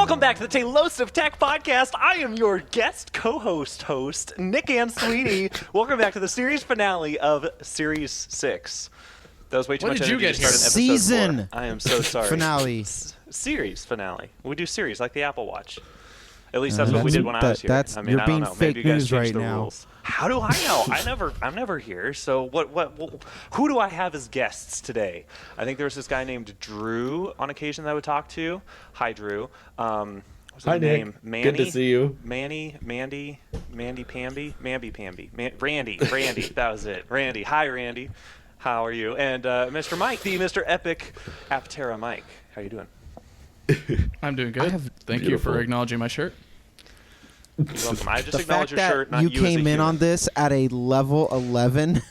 Welcome back to the Tailosive Tech Podcast. I am your guest host, Nick and Sweeney. Welcome back to the series finale of Series 6. That was way too much energy to start an episode Season 4. I am so sorry. Finale. Series finale. We do series like the Apple Watch. At least that's what we did when I was here. That's, I mean, you're I don't being know. fake Maybe you guys news changed right the now. rules. How do I know? I'm never here. So who do I have as guests today? I think there was this guy named Drew on occasion that I would talk to. Hi, Drew. What's his Hi, name? Nick. Manny? Good to see you. Mandy, Pamby. Randy. That was it. Randy. Hi, Randy. How are you? And Mr. Mike, the Mr. Epic Aptera Mike. How you doing? I'm doing good. Thank you for acknowledging my shirt. You're welcome. I just The acknowledge fact your shirt, that not you you as a came in human. on this at a level 11,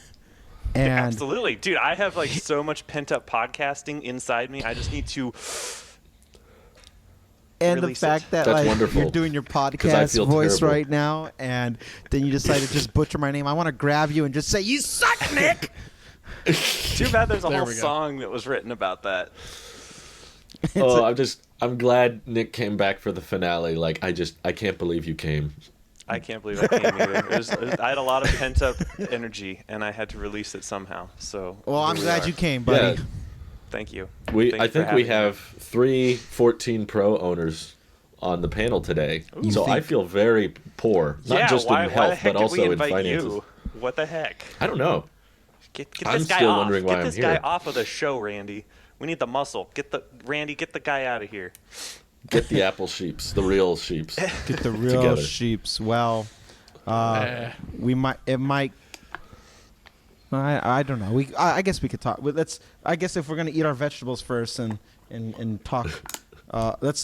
and Absolutely. Dude, I have like so much pent up podcasting inside me. I just need to and the release fact it. that That's like wonderful. you're doing your 'Cause I podcast feel voice terrible. right now, and then you decide to just butcher my name. I want to grab you and just say, "You suck, Nick." Too bad there's a There whole we go. song that was written about that. I'm glad Nick came back for the finale. Like, I can't believe you came. I can't believe I came either. I had a lot of pent up energy and I had to release it somehow. So Well, I'm here we glad are. I came, buddy. Yeah. Thank you. I Thank you think for we having me. have 3 14 Pro owners on the panel today. You So I think- feel very poor, not Yeah, just why in the health, heck but did also we in invite finances. you? What the heck? I don't know. Get I'm this guy still off. wondering why Get I'm this guy here. off of the show, Randy. We need the muscle. Get the guy out of here. Get the apple sheeps, the real sheeps. Get the real Together. sheeps. Well, we might. It might. I don't know. I guess we could talk. Let's. I guess if we're gonna eat our vegetables first and talk. Let's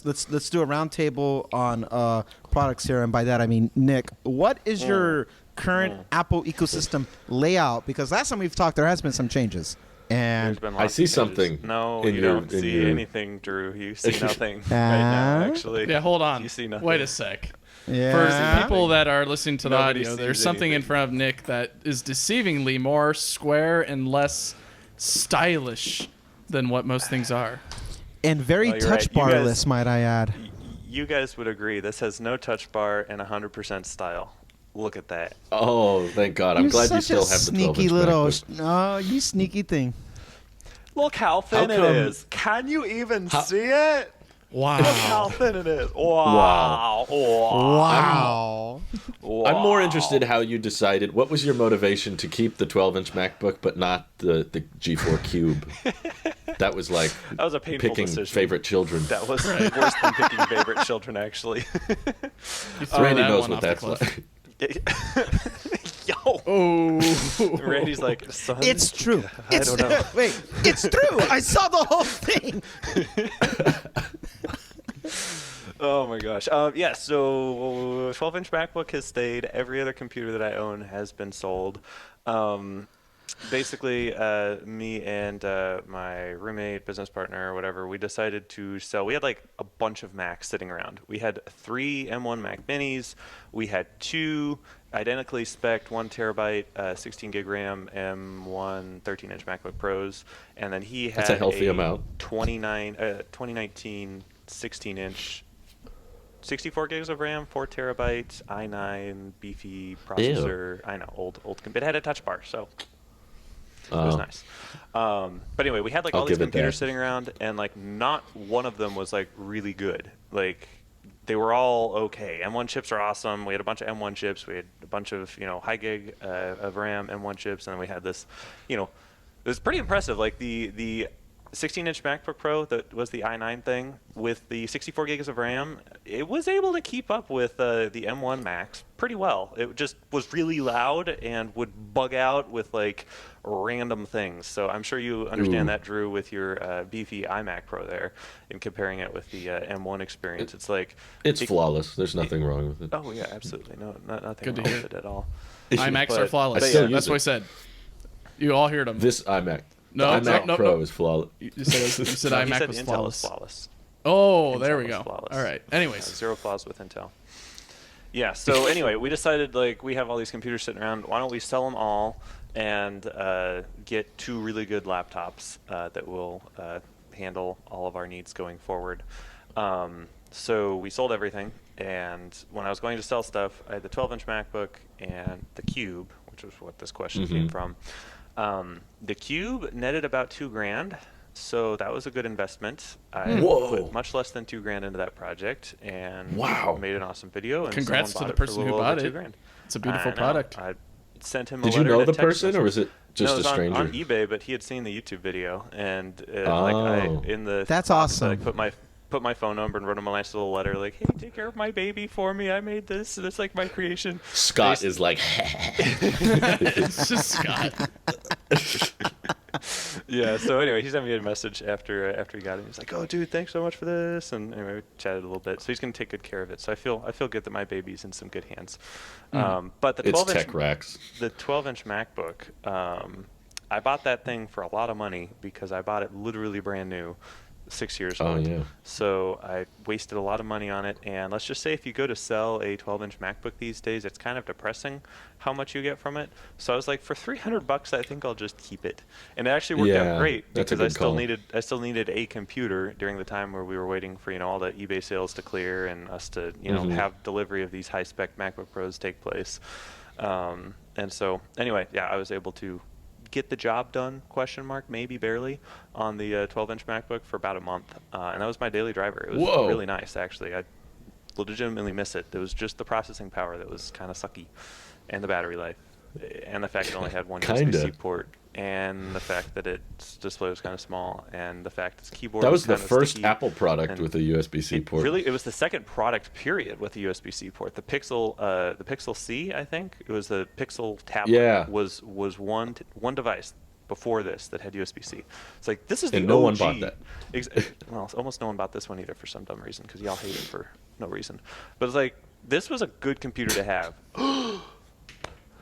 do a round table on products here, and by that I mean Nick. What is your current Apple ecosystem layout? Because last time we've talked, there has been some changes. And There's been I lots see of changes. something No, in you your- don't in see your- anything, Drew. You see nothing right now, actually. Yeah, hold on. You see nothing. Wait a sec. yeah, For people that are listening to the Nobody audio, there's sees something in anything. front of Nick that is deceivingly more square and less stylish than what most things are. and very Oh, you're touch right. You guys- barless, might I add. You guys would agree. This has no touch bar and 100% style. Look at that. Oh, thank God. I'm You're glad such you still a have the 12 sneaky inch little. MacBook. Oh, you sneaky thing. Look how thin How it come- is. Can you even see it? Look how Wow. thin it is. Wow. Wow. Wow. I'm more interested how you decided. What was your motivation to keep the 12-inch MacBook but not the G4 Cube? That was like That was a painful picking decision. favorite children. That was worse than picking favorite children, actually. You threw Randy that knows one what off the that's cliff. like. Yo. Oh. Randy's like, son. It's true. I It's don't know. wait. It's true. I saw the whole thing. Oh my gosh. Yeah, so 12-inch MacBook has stayed. Every other computer that I own has been sold. Basically, me and my roommate, business partner, whatever, we decided to sell. We had like a bunch of Macs sitting around. We had 3 M1 Mac Minis. We had 2 identically spec'd 1 terabyte, 16 gig RAM M1 13-inch MacBook Pros, and then he had That's a healthy amount. 2019 16-inch 64 gigs of RAM, 4 terabytes, i9, beefy processor. I know, old. It had a touch bar, so it was nice. But anyway, we had like I'll all these give it computers that. sitting around, and like not one of them was like really good. Like they were all okay. M1 chips are awesome. We had a bunch of M1 chips. We had a bunch of high gig of RAM M1 chips, and then we had this, it was pretty impressive. Like the 16-inch MacBook Pro that was the i9 thing with the 64 gigs of RAM, it was able to keep up with the M1 Macs pretty well. It just was really loud and would bug out with like random things. So I'm sure you understand that, Drew, with your beefy iMac Pro there, and comparing it with the M1 experience. It's like It's flawless. There's nothing wrong with it. Oh yeah, absolutely, nothing Good to wrong hear. with it at all. iMacs But- are flawless. I still use That's what I it. said. You all heard them. This iMac. No, the iMac no, Pro no. is flawless. You said No, iMac he said was Intel flawless. is flawless. Oh, there Intel we is go. flawless. All right. Anyways. Zero flaws with Intel. Yeah, so anyway, we decided like we have all these computers sitting around. Why don't we sell them all and get 2 really good laptops that will handle all of our needs going forward. So we sold everything, and when I was going to sell stuff, I had the 12-inch MacBook and the Cube, which was what this question came from. The Cube netted about $2,000, so that was a good investment. I put much less than $2,000 into that project, and made an awesome video. And Congrats to someone the bought it for person a who little bought over it. $2,000. It's a beautiful I know. product. I sent him a Did you letter know and a the text person, or was message. it just No, it a was stranger? on eBay, but he had seen the YouTube video, and in the That's box, awesome. I put my phone number and wrote him a nice little letter, like, "Hey, take care of my baby for me. I made this. It's like my creation." Scott is like, It's just Scott. Yeah. So anyway, he sent me a message after he got it. He's like, "Oh, dude, thanks so much for this." And anyway, we chatted a little bit. So he's gonna take good care of it. So I feel good that my baby's in some good hands. But the it's 12-inch tech racks. the 12-inch MacBook, I bought that thing for a lot of money because I bought it literally brand new, 6 years old. Yeah. So I wasted a lot of money on it. And let's just say if you go to sell a 12-inch MacBook these days, it's kind of depressing how much you get from it. So I was like, for $300, I think I'll just keep it. And it actually worked out great that's a because good I still needed a computer during the time where we were waiting for all the eBay sales to clear and us to have delivery of these high-spec MacBook Pros take place. And so anyway, yeah, I was able to get the job done, maybe barely, on the 12-inch MacBook for about a month. And that was my daily driver. It was really nice, actually. I legitimately miss it. It was just the processing power that was kind of sucky, and the battery life, and the fact it only had one USB-C port, and the fact that its display was kind of small, and the fact its keyboard That was the kind of first sticky. Apple product with a USB-C port. Really, it was the second product, period, with a USB-C port. The Pixel C, I think, it was the Pixel tablet. Was one device before this that had USB-C. It's like, this is the and no OG. one bought that. Well, almost no one bought this one either for some dumb reason, because y'all hate it for no reason. But it's like, this was a good computer to have.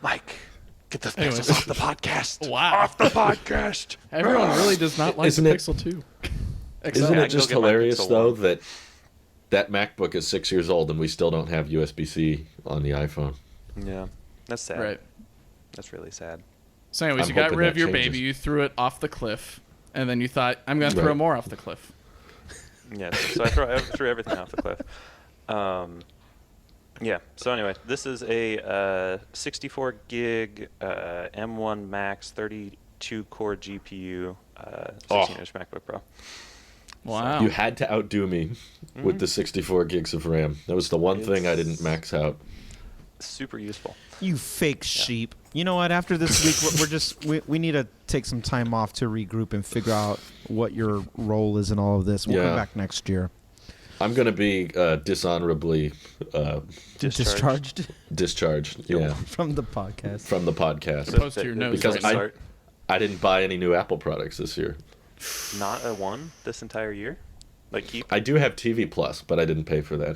Mike, get the Pixels off the podcast. Wow. Off the podcast. Everyone really does not like Isn't the it- Pixel 2. Isn't I it can just go get my hilarious, Pixel though, 1. that MacBook is 6 years old and we still don't have USB-C on the iPhone? Yeah, that's sad. Right. That's really sad. So anyways, I'm you got hoping rid that of your changes. baby, you threw it off the cliff, and then you thought, I'm going to throw Right. more off the cliff. Yeah, so I threw everything off the cliff. Yeah, so anyway, this is a 64 gig M1 Max 32 core GPU 16-inch MacBook Pro. Wow. You had to outdo me with the 64 gigs of RAM. That was the one thing I didn't max out. Super useful. You fake sheep. You know what? After this week, we need to take some time off to regroup and figure out what your role is in all of this. We'll come back next year. I'm going to be dishonorably Discharged discharged. Yeah, from the podcast. from the podcast. Opposed to your nose because right now. I didn't buy any new Apple products this year. Not a one this entire year? Like, keep? I do have TV Plus, but I didn't pay for that.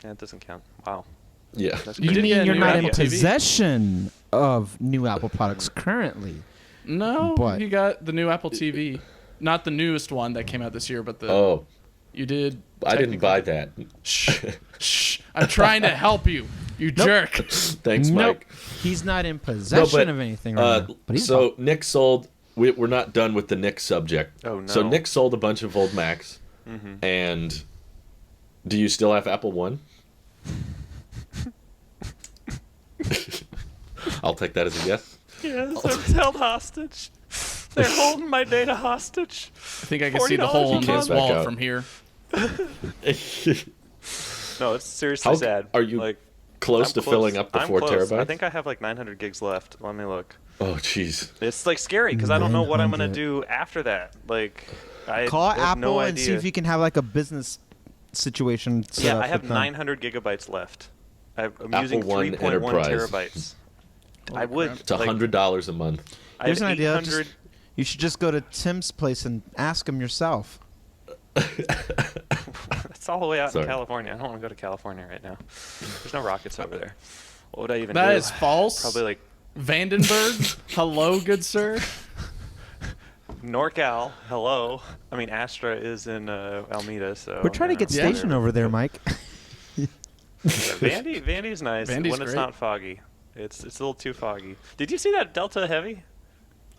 Yeah, it doesn't count. Wow. Yeah. That's You crazy. did mean get a you're new not in Apple TV? possession of new Apple products currently? No, But- you got the new Apple TV. Not the newest one that came out this year, but the Oh, you did. I didn't buy that. Shh, shh. I'm trying to help you, you jerk. Thanks, Nope. Mike. He's not in possession of anything right now. But he's so Nick sold. We're not done with the Nick subject. Oh, no. So Nick sold a bunch of old Macs, and do you still have Apple One? I'll take that as a yes. Yes, it's held hostage. They're holding my data hostage. I think I can see the $40 hole in a this month. wall Back out. from here. No, it's seriously sad. Are you like, close I'm to filling up the I'm 4 close. terabytes? I think I have like 900 gigs left. Let me look. Oh, jeez. It's like scary because I don't know what I'm gonna 900. do after that. Like, I Call have Apple no and see idea. if you can have like a business situation set Yeah, up I have with them. 900 gigabytes left. I'm Apple using One 3.1 Enterprise. terabytes. I would. It's $100 a month. I Here's have an idea. 800 You should just go to Tim's place and ask him yourself. That's all the way out Sorry. in California. I don't want to go to California right now. There's no rockets over there. What would I even do? That is false. Probably like Vandenberg. Hello, good sir. NorCal. Hello. I mean, Astra is in Alameda, so We're trying to get Yeah. stationed over there, Mike. Vandy's nice Vandy's when it's great. not foggy. It's a little too foggy. Did you see that Delta Heavy?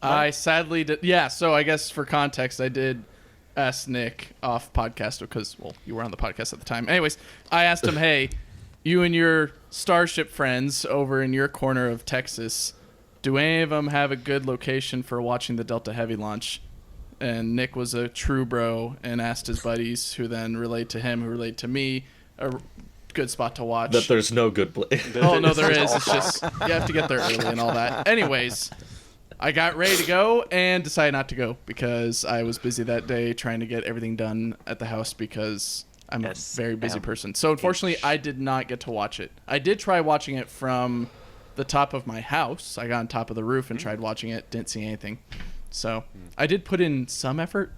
I sadly did. Yeah, so I guess for context, I did asked Nick off podcast because, well, you were on the podcast at the time. Anyways, I asked him, hey, you and your Starship friends over in your corner of Texas, do any of them have a good location for watching the Delta Heavy launch? And Nick was a true bro and asked his buddies, who then relayed to him, who relayed to me, a good spot to watch. That there's no good place. Oh, no, there is. It's just you have to get there early and all that. Anyways, I got ready to go and decided not to go because I was busy that day trying to get everything done at the house because I'm a very busy person. So unfortunately, I did not get to watch it. I did try watching it from the top of my house. I got on top of the roof and tried watching it. Didn't see anything. So I did put in some effort,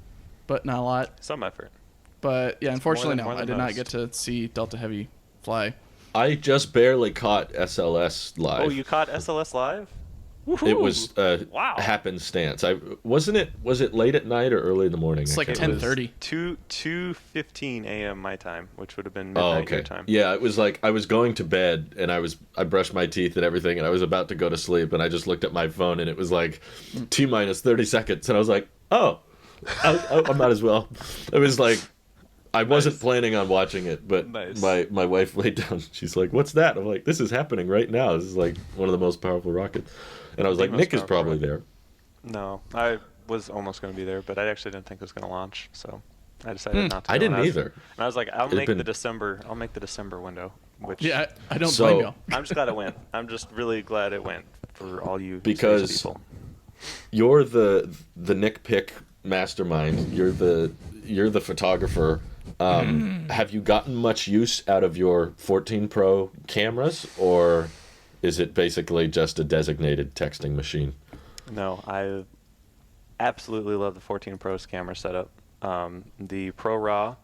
but not a lot. Some effort. But yeah, unfortunately, more no. than I did not most. get to see Delta Heavy fly. I just barely caught SLS live. Oh, you caught SLS live? It was Wow. happenstance. Was it late at night or early in the morning? It's I like can't 10:30. 2:15 a.m. my time, which would have been Oh, midnight okay. your time. Yeah, it was like I was going to bed and I brushed my teeth and everything and I was about to go to sleep and I just looked at my phone and it was like T-minus 30 seconds and I was like, oh, I might as well. It was like I wasn't planning on watching it, but Nice. my wife laid down. She's like, "What's that?" I'm like, "This is happening right now. This is like one of the most powerful rockets." And I was The like, most "Nick is powerful probably rocket. there." No, I was almost going to be there, but I actually didn't think it was going to launch, so I decided not to. I go. didn't And was- either. And I was like, I'll It's make been- the December window, which Yeah, I don't So- blame y'all. I'm just glad it went. I'm just really glad it went for all you Because- space people. You're the Nick pick mastermind. You're the photographer. Have you gotten much use out of your 14 Pro cameras, or is it basically just a designated texting machine? No, I absolutely love the 14 Pro's camera setup. The Pro Raw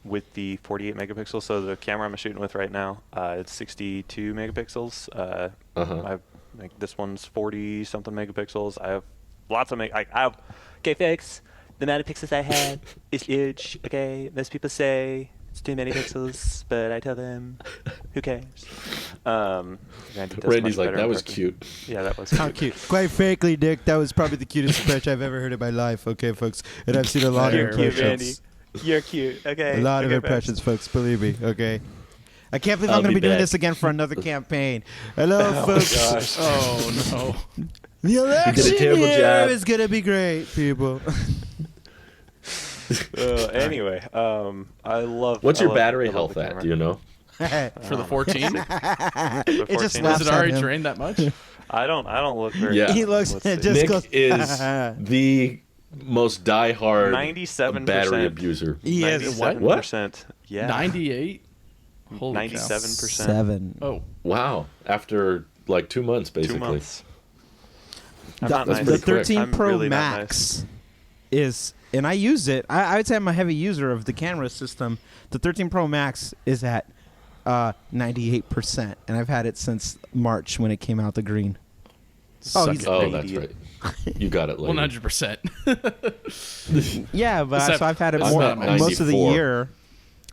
with the 48 megapixels. So the camera I'm shooting with right now, it's 62 megapixels. I think this one's 40 something megapixels. I have lots of okay, folks. The amount of pixels I had is huge. Okay, most people say it's too many pixels, but I tell them, who cares? Randy's like, "That was cute." Yeah, that was How cute. Quite frankly, Nick, that was probably the cutest impression I've ever heard in my life. Okay, folks, and I've seen a lot of You're cute, Randy. impressions. You're cute. Okay. A lot of okay, impressions, folks. Believe me. Okay. I can't believe I'm I'll going to be be doing back. this again for another campaign. Hello, folks. Oh no. The election terrible year job. is going to be great, people. Anyway, I love. What's I your love- battery I love health the at? camera. Do you know? For the 14? It just Is laughs Is it at already him. drained that much? I don't look very. Yeah. He looks Let's see. just Nick goes. is the most diehard 97%. battery abuser. He is. What? 97%. Yeah. 98? Holy cow. 97%. 7. Oh, Wow. After like 2 months, basically. 2 months. I'm The, not That's nice. the pretty quick. 13 I'm Pro really not Max is, and I use it. I would say I'm a heavy user of the camera system. The 13 Pro Max is at 98%, and I've had it since March when it came out the green. suck he's- it. Oh, Baby. that's right. You got it later. 100%. Yeah, but Except so I've had it it's more not most of the 94. year.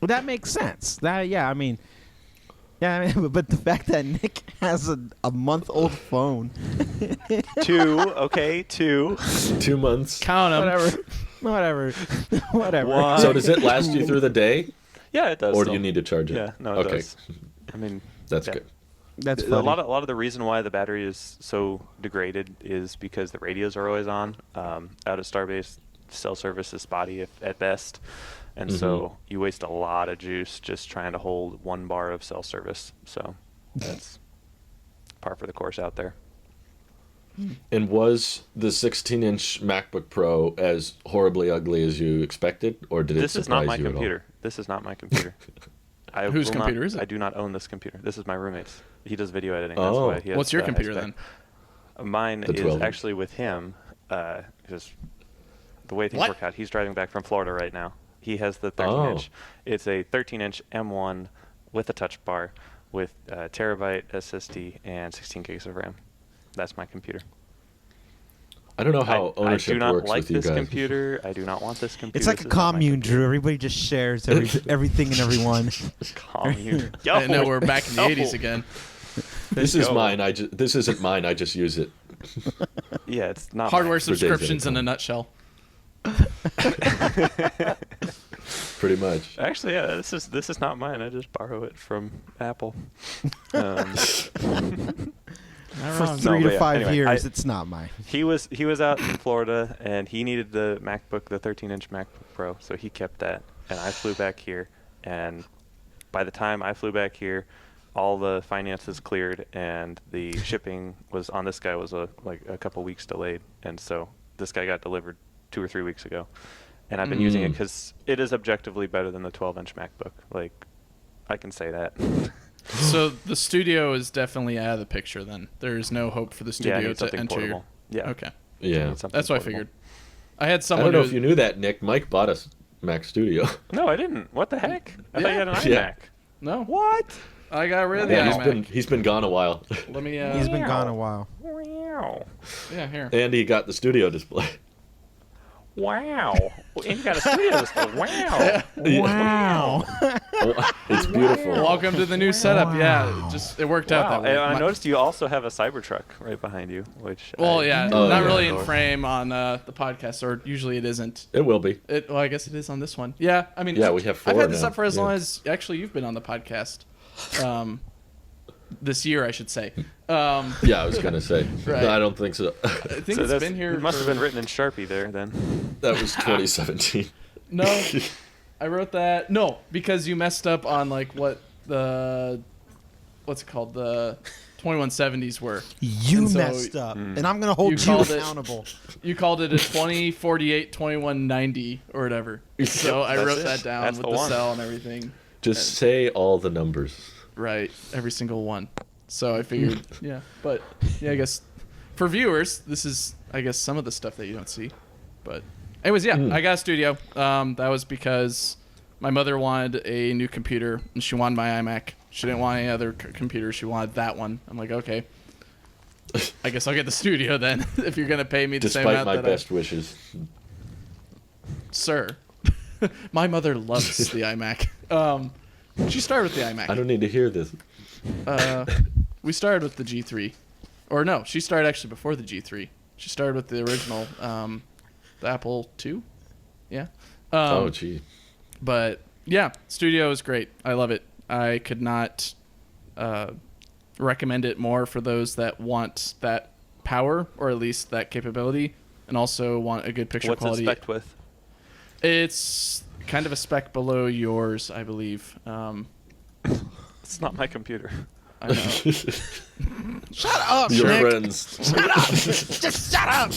Well, that makes sense. Yeah, I mean, but the fact that Nick has a month-old phone, 2. Okay, 2. 2 months. Count them. whatever. One. So does it last you through the day, Yeah, it does. or do still. you need to charge it? Yeah, no, it okay, does. I mean, that's yeah. good. That's A funny. lot of the reason why the battery is so degraded is because the radios are always on. Out at Starbase, cell service is spotty at best, and so you waste a lot of juice just trying to hold 1 bar of cell service. So that's par for the course out there. And was the 16-inch MacBook Pro as horribly ugly as you expected, or did it This is surprise not my you computer. This is not my computer. Whose will computer not, is it? I do not own this computer. This is my roommate's. He does video editing. Oh. That's why he has What's your high computer spec. then? Mine The is 12 inch. actually with him. Just the way things What? work out. He's driving back from Florida right now. He has the 13 Oh. inch. It's a 13 inch M1 with a touch bar with terabyte SSD and 16 gigs of RAM. That's my computer. I don't know how I ownership do not works like with you this guys. computer. I do not want this computer. It's like This a is not my commune, computer. Drew. Everybody just shares everything and everyone. Commune. Yo, And now we're back in the yo. 80s again. This is Yo. mine. This isn't mine. I just use it. Yeah, it's not Hardware mine. days at a subscriptions in a time. nutshell. Pretty much. Actually, yeah, this is not mine. I just borrow it from Apple. Not For wrong. 3 No, to but yeah, 5 anyway, years, it's not mine. He was out in Florida, and he needed the MacBook, the 13-inch MacBook Pro, so he kept that. And I flew back here, and by the time I flew back here, all the finances cleared, and the shipping was on this guy was like a couple weeks delayed, and so this guy got delivered 2 or 3 weeks ago, and I've been using it because it is objectively better than the 12-inch MacBook. Like, I can say that. So the studio is definitely out of the picture then. There's no hope for the Yeah, I studio need to something enter your... portable. Yeah. Okay. Yeah. Need something That's what I portable. figured. I had I someone don't know who- if you knew that, Nick. Mike bought a Mac Studio. No, I didn't. What the heck? I thought you had an iMac. Yeah. No. What? I got rid of the Yeah, iMac. he's been gone a while. Let me He's been gone a while. Wow. yeah, here. And he got the studio display. Wow. And you got a studio display. Wow. Wow. It's beautiful. Welcome to the new setup. Yeah, it worked out Wow. that way. And I My- noticed you also have a Cybertruck right behind you, which Well, yeah, Oh, not yeah. really in frame on the podcast, or usually it isn't. It will be. Well, I guess it is on this one. Yeah, I mean, Yeah, we have 4 I've had this now. up for as Yeah. long as actually you've been on the podcast. This year, I should say. Yeah, I was gonna say. Right. No, I don't think so. I think So it's been here. It must have for- been written in Sharpie there then. That was 2017. No, I wrote that. No, because you messed up on like what's it called? The 2170s were. You And so- messed up, and I'm gonna hold You you, called it- accountable. You called it a 2048 2190 or whatever. So I that's wrote it. that down That's with the the one. cell and everything. Just say all the numbers. Right, every single one. So I figured, yeah. But yeah, I guess for viewers, this is I guess some of the stuff that you don't see. But anyways, yeah, I got a studio. That was because my mother wanted a new computer and she wanted my iMac. She didn't want any other computer. She wanted that one. I'm like, okay. I guess I'll get the studio then if you're gonna pay me the same Despite amount my that best wishes. Sir. My mother loves the iMac. She started with the iMac. I don't need to hear this. We started with the G3. Or no, she started actually before the G3. She started with the original, the Apple II. Yeah. Oh, gee. But yeah, Studio is great. I love it. I could not recommend it more for those that want that power, or at least that capability, and also want a good picture What's quality. it spec'd with? It's kind of a spec below yours, I believe. It's not my computer. I know. Shut up, Your Nick. friends. Just shut up.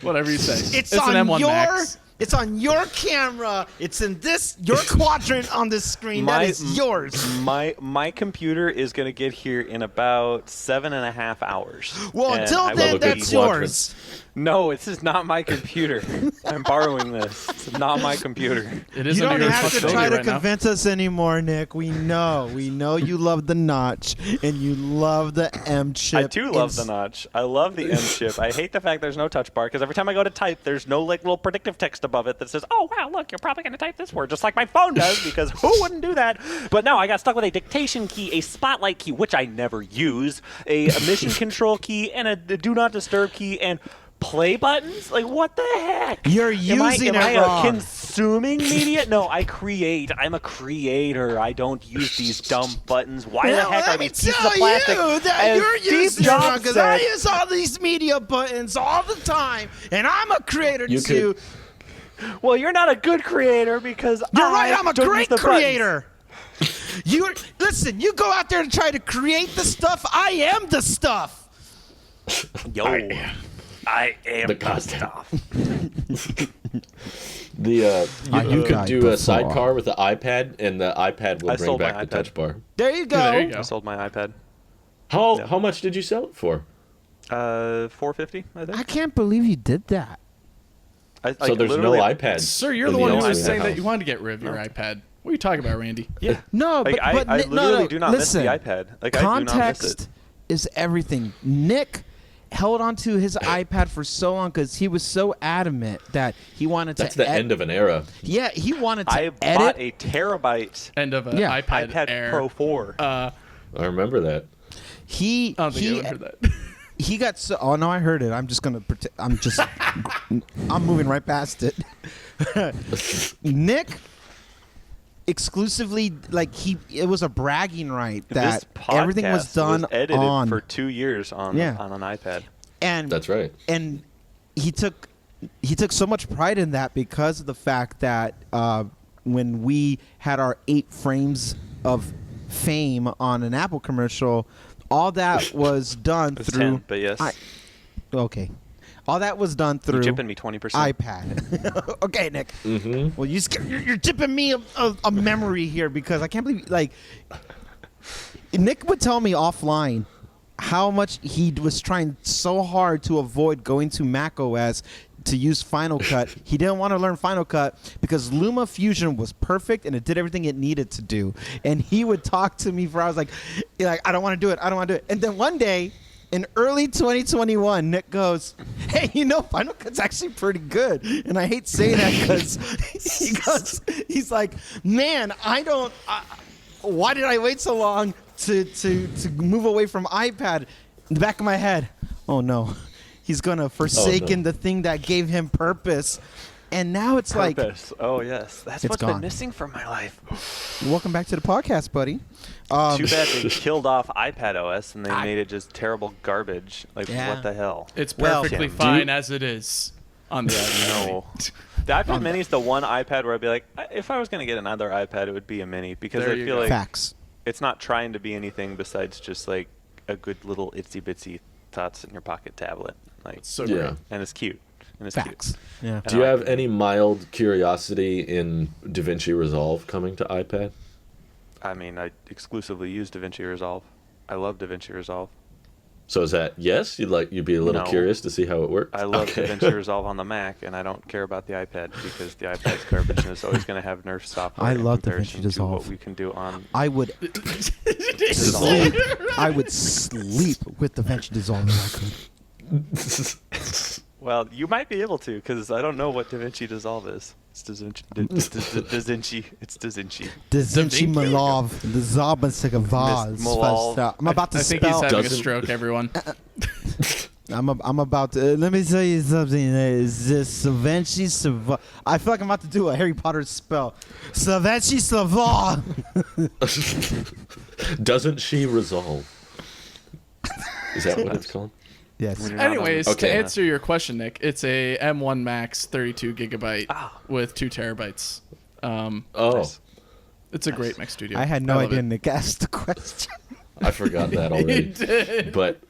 Whatever you say. It's an on M1 your. Max. It's on your camera. It's in your quadrant on this screen. That is yours. My computer is gonna get here in about 7.5 hours. Well, And until I will then, a good that's quadrant. yours. No, this is not my computer. I'm borrowing this. It's not my computer. It is You under don't your have to responsibility try to right now. convince us anymore, Nick. We know you love the notch and you love the M chip. I too love the notch. I love the M chip. I hate the fact there's no touch bar because every time I go to type, there's no like little predictive text above it that says, "Oh wow, look, you're probably going to type this word," just like my phone does. Because who wouldn't do that? But no, I got stuck with a dictation key, a spotlight key, which I never use, a mission control key, and a do not disturb key, and play buttons. Like what the heck? You're Am I using it wrong. consuming media? No, I create. I'm a creator. I don't use these dumb buttons. Why the heck are these pieces of plastic? You that As you're Steve using it wrong Jobs because I said- use all these media buttons all the time, and I'm a creator You too. Well, you're not a good creator because You're right. I'm a don't use great the buttons. creator. Listen. You go out there to try to create the stuff. I am the stuff. Yo, I am The the content. stuff. You could died do before. a sidecar with the iPad, and the iPad will I bring sold back my the iPad. touch bar. There you go. Yeah, there you go. I sold my iPad. How much did you sell it for? $450, I think. I can't believe you did that. So there's no iPad. Sir, you're in the one who only was saying that house. you wanted to get rid of your iPad. What are you talking about, Randy? Yeah. No, Like, but, I but literally do not listen, miss the iPad. Like, I do not miss context it. is everything. Nick held onto his iPad for so long because he was so adamant that he wanted That's to. the end of an era. Yeah, he wanted to I edit. bought a terabyte End of an Yeah. iPad, iPad Air. Pro 4. I remember that. He I don't think he anyone heard that. he got so. Oh no, I heard it. I'm just gonna pretend. I'm moving right past it. Nick exclusively it was a bragging right that this podcast everything was done edited on for 2 years on an iPad. and That's right. And he took so much pride in that because of the fact that when we had our 8 frames of fame on an Apple commercial, all that was done It's through 10, but yes. Okay. All that was done through You're tipping me 20%. iPad. Okay, Nick. Mm-hmm. Well, you're tipping me a memory here because I can't believe Nick would tell me offline how much he was trying so hard to avoid going to Mac OS to use Final Cut. He didn't want to learn Final Cut because Luma Fusion was perfect and it did everything it needed to do. And he would talk to me for hours like I don't want to do it. I don't want to do it. And then one day in early 2021, Nick goes, hey, Final Cut's actually pretty good. And I hate saying that because he's like, man, why did I wait so long to move away from iPad? In the back of my head, oh no, he's going to forsaken the thing that gave him purpose. And now it's Purpose. Oh, yes. That's It's what's gone. been missing from my life. welcome back to the podcast, buddy. Too bad they killed off iPad OS and they made it just terrible garbage. Like, Yeah. what the hell? It's Well, perfectly Tim, fine as it is on the iPad. No. The iPad Mini is the one iPad where I'd be like, if I was going to get another iPad, it would be a Mini because There I you feel go. like Facts. it's not trying to be anything besides just like a good little itsy bitsy tots in your pocket tablet. Like, So Yeah. great. and it's cute. And it's Facts. cute. Yeah. And Do you I have like any mild curiosity in DaVinci Resolve coming to iPad? I mean, I exclusively use DaVinci Resolve. I love DaVinci Resolve. So is that yes? You'd be a little No. curious to see how it works? I love Okay. DaVinci Resolve on the Mac, and I don't care about the iPad because the iPad's garbage and it's always going to have Nerf software. I in love comparison DaVinci to Resolve. what we can do on. I would sleep. I would sleep with the Venture Dissolve if I could. Well, you might be able to because I don't know what DaVinci Dissolve is. It's DaVinci. It's DaVinci. DaVinci Malov, the Zabasika Vaz. Malov. I'm about to I think he's spell. having a Doesn't- stroke, everyone. I'm about to. Let me tell you something. Is this Savanchi Sava? I feel like I'm about to do a Harry Potter spell. Savanchi Sava. Doesn't she resolve? Is that what it's called? Yes. When you're not on- Anyways, Okay. to answer your question, Nick, it's a M1 Max 32 gigabyte Ah. with 2 terabytes. Oh, Nice. It's a great Mac Studio. I had no love idea it. Nick asked the question. I forgot that He already. did. But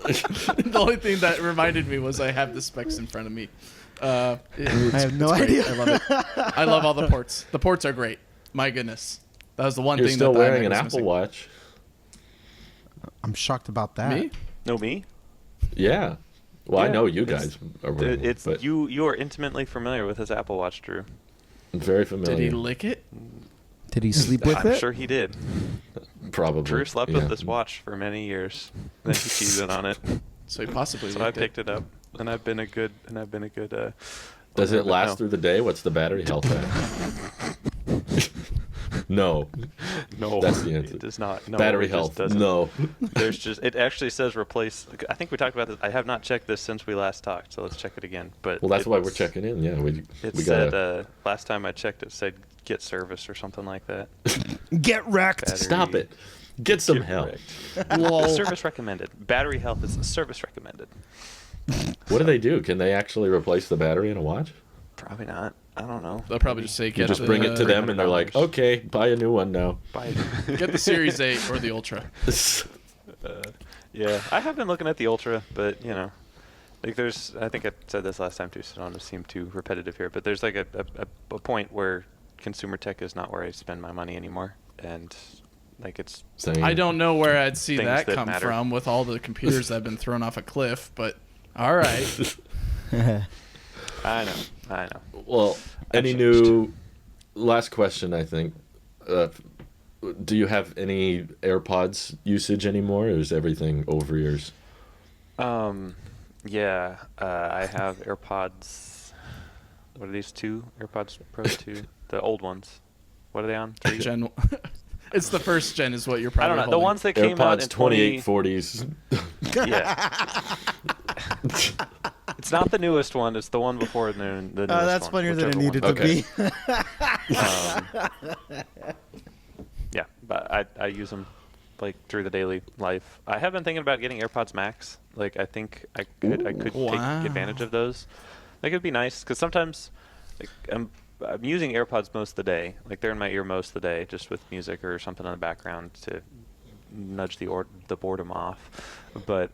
The only thing that reminded me was I have the specs in front of me. I have no It's great. idea. I love it. I love all the ports. The ports are great. My goodness. That was the one you're thing still that the wearing iMac an was Apple missing. Watch. I'm shocked about that. Me? No, me? Yeah. Well, I Yeah, know you it's- guys are wearing It's it, but you are intimately familiar with his Apple Watch, Drew. I'm very familiar. Did he lick it? Did he sleep with I'm it? sure he did. Probably. Drew slept yeah. with this watch for many years. Then he cheated on it, So he possibly so I licked it. picked it up, and I've been a good. Does owner, it but last no. through the day? What's the battery health at? No. No, That's the answer. It does not. No, Battery it just health? doesn't. No. There's just. It actually says replace. I think we talked about this. I have not checked this since we last talked, so let's check it again. But Well, that's why we're was- checking in. Yeah, we It we said gotta last time I checked, it said get service or something like that. Get wrecked. Battery- stop it. Get some Get help. wrecked. Service recommended. Battery health is service recommended. What do they do? Can they actually replace the battery in a watch? Probably not. I don't know. They'll probably just say You get just the, bring it to them, and they're like, $300. "Okay, buy a new one now." Buy Get the Series 8 or the Ultra. Yeah, I have been looking at the Ultra, but like there's. I think I said this last time too, so I don't want to seem too repetitive here. But there's like a point where consumer tech is not where I spend my money anymore, and like it's. Same. I don't know where I'd see Things that that come matter. from with all the computers that have been thrown off a cliff, but all right. I know. Well, I any changed. new? Last question, I think. Do you have any AirPods usage anymore, or is everything over yours? Yeah. I have AirPods. What are these? 2 AirPods Pro 2, the old ones. What are they on? 3? Gen. It's the first gen, is what you're I probably. don't know. The holding. ones that came out AirPods in 20. 2840s. Yeah. It's not the newest one. It's the one before the newest one. That's funnier than it whichever needed one. to be. Yeah, but I use them like through the daily life. I have been thinking about getting AirPods Max. Like I think I could Wow. take advantage of those. Like it'd be nice because sometimes like I'm using AirPods most of the day. Like they're in my ear most of the day, just with music or something in the background to nudge the boredom off. But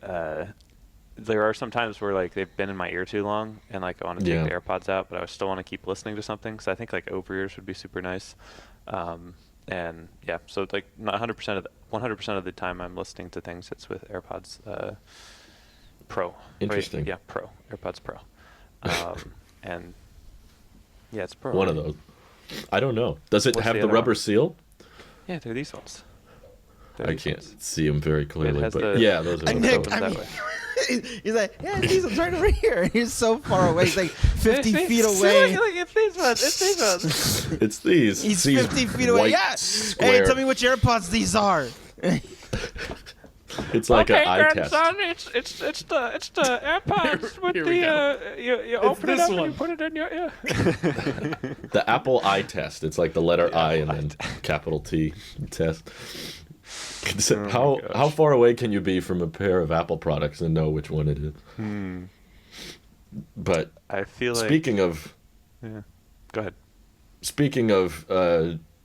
there are some times where like they've been in my ear too long, and like I want to take the AirPods out, but I still want to keep listening to something. So I think like over ears would be super nice. And yeah, so like not 100% of the time I'm listening to things, it's with AirPods Pro. Interesting. Right? Yeah, Pro. AirPods Pro. And yeah, it's Pro. One of right? those. I don't know. Does it What's have the the other rubber one? seal? Yeah, they're these ones. I can't see them very clearly, has but the- yeah, those are It the Nick, opens I that mean, way. he's like, yeah, he's right over here. He's so far away. He's like 50 feet away. It's these ones. It's these ones. It's these. He's these 50 feet away. white Yeah. Hey, square- tell me which AirPods these are. It's like okay, an eye test. grandson, it's the AirPods with Here we go. you open it this up and one. you put it in your ear. The Apple eye test. It's like the letter I and then capital T test. Oh my How far away can you be from a pair of Apple products and know which one it is? But I feel like speaking of yeah. Go ahead. speaking of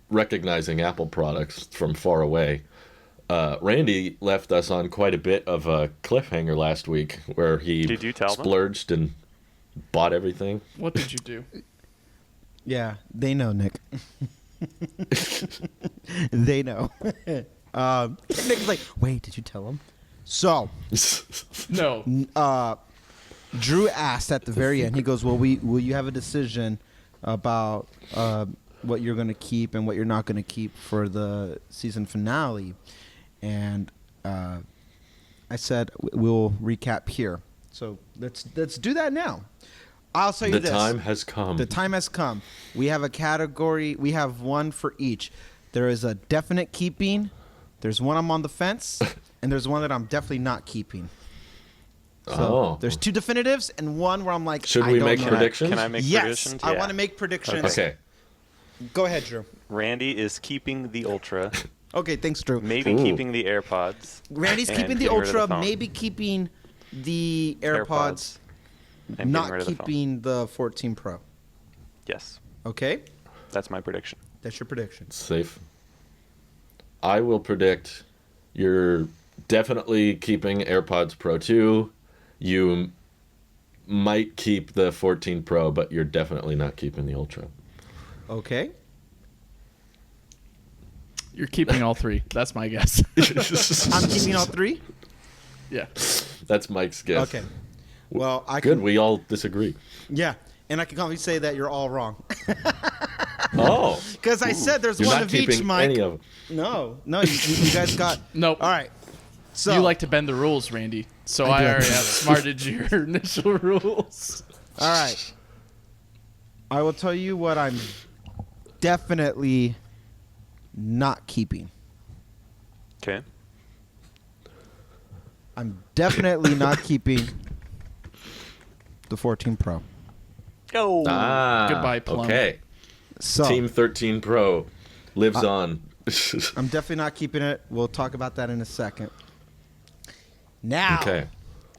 recognizing Apple products from far away, Randy left us on quite a bit of a cliffhanger last week where he Did you tell them? splurged and bought everything. What did you do? Yeah, they know, Nick. They know. Nick's like, wait, did you tell him? So, No. Drew asked at the very end. He goes, "Well, will you have a decision about what you're going to keep and what you're not going to keep for the season finale?" And I said, "We'll recap here." So let's do that now. I'll tell you The this: time has come. the time has come. We have a category. We have one for each. There is a definite keeping. There's one I'm on the fence, and there's one that I'm definitely not keeping. So there's two definitives and one where I'm like, Should I we don't make know. predictions? Can I make Yes, predictions? I Yeah. want to make predictions. Okay. Go ahead, Drew. Randy is keeping the Ultra, Okay, thanks, Drew. maybe Ooh. keeping the AirPods. Randy's and keeping the getting rid of Ultra, phone. maybe keeping the AirPods, and getting not rid of the phone. keeping the 14 Pro. Yes, Okay, that's my prediction. that's your prediction. Safe. I will predict you're definitely keeping AirPods Pro 2. You might keep the 14 Pro, but you're definitely not keeping the Ultra. Okay. You're keeping all three. That's my guess. I'm keeping all three? Yeah. That's Mike's guess. Okay. Well, I Good. can. We all disagree. Yeah, and I can confidently say that you're all wrong. Oh. Because I said there's You're one not of each, keeping Mike. any of them. No, you guys got. Nope. All right. So You like to bend the rules, Randy. So I I do. already outsmarted your initial rules. All right. I will tell you what I'm definitely not keeping. Okay. I'm definitely not keeping the 14 Pro. Oh. Goodbye, Plum. Okay. So Team 13 Pro lives on. I'm definitely not keeping it. We'll talk about that in a second. Now, Okay.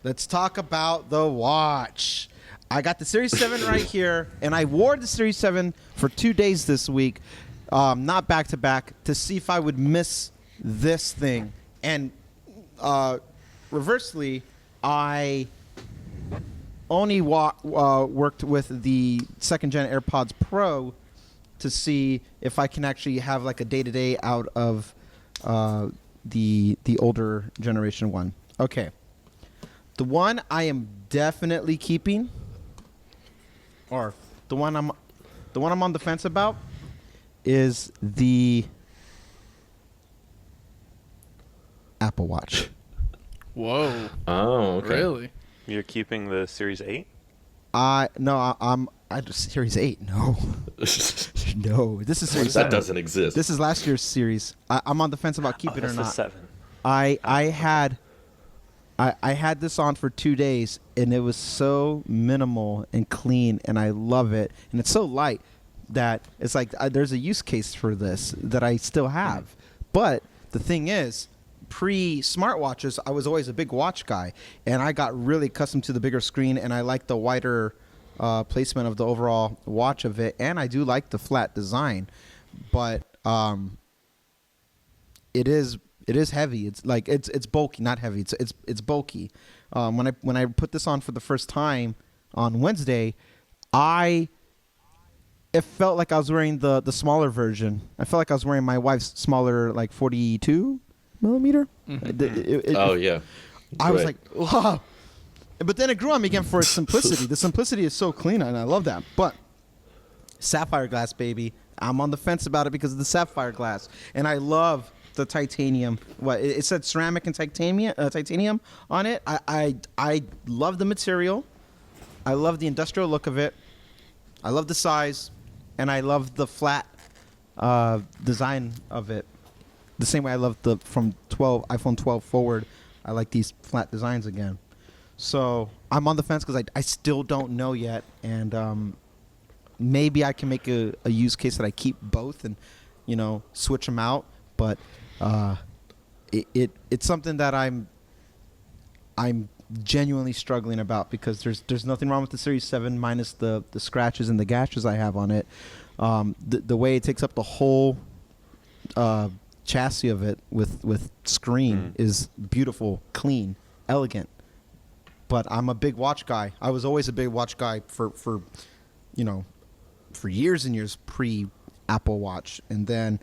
let's talk about the watch. I got the Series 7 right here, and I wore the Series 7 for 2 days this week, not back to back, to see if I would miss this thing. And reversely, I only worked with the second-gen AirPods Pro to see if I can actually have like a day-to-day out of the older generation one. Okay. The one I am definitely keeping, or the one I'm on the fence about, is the Apple Watch. Whoa. Oh, okay. Really? You're keeping the Series 8? I just Series 8. No. No. This is Series That 7. doesn't exist. This is last year's series. I'm on the fence about keeping it or That's the not. 7. I had I had this on for 2 days, and it was so minimal and clean, and I love it. And it's so light that it's like there's a use case for this that I still have. But the thing is, pre-smartwatches, I was always a big watch guy, and I got really accustomed to the bigger screen, and I like the wider placement of the overall watch of it, and I do like the flat design. But it is heavy. It's like it's bulky, not heavy. It's bulky. When I put this on for the first time on Wednesday, it felt like I was wearing the smaller version. I felt like I was wearing my wife's smaller, like 42 millimeter. Yeah. I was like, wow. But then it grew on me again for its simplicity. The simplicity is so clean, and I love that. But sapphire glass, baby. I'm on the fence about it because of the sapphire glass, and I love the titanium. It said ceramic and titanium on it. I love the material. I love the industrial look of it. I love the size, and I love the flat design of it. The same way I love from iPhone 12 forward. I like these flat designs again. So I'm on the fence because I still don't know yet, and maybe I can make a use case that I keep both and switch them out. But it's something that I'm genuinely struggling about because there's nothing wrong with the Series 7 minus the scratches and the gashes I have on it. The way it takes up the whole chassis of it with screen is beautiful, clean, elegant. But I'm a big watch guy. I was always a big watch guy for years and years pre Apple Watch, and then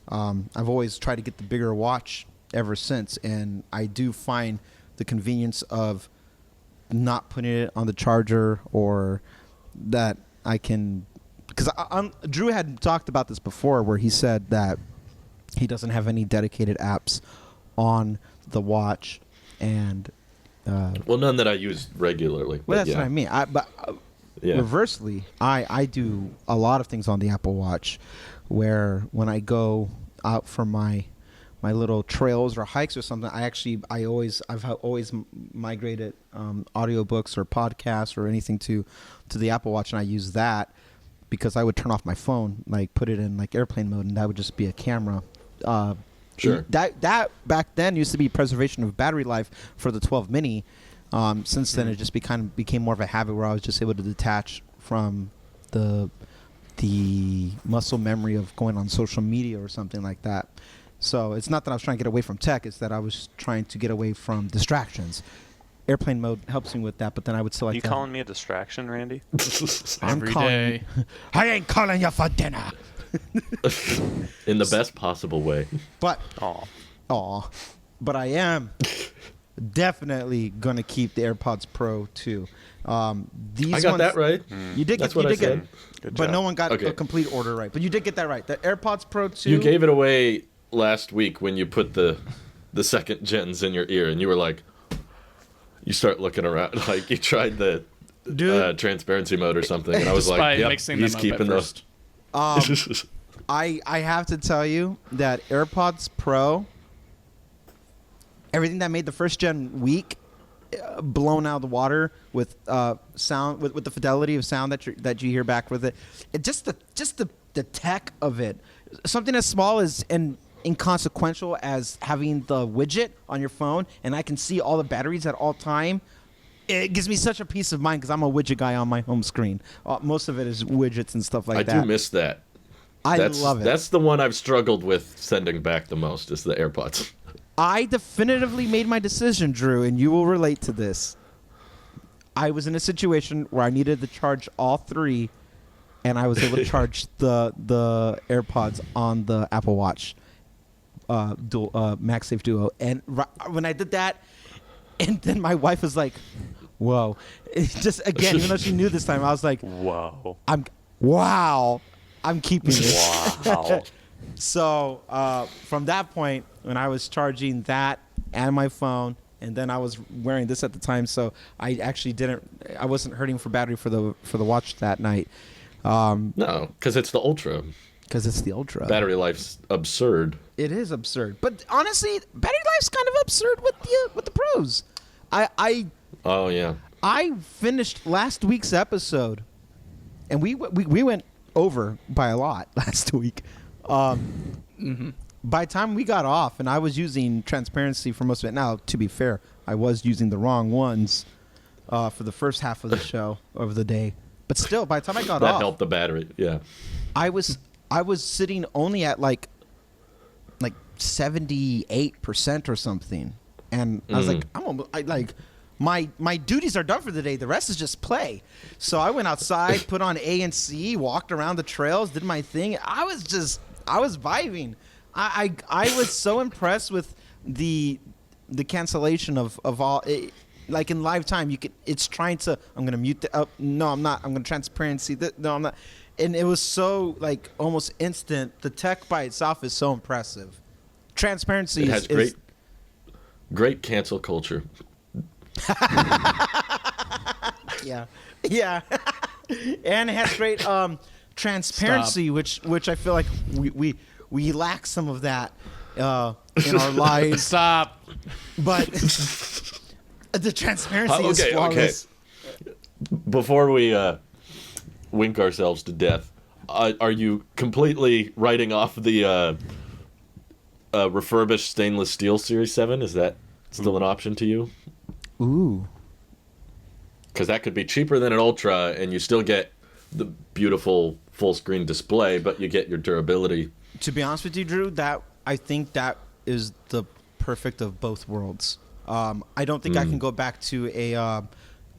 I've always tried to get the bigger watch ever since. And I do find the convenience of not putting it on the charger, or that I can, because Drew had talked about this before, where he said that he doesn't have any dedicated apps on the watch, and none that I use regularly. Well, that's what I mean. Yeah. Reversely, I do a lot of things on the Apple Watch, where when I go out for my little trails or hikes or something, I've always migrated audiobooks or podcasts or anything to the Apple Watch, and I use that because I would turn off my phone, like put it in like airplane mode, and that would just be a camera. Sure. That back then used to be preservation of battery life for the 12 mini. Since then, it just became more of a habit where I was just able to detach from the muscle memory of going on social media or something like that. So it's not that I was trying to get away from tech; it's that I was trying to get away from distractions. Airplane mode helps me with that, but then I would still like. You calling me a distraction, Randy? Every day. I ain't calling you for dinner. In the best possible way. But but I am definitely gonna keep the AirPods Pro too. These I got that right. You did That's get, what I said. Good but job. no one got Okay. a complete order right. But you did get that right. The AirPods Pro 2. You gave it away last week when you put the second gens in your ear, and you were like, you start looking around, like you tried the transparency mode or something, and I was Despite like, yep, mixing he's them up keeping at those. first. I have to tell you that AirPods Pro, everything that made the first gen weak, blown out of the water with sound, with the fidelity of sound that you hear back with it. Just the tech of it, something as small as and inconsequential as having the widget on your phone, and I can see all the batteries at all time. It gives me such a peace of mind because I'm a widget guy on my home screen. Most of it is widgets and stuff like that. I do miss that. I love it. That's the one I've struggled with sending back the most, is the AirPods. I definitively made my decision, Drew, and you will relate to this. I was in a situation where I needed to charge all three, and I was able to charge the AirPods on the Apple Watch MagSafe Duo. And when I did that, and then my wife was like, whoa. It just, again, even though she knew this time, I was like, Whoa. I'm keeping it. Wow. So from that point, when I was charging that and my phone, and then I was wearing this at the time, so I wasn't hurting for battery for the watch that night. No, because it's the Ultra. Because it's the Ultra. Battery life's absurd. It is absurd, but honestly, battery life's kind of absurd with the Pros. Oh yeah. I finished last week's episode, and we went over by a lot last week. By the time we got off, and I was using transparency for most of it. Now, to be fair, I was using the wrong ones for the first half of the show of the day. But still, by the time I got That off, helped the battery. Yeah. I was sitting only at like 78% or something, and I was like, my duties are done for the day. The rest is just play. So I went outside, put on ANC, walked around the trails, did my thing. I was vibing. I was so impressed with the cancellation of all. Like in live time, it's trying to. I'm gonna mute the. No, I'm not. I'm gonna transparency. No, I'm not. And it was so like almost instant. The tech by itself is so impressive. Transparency It has great cancel culture. Yeah, and it has great transparency, which I feel like we lack some of that in our lives. Stop. But the transparency is flawless. Okay. Before we wink ourselves to death, are you completely writing off the refurbished stainless steel Series 7? Is that still an option to you? Ooh. Because that could be cheaper than an Ultra, and you still get the beautiful full-screen display, but you get your durability. To be honest with you, Drew, I think that is the perfect of both worlds. I don't think I can go back to a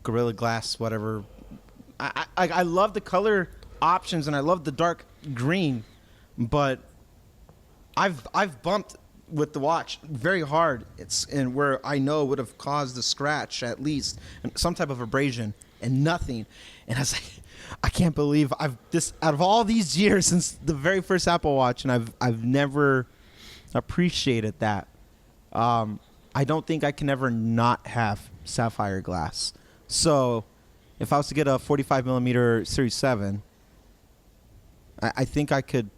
Gorilla Glass, whatever. I love the color options, and I love the dark green, but I've bumped with the watch very hard. And where I know would have caused a scratch, at least, and some type of abrasion, and nothing. And I was like, I can't believe out of all these years since the very first Apple Watch, and I've never appreciated that. I don't think I can ever not have sapphire glass. So if I was to get a 45 millimeter Series 7, I think I could.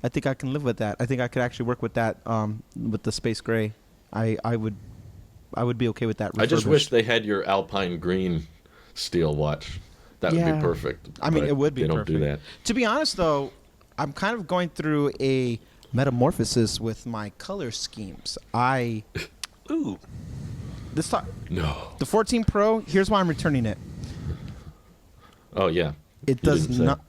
I think I can live with that. I think I could actually work with that with the space gray. I would be okay with that. I just wish they had your Alpine green steel watch. That would be perfect. I mean, it would be perfect. They don't do that. To be honest, though, I'm kind of going through a metamorphosis with my color schemes. Ooh. No. The 14 Pro, here's why I'm returning it. Oh, yeah. It does not.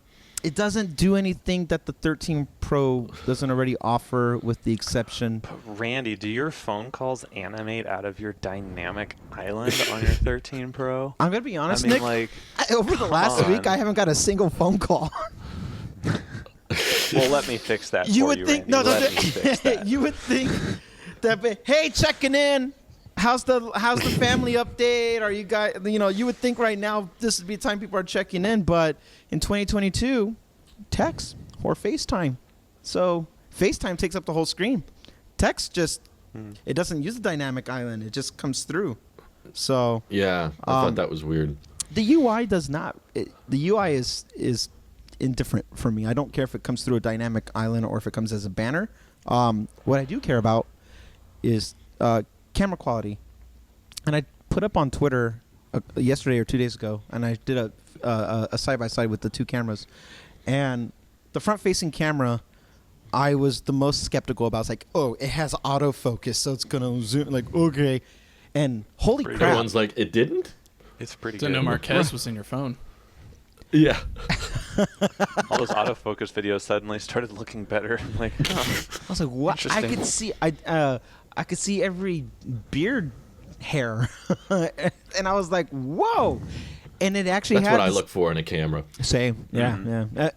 It doesn't do anything that the 13 Pro doesn't already offer, with the exception. Randy, do your phone calls animate out of your dynamic island on your 13 Pro? I'm gonna be honest, I mean, Nick. like, Over the last week, I haven't got a single phone call. Well, let me fix that You for would you, think Randy. Let me fix that. you would think that. Hey, checking in. How's the family update? Are you guys? You would think right now this would be the time people are checking in, but in 2022, text or FaceTime. So FaceTime takes up the whole screen. Text just it doesn't use the dynamic island. It just comes through. So yeah, I thought that was weird. The UI does not. The UI is indifferent for me. I don't care if it comes through a dynamic island or if it comes as a banner. What I do care about is camera quality. And I put up on Twitter yesterday or 2 days ago, and I did a side-by-side with the two cameras. And the front-facing camera, I was the most skeptical about. I was like, oh, it has autofocus, so it's going to zoom. Like, okay. And holy crap. Everyone's like, it didn't? It's pretty So good. no Marquez was in your phone. Yeah. All those autofocus videos suddenly started looking better. Like, I was like, what? I could see I could see every beard hair. And I was like, whoa. And it actually That's had what I look for in a camera. Same. Yeah, yeah.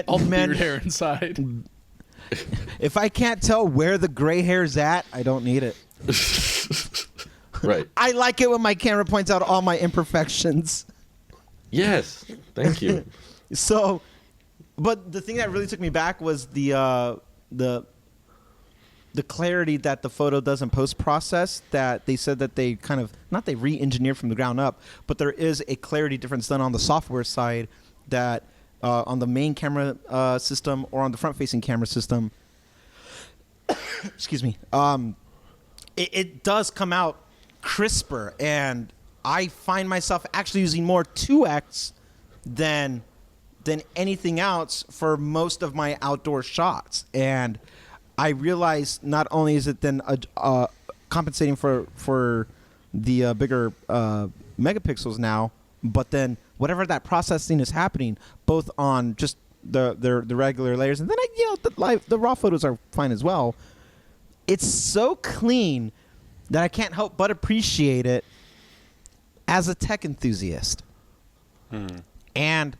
All the beard hair inside. If I can't tell where the gray hair's at, I don't need it. Right. I like it when my camera points out all my imperfections. Yes. Thank you. So, but the thing that really took me back was the clarity that the photo does in post-process, that they said that they kind of, not they re-engineered from the ground up, but there is a clarity difference done on the software side that on the main camera system or on the front-facing camera system, excuse me, it does come out crisper, and I find myself actually using more 2x than anything else for most of my outdoor shots. And I realize not only is it then compensating for the bigger megapixels now, but then whatever that processing is happening, both on just the regular layers, and then the raw photos are fine as well. It's so clean that I can't help but appreciate it as a tech enthusiast. And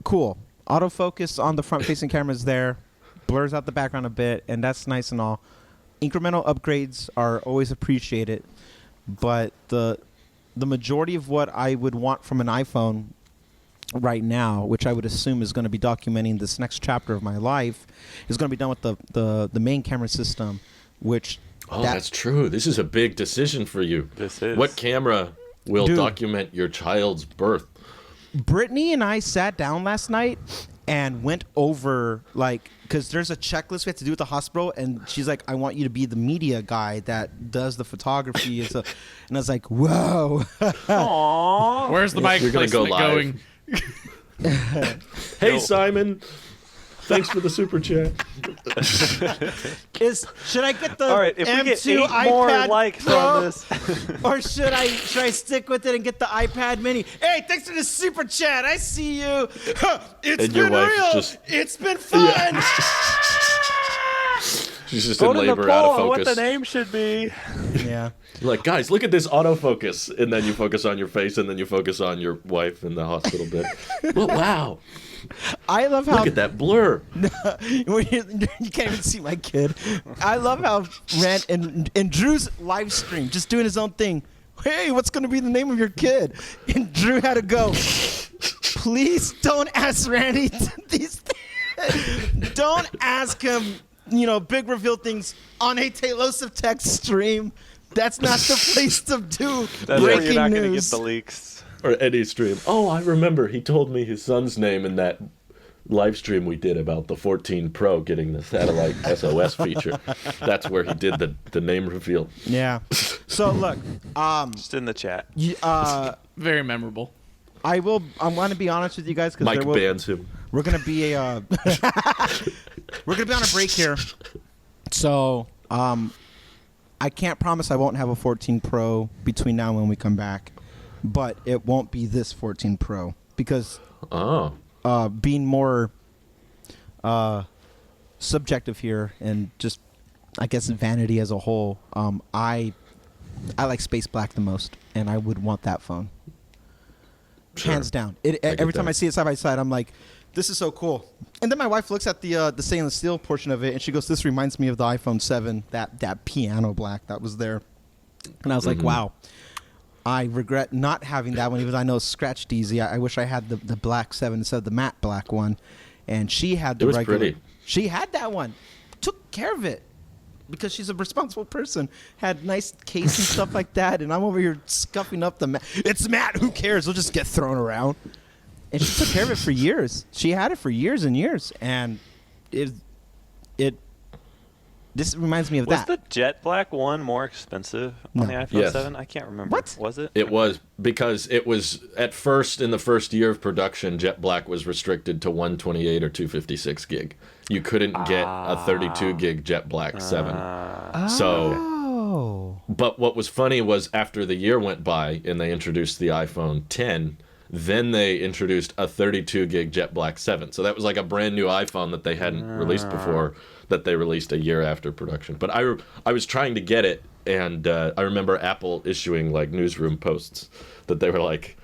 cool. Autofocus on the front-facing camera is there, blurs out the background a bit, and that's nice and all. Incremental upgrades are always appreciated, but the majority of what I would want from an iPhone right now, which I would assume is going to be documenting this next chapter of my life, is going to be done with the main camera system, which... that's true. This is a big decision for you. This is. What camera will document your child's birth? Brittany and I sat down last night and went over, because there's a checklist we have to do at the hospital, and she's like, I want you to be the media guy that does the photography. And I was like, whoa. Aww. Where's the mic You're gonna go placement live. going? Hey, Simon. Thanks for the super chat. Should I get the All right, if M2 we get 8 iPad more likes Pro, on this. or should I stick with it and get the iPad Mini? Hey, thanks for the super chat. I see you. It's And your been wife real. just- It's been fun. She's just Vote in in the labor, out poll of on what the focus. name should be. Yeah. Like, guys, look at this autofocus. And then you focus on your face, and then you focus on your wife in the hospital bed. Well, wow. I love how Look at that blur. when you can't even see my kid. I love how Rand and Drew's live stream, just doing his own thing. Hey, what's going to be the name of your kid? And Drew had to go, please don't ask Randy these things. Don't ask him, big reveal things on a Tailosive Tech stream. That's not the place to do That's where breaking you're not going to get news. the leaks. Or any stream. Oh, I remember. He told me his son's name in that live stream we did about the 14 Pro getting the satellite SOS feature. That's where he did the name reveal. Yeah. So look, Just in the chat. Very memorable. I'm going to be honest with you guys, because Mike bans him. we're going to be we're going to be on a break here. So I can't promise I won't have a 14 Pro between now and when we come back, but it won't be this 14 Pro because being more subjective here and just, I guess, vanity as a whole, I like Space Black the most, and I would want that phone. Sure. Hands down. get Every time that. I see it side by side, I'm like, this is so cool. And then my wife looks at the stainless steel portion of it, and she goes, this reminds me of the iPhone 7, that piano black that was there. And I was like, wow. I regret not having that one, even though I know it's scratched easy. I wish I had the black 7 instead of the matte black one. And she had the It was regular. pretty. She had that one. Took care of it. Because she's a responsible person. Had nice case and stuff like that. And I'm over here scuffing up the matte. It's matte. Who cares? It'll just get thrown around. And she took care of it for years. She had it for years and years. And this reminds me of Was that. the jet black one more expensive No. on the iPhone Yes. 7? I can't remember. What? Was it? It was because it was at first in the first year of production, Jet Black was restricted to 128 or 256 gig. You couldn't get a 32 gig Jet Black 7. So, Oh. but what was funny was after the year went by and they introduced the iPhone 10, then they introduced a 32 gig Jet Black 7. So that was like a brand new iPhone that they hadn't released before, that they released a year after production. But I was trying to get it, and I remember Apple issuing like newsroom posts that they were like,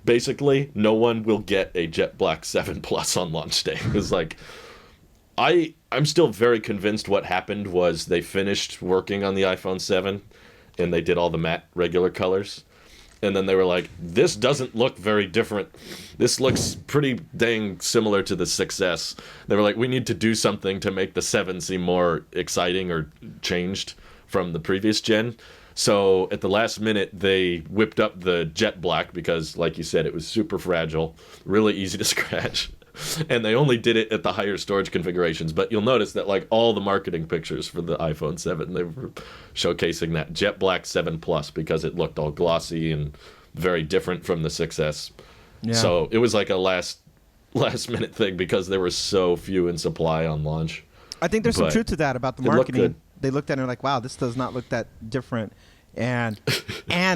basically, no one will get a Jet Black 7 Plus on launch day. It was like, I'm still very convinced what happened was they finished working on the iPhone 7, and they did all the matte regular colors. And then they were like, this doesn't look very different. This looks pretty dang similar to the 6S. They were like, we need to do something to make the 7 seem more exciting or changed from the previous gen. So at the last minute, they whipped up the Jet Black because, like you said, it was super fragile, really easy to scratch. And they only did it at the higher storage configurations. But you'll notice that like all the marketing pictures for the iPhone 7, they were showcasing that jet black 7 Plus because it looked all glossy and very different from the 6S. Yeah. So it was like a last minute thing because there were so few in supply on launch. I think there's some But truth to that about the it looked marketing. good. They looked at it like, wow, this does not look that different. And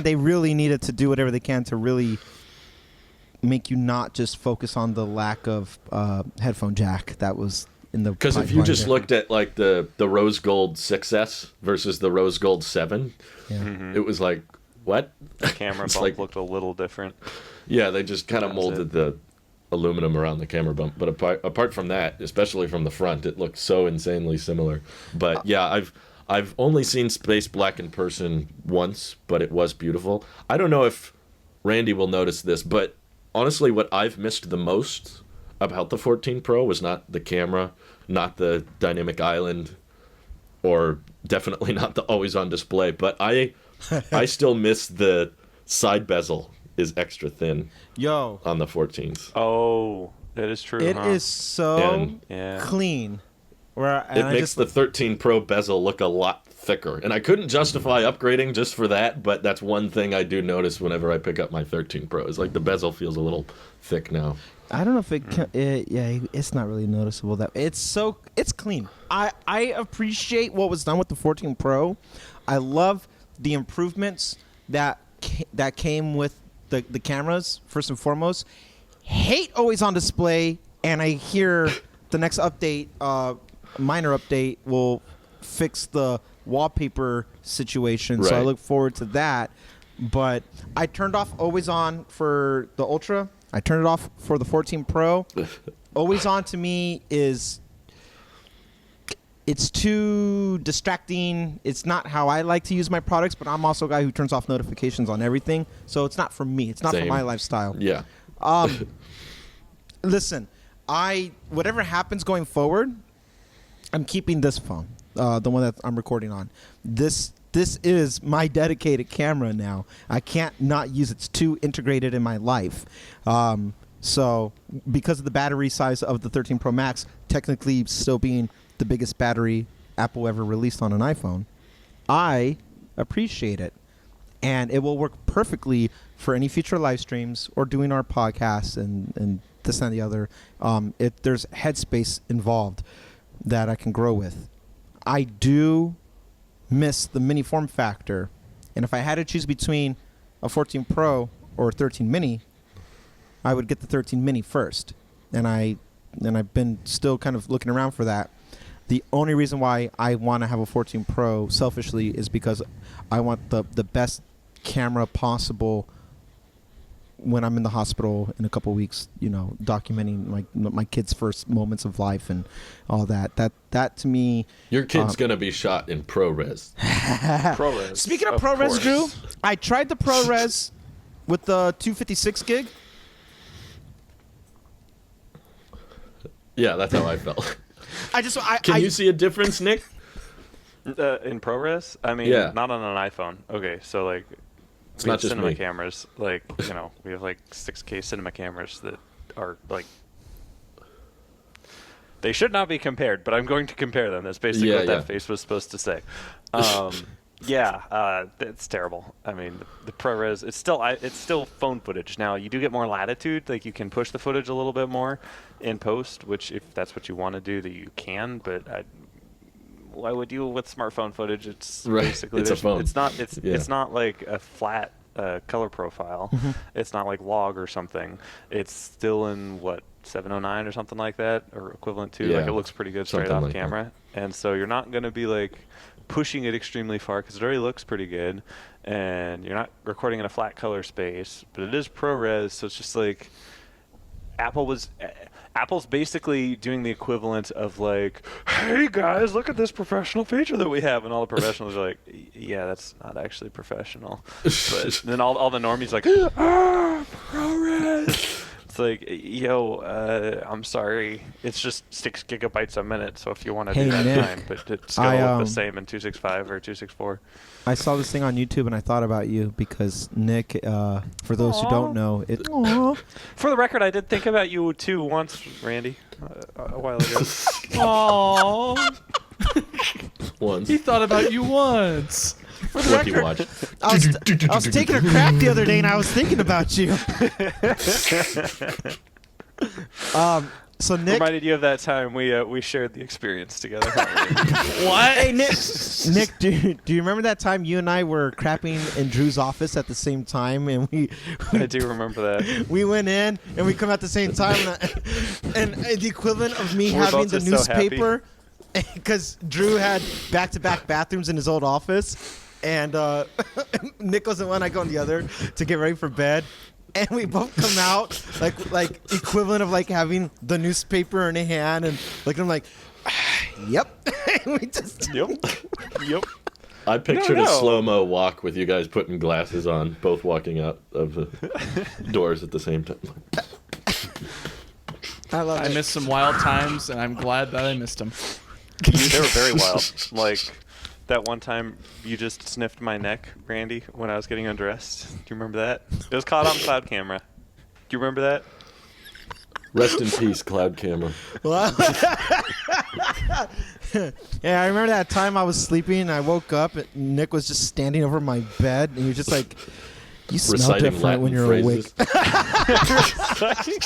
they really needed to do whatever they can to really make you not just focus on the lack of headphone jack that was in the Because if you pipeline just there. looked at like the rose gold 6S versus the rose gold 7, Yeah. it was like, what? The camera It's bump like- looked a little different. Yeah, they just kind of That's molded it. the aluminum around the camera bump. But apart from that, especially from the front, it looked so insanely similar. But yeah, I've only seen space black in person once, but it was beautiful. I don't know if Randy will notice this, but honestly, what I've missed the most about the 14 Pro was not the camera, not the dynamic island, or definitely not the always-on display, but I still miss the side bezel is extra thin Yo, on the 14s. Oh, that is true. it is so And Yeah. clean. Where it makes the 13 Pro bezel look a lot thicker. And I couldn't justify upgrading just for that, but that's one thing I do notice whenever I pick up my 13 Pro. Is like the bezel feels a little thick now. I don't know if it's not really noticeable that it's clean. I appreciate what was done with the 14 Pro. I love the improvements that came with the cameras first and foremost. Hate always on display, and I hear the next update, minor update, will fix the wallpaper situation. So I Right. look forward to that. But I turned off always on for the Ultra. I turned it off for the 14 Pro. Always on to me it's too distracting. It's not how I like to use my products, but I'm also a guy who turns off notifications on everything. So it's not for me. It's not for Same. my lifestyle. Yeah. Listen, whatever happens going forward, I'm keeping this phone, the one that I'm recording on. This is my dedicated camera now. I can't not use it. It's too integrated in my life. So because of the battery size of the 13 Pro Max, technically still being the biggest battery Apple ever released on an iPhone, I appreciate it. And it will work perfectly for any future live streams or doing our podcasts and this and the other. There's headspace involved that I can grow with. I do miss the mini form factor. And if I had to choose between a 14 Pro or a 13 mini, I would get the 13 mini first. And I've been still kind of looking around for that. The only reason why I want to have a 14 Pro selfishly is because I want the best camera possible when I'm in the hospital in a couple weeks, documenting my kids' first moments of life and all that. That to me. Your kid's going to be shot in ProRes. ProRes. Speaking of ProRes, Drew, I tried the ProRes with the 256 gig. Yeah, that's how I felt. Can you see a difference, Nick? In ProRes? I mean, Yeah. not on an iPhone. Okay, so like, It's we not have just cinema me. cameras. Like, we have like 6K cinema cameras that are like. They should not be compared, but I'm going to compare them. That's basically what that face was supposed to say. It's terrible. I mean, the ProRes, it's still phone footage. Now, you do get more latitude. Like, you can push the footage a little bit more in post, which if that's what you want to do, that you can. But why would you with smartphone footage? It's Right. basically It's a phone. It's not like a flat color profile. Mm-hmm. It's not like log or something. It's still in 709 or something like that, or equivalent to. Like, Yeah, it looks pretty good straight something off like camera. And so you're not going to be like pushing it extremely far because it already looks pretty good, and you're not recording in a flat color space, but it is ProRes, so it's just like Apple's basically doing the equivalent of like, hey guys, look at this professional feature that we have, and all the professionals are like, yeah, that's not actually professional. But then all the normies are like, ProRes. It's like, yo, I'm sorry. It's just 6 gigabytes a minute. So if you want to Hey, do that, Nick, fine. But it's still the same in 265 or 264. I saw this thing on YouTube and I thought about you because Nick, for those who don't know, For the record, I did think about you too once, Randy, a while ago. Aww. Once. He thought about you once. for the Wiki record, watch. I was taking a crap the other day and I was thinking about you. So Nick, Reminded you of that time we shared the experience together. What? hey Nick, do you remember that time you and I were crapping in Drew's office at the same time, and I do remember that. we went in and we come out at the same time, and the equivalent of me We're having both the just so happy. newspaper, because Drew had back-to-back bathrooms in his old office, and Nick goes in one, I go in the other to get ready for bed. And we both come out like equivalent of like having the newspaper in a hand and looking like, yep. And we just Yep. I pictured No. a slow-mo walk with you guys putting glasses on, both walking out of the doors at the same time. I love I it. missed some wild times, and I'm glad that I missed them. They were very wild. Like that one time you just sniffed my neck, Randy, when I was getting undressed. Do you remember that? It was caught on cloud camera. Do you remember that? Rest in peace, cloud camera. Well, yeah, I remember that time I was sleeping and I woke up and Nick was just standing over my bed and he was just like, you smell Reciting different Latin when you're phrases. awake.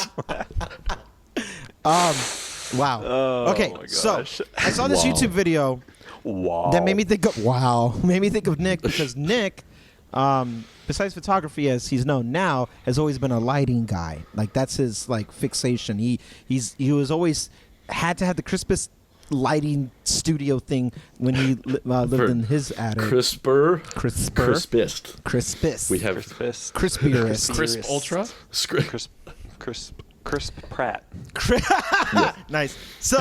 Wow. Oh, Okay, my so gosh. I saw this Wow. YouTube video Wow. that made me think of Nick because Nick, besides photography as he's known now, has always been a lighting guy. Like that's his like fixation. He was always had to have the crispest lighting studio thing when he lived For in his attic. Crispest. Crispest. We have crispierest. Crisp Ultra? Crisp Pratt. Nice. So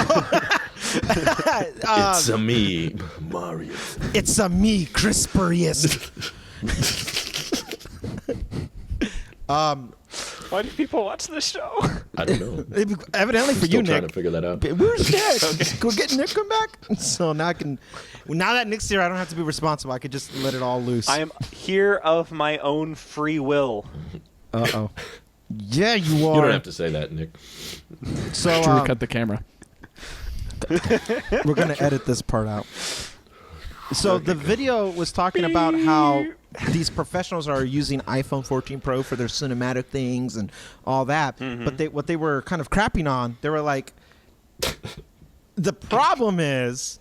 It's a me, Mario. it's a me crisperiest. Why do people watch this show? I don't know. Evidently for Still you, trying Nick. to figure that out. Where's Nick? Go get Nick. Come back. So now now that Nick's here, I don't have to be responsible. I could just let it all loose. I am here of my own free will. Uh-oh. Yeah, you are. You don't have to say that, Nick. So Drew, cut the camera. we're gonna edit this part out. So the video was talking about how these professionals are using iPhone 14 Pro for their cinematic things and all that. But what they were kind of crapping on, they were like, the problem is,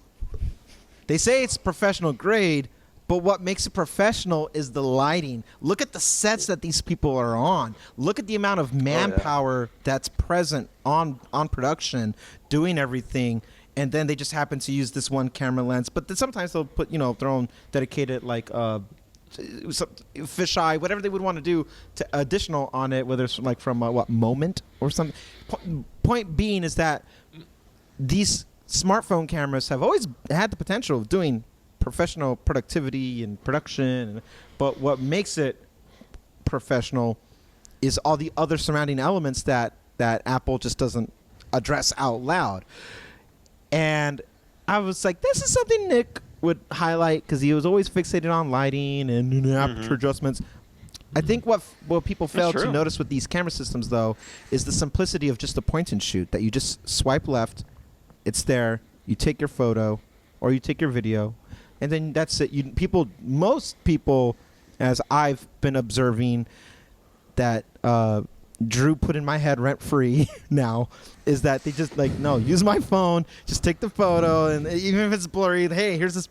they say it's professional grade, but what makes it professional is the lighting. Look at the sets that these people are on. Look at the amount of manpower that's present on production, doing everything. And then they just happen to use this one camera lens. But then sometimes they'll put, their own dedicated, like, fisheye, whatever they would want to do to additional on it, whether it's like from, Moment or something. Point being is that these smartphone cameras have always had the potential of doing professional productivity and production. But what makes it professional is all the other surrounding elements that Apple just doesn't address out loud. And I was like, this is something Nick would highlight because he was always fixated on lighting and aperture adjustments. I think what people fail to notice with these camera systems, though, is the simplicity of just a point and shoot, that you just swipe left, it's there, you take your photo or you take your video, and then that's it. Most people, as I've been observing, that Drew put in my head rent-free now, is that they just like, no, use my phone, just take the photo, and even if it's blurry, hey, here's this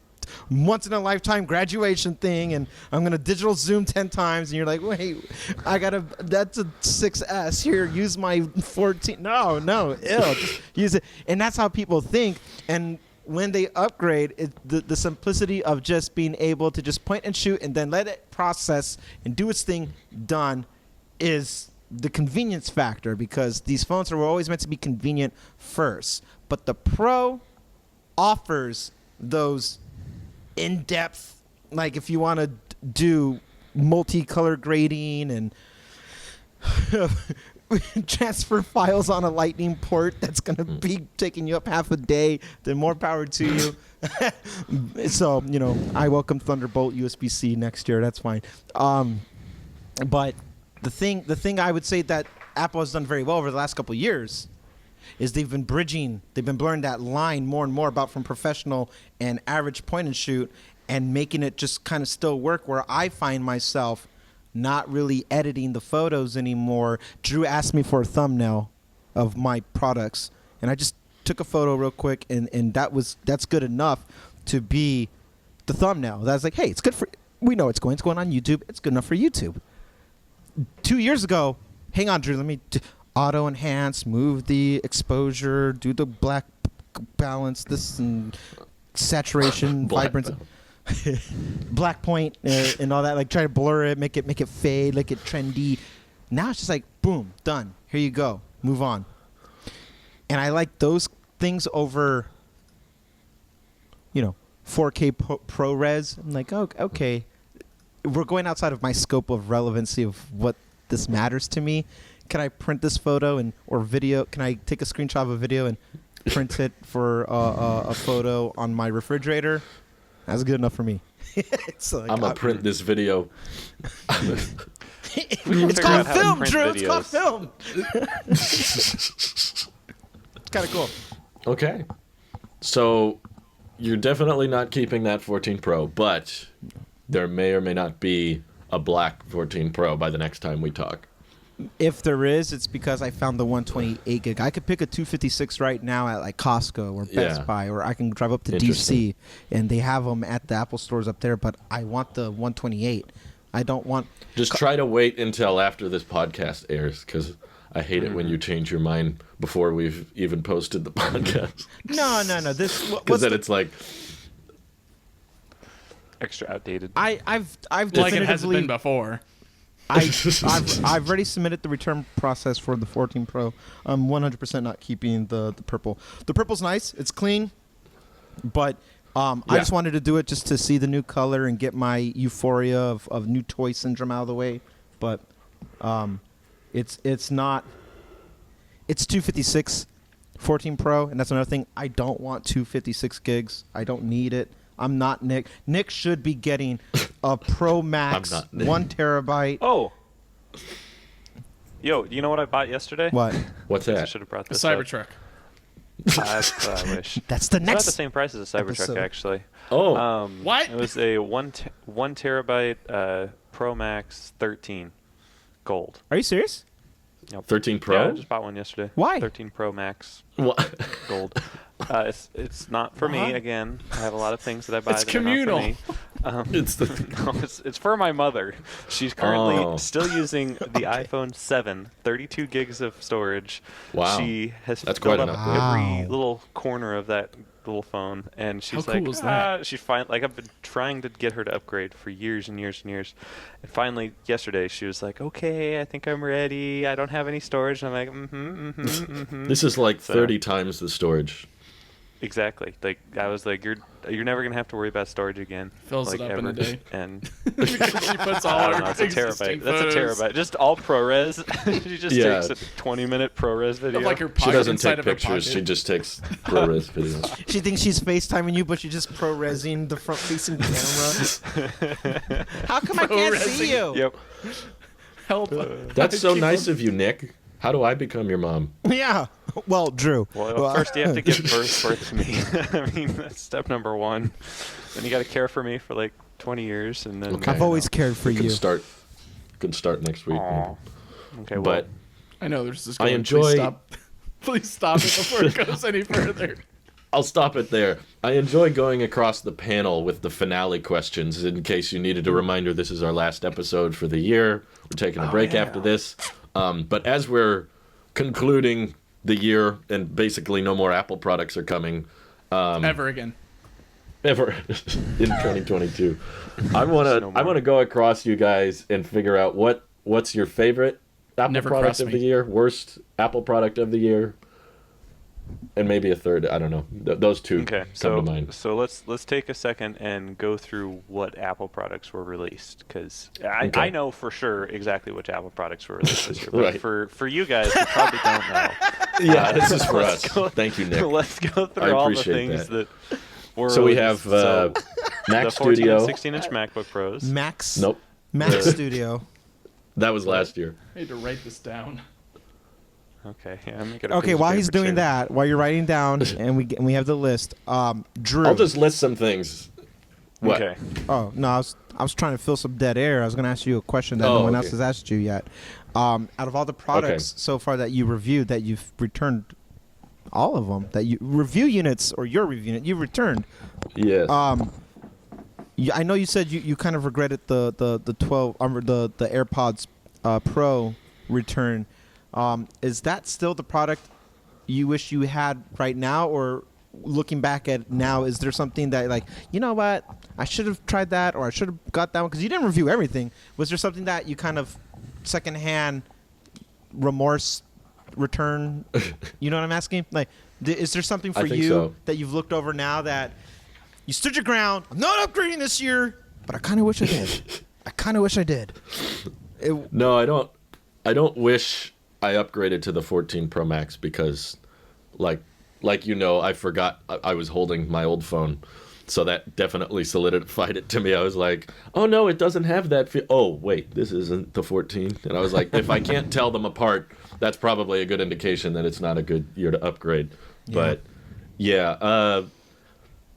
once-in-a-lifetime graduation thing, and I'm going to digital zoom 10 times, and you're like, wait, that's a 6S, here, use my 14, no, just use it. And that's how people think, and when they upgrade, the simplicity of just being able to just point and shoot and then let it process and do its thing done is the convenience factor, because these phones are always meant to be convenient first. But the Pro offers those in-depth, like if you want to do multicolor grading and transfer files on a lightning port that's going to be taking you up half a day, then more power to you. So, I welcome Thunderbolt USB-C next year. That's fine. But the thing I would say that Apple has done very well over the last couple of years is they've been blurring that line more and more about from professional and average point and shoot, and making it just kind of still work, where I find myself not really editing the photos anymore. Drew asked me for a thumbnail of my products, and I just took a photo real quick, and that's good enough to be the thumbnail. That's like, hey, it's good for, we know it's going on YouTube. It's good enough for YouTube. 2 years ago, hang on, Drew, let me auto enhance, move the exposure, do the black balance, this and saturation, vibrance. Black point and all that, like try to blur it, make it fade, make it trendy. Now it's just like boom, done. Here you go, move on. And I like those things over, 4K ProRes. I'm like, okay, we're going outside of my scope of relevancy of what this matters to me. Can I print this photo or video? Can I take a screenshot of a video and print it for a photo on my refrigerator? That's good enough for me. So, like, I'm going to print this video. It's called film, Drew. It's called film. It's kind of cool. Okay. So you're definitely not keeping that 14 Pro, but there may or may not be a black 14 Pro by the next time we talk. If there is, it's because I found the 128 gig. I could pick a 256 right now at like Costco or Best Buy, or I can drive up to DC, and they have them at the Apple stores up there. But I want the 128. I don't want. Just try to wait until after this podcast airs, because I hate it when you change your mind before we've even posted the podcast. No. This because then it's like extra outdated. I've like it hasn't been before. I've already submitted the return process for the 14 Pro. I'm 100% not keeping the purple. The purple's nice. It's clean. But I just wanted to do it just to see the new color and get my euphoria of new toy syndrome out of the way. But it's not. It's 256 14 Pro, and that's another thing. I don't want 256 gigs. I don't need it. I'm not Nick. Nick should be getting a Pro Max 1 terabyte. Oh. Yo, you know what I bought yesterday? What? What's I that? should have brought A this up. Cybertruck. I wish. That's the It's next not the same price as a Cybertruck, episode. actually. Oh. What? It was a one terabyte Pro Max 13 gold. Are you serious? Yep. 13 Pro? Yeah, I just bought one yesterday. Why? 13 Pro Max What? gold. It's not for me again. I have a lot of things that I buy It's that Communal. are not for me. It's the No, it's for my mother. She's currently Oh. still using the iPhone 7, 32 gigs of storage. Wow. She has That's filled quite up an upgrade. every little corner of that little phone, and she's How like, cool is that? She's fine. Like, I've been trying to get her to upgrade for years and years and years, and finally yesterday she was like, "Okay, I think I'm ready. I don't have any storage." And I'm like, This is like So- 30 times the storage. Exactly. Like, I was like, you're never gonna have to worry about storage again. Fills like, it up in ever. a day. And Because she puts all I don't her know, it's a existing terabyte. That's a photos terabyte. Just all ProRes. She just Yeah. takes a 20-minute ProRes video. of like her She pocket doesn't inside take of her pictures. pocket. She just takes ProRes videos. She thinks she's FaceTiming you, but she's just pro-resing the front-facing camera. How come I can't see you? Yep. Help. That's so nice of you, Nick. How do I become your mom? Yeah. Well, Drew. Well, first you have to give birth to me. I mean, that's step number one. Then you got to care for me for like 20 years, and then Okay. I've always cared for We can you. start. Can start next week. Aw. Okay, well, But I know there's this. I Going, enjoy- Please stop. Please stop it before it goes any further. I'll stop it there. I enjoy going across the panel with the finale questions. In case you needed a reminder, this is our last episode for the year. We're taking a break after this. But as we're concluding the year and basically no more Apple products are coming Ever again. ever in 2022, I want No more. to go across you guys and figure out what's your favorite Apple Never product cross of me. the year, worst Apple product of the year. and maybe a third. I don't know. Those two Okay, come to mind. so let's take a second and go through what Apple products were released, because I know for sure exactly which Apple products were released this year. But Right. for you guys who probably don't know, Yeah, this is for let's us. go- Thank you, Nick. let's go I through all the appreciate things that. that were. So we released. have So Mac the 14 Studio. and 16-inch MacBook Pros. Max. Nope, Mac Uh, Studio. that was last year. I need to write this down. Okay, yeah, I'm gonna Okay, while he's doing that, while you're writing down, and we have the list. Drew. I'll just list some things. What? Okay. Oh no, I was trying to fill some dead air. I was going to ask you a question that no Oh, one okay. else has asked you yet. Out of all the products so far that you reviewed, that you've returned, all of them that you review units or your review unit, you've returned. Yes. I know you said you kind of regretted the 12 the AirPods Pro return. Is that still the product you wish you had right now, or looking back at now, is there something that, like, you know what, I should have tried that, or I should have got that one? Because you didn't review everything. Was there something that you kind of secondhand remorse return? You know what I'm asking? Like, is there something for I think you so. that you've looked over now that you stood your ground? I'm not upgrading this year, but I kind of wish I did. I kind of wish I did. No, I don't. I don't wish I upgraded to the 14 Pro Max because, like I forgot I was holding my old phone, so that definitely solidified it to me. I was like, oh no, it doesn't have that. Oh wait, this isn't the 14. And I was like, if I can't tell them apart, that's probably a good indication that it's not a good year to upgrade. Yeah. But yeah,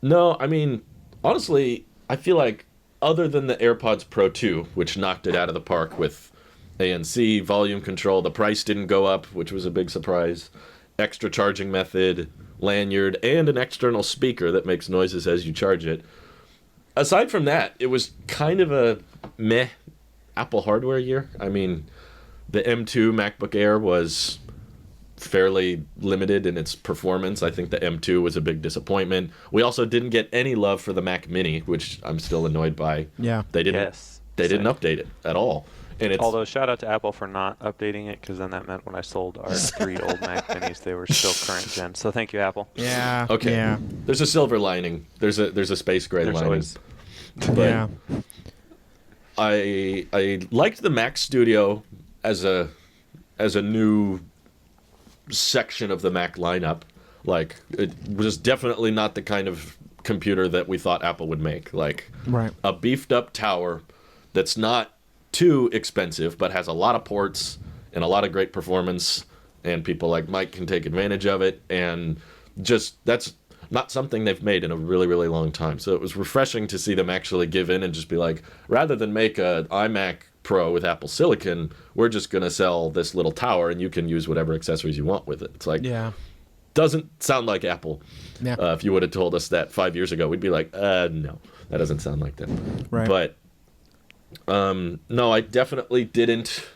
no, I mean, honestly, I feel like other than the AirPods Pro 2, which knocked it out of the park with ANC, volume control, the price didn't go up, which was a big surprise, extra charging method, lanyard, and an external speaker that makes noises as you charge it. Aside from that, it was kind of a meh Apple hardware year. I mean, the M2 MacBook Air was fairly limited in its performance. I think the M2 was a big disappointment. We also didn't get any love for the Mac Mini, which I'm still annoyed by. Yeah. They didn't Yes. didn't update it at all. And it's Although shout out to Apple for not updating it, because then that meant when I sold our 3 old Mac Minis, they were still current gen. So thank you, Apple. Yeah. okay. Yeah. There's a silver lining. There's a space gray There's lining. always- But Yeah. I liked the Mac Studio as a new section of the Mac lineup. Like, it was definitely not the kind of computer that we thought Apple would make. Like, Right. a beefed up tower that's not too expensive but has a lot of ports and a lot of great performance, and people like Mike can take advantage of it, and just that's not something they've made in a really, really long time. So it was refreshing to see them actually give in and just be like, rather than make a iMac Pro with Apple Silicon, we're just going to sell this little tower and you can use whatever accessories you want with it. It's like, Yeah. doesn't sound like Apple. Yeah. If you would have told us that 5 years ago, we'd be like, no, that doesn't sound like that. Right. But no, I definitely didn't.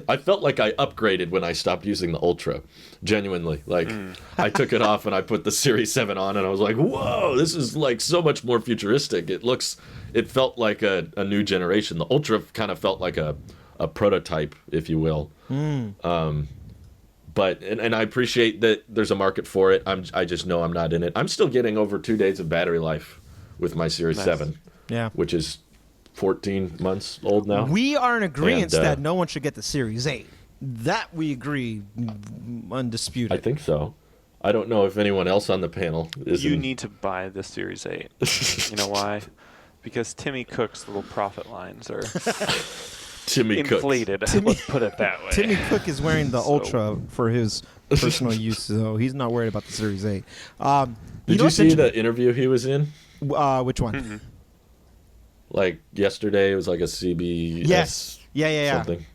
I felt like I upgraded when I stopped using the Ultra. Genuinely. Like, I took it off and I put the Series 7 on and I was like, whoa, this is like so much more futuristic. It felt like a new generation. The Ultra kind of felt like a prototype, if you will. But I appreciate that there's a market for it. I just know I'm not in it. I'm still getting over 2 days of battery life with my Series Nice. 7, Yeah. which is 14 months old now. We are in agreement And, that no one should get the Series 8. That we agree, undisputed. I think so. I don't know if anyone else on the panel is. You need to buy the Series 8. You know why? Because Timmy Cook's little profit lines are Timmy Cook. inflated. Let's put it that way. Timmy Cook is wearing the So- Ultra for his personal use, so he's not worried about the Series 8. Did you see the interview he was in? Which one? Mm-hmm. Like yesterday, it was like a CBS. Yes. Yeah. Something.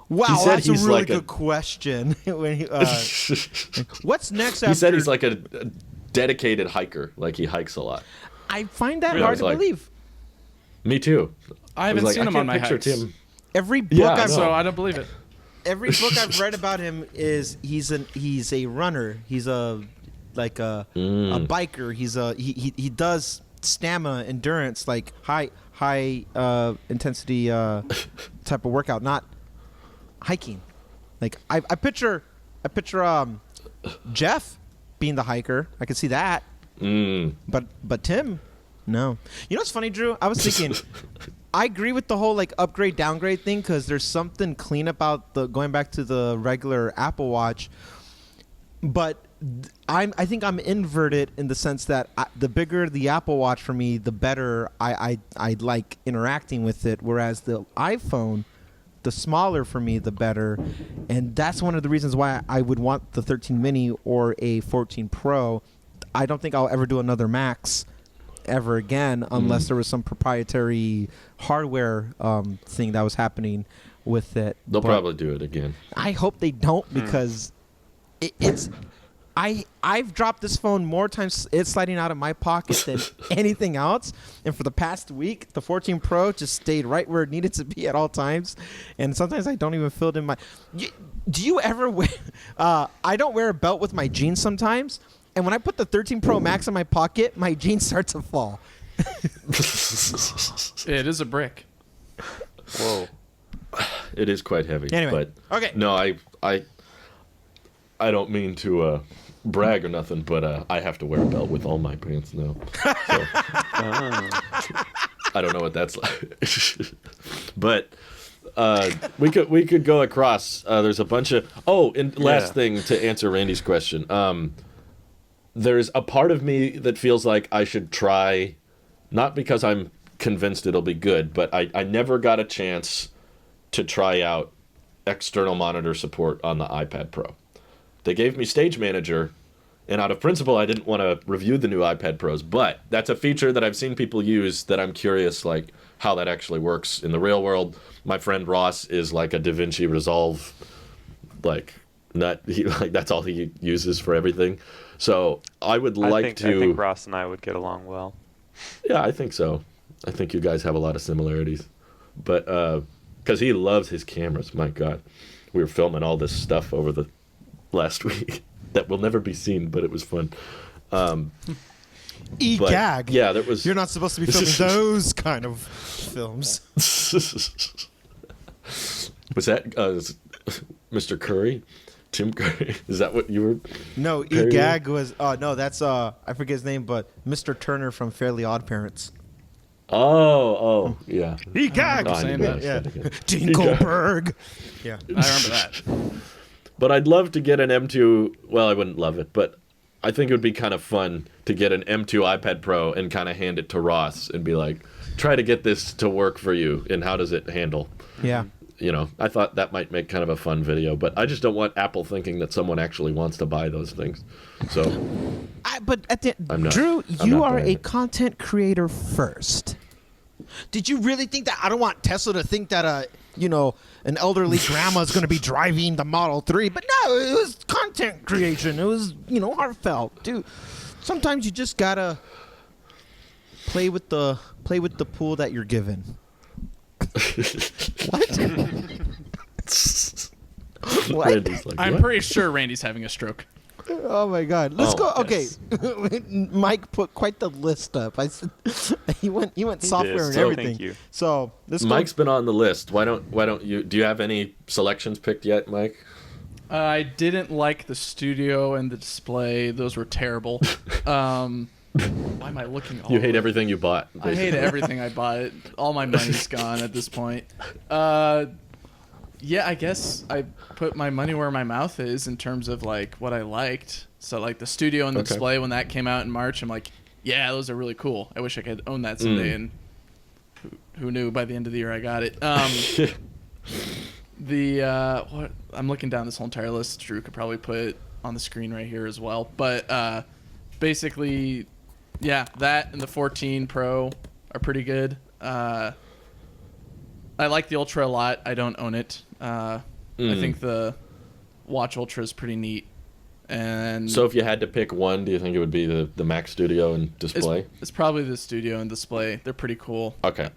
Wow, He said that's a he's really like a- good question. When he, what's next after? He said he's like a dedicated hiker. Like he hikes a lot. I find that Really? hard I was to like- believe. Me too. I haven't was like, seen him I on my can't picture hikes, Tim. Every book Yeah, I I've know. so I don't believe it. every book I've read about him is he's a runner. He's a biker. He does stamina, endurance, like high intensity type of workout, not hiking. Like I picture Jeff being the hiker, I could see that. But Tim, no. You know what's funny, Drew? I was thinking, I agree with the whole like upgrade downgrade thing because there's something clean about the going back to the regular Apple Watch. But I think I'm inverted in the sense that the bigger the Apple Watch for me, the better I like interacting with it. Whereas the iPhone, the smaller for me, the better. And that's one of the reasons why I would want the 13 mini or a 14 Pro. I don't think I'll ever do another Max ever again unless there was some proprietary hardware thing that was happening with it. They'll probably do it again. I hope they don't because it's I've dropped this phone more times it's sliding out of my pocket than anything else. And for the past week, the 14 Pro just stayed right where it needed to be at all times. And sometimes I don't even feel it in my... Do you ever wear... I don't wear a belt with my jeans sometimes. And when I put the 13 Pro Max in my pocket, my jeans start to fall. It is a brick. Whoa. It is quite heavy. Anyway, but okay. No, I don't mean to brag or nothing, but I have to wear a belt with all my pants now. So, I don't know what that's like. But we could go across. There's a bunch of last thing to answer Randy's question. There's a part of me that feels like I should try, not because I'm convinced it'll be good, but I never got a chance to try out external monitor support on the iPad Pro. They gave me Stage Manager, and out of principle, I didn't want to review the new iPad Pros, but that's a feature that I've seen people use that I'm curious, like, how that actually works in the real world. My friend Ross is like a DaVinci Resolve, like, nut. That's all he uses for everything. So I think Ross and I would get along well. Yeah, I think so. I think you guys have a lot of similarities. But, because he loves his cameras, my God. We were filming all this stuff over the last week that will never be seen, but it was fun. E-gag. Yeah, that was... You're not supposed to be filming those kind of films. Was that Mr. Curry? Tim Curry? Is that what you were... No, E-gag was... no, that's... I forget his name, but Mr. Turner from Fairly Odd Parents. Oh, yeah. E-gag! Oh, saying that. Yeah. Dinkelberg. Yeah. I remember that. But I'd love to get an M2... Well, I wouldn't love it, but I think it would be kind of fun to get an M2 iPad Pro and kind of hand it to Ross and be like, try to get this to work for you, and how does it handle? Yeah. You know, I thought that might make kind of a fun video, but I just don't want Apple thinking that someone actually wants to buy those things. So, But at the I'm not- Drew, I'm you not are buying a it. content creator first. Did you really think that? I don't want Tesla to think that an elderly grandma is going to be driving the Model 3, but no, it was content creation. It was heartfelt, dude. Sometimes you just gotta play with the pool that you're given. What? What? Randy's like, I'm what? pretty sure Randy's having a stroke. Oh my God! Let's go. Okay, yes. Mike put quite the list up. I said he went software and so everything. thank you. So let's Mike's been on the list. Why don't you? Do you have any selections picked yet, Mike? I didn't like the studio and the display. Those were terrible. Why am I looking all You hate over? everything you bought. I hate basically. everything I bought. All my money's gone at this point. Yeah, I guess I put my money where my mouth is in terms of like what I liked. So like the studio and the display when that came out in March, I'm like, yeah, those are really cool. I wish I could own that someday. And who knew by the end of the year I got it. What I'm looking down this whole entire list. Drew could probably put it on the screen right here as well. But basically, yeah, that and the 14 Pro are pretty good. I like the Ultra a lot. I don't own it. I think the Watch Ultra is pretty neat. And So if you had to pick one, do you think it would be the Mac Studio and display? it's probably the studio and display. They're pretty cool. Okay.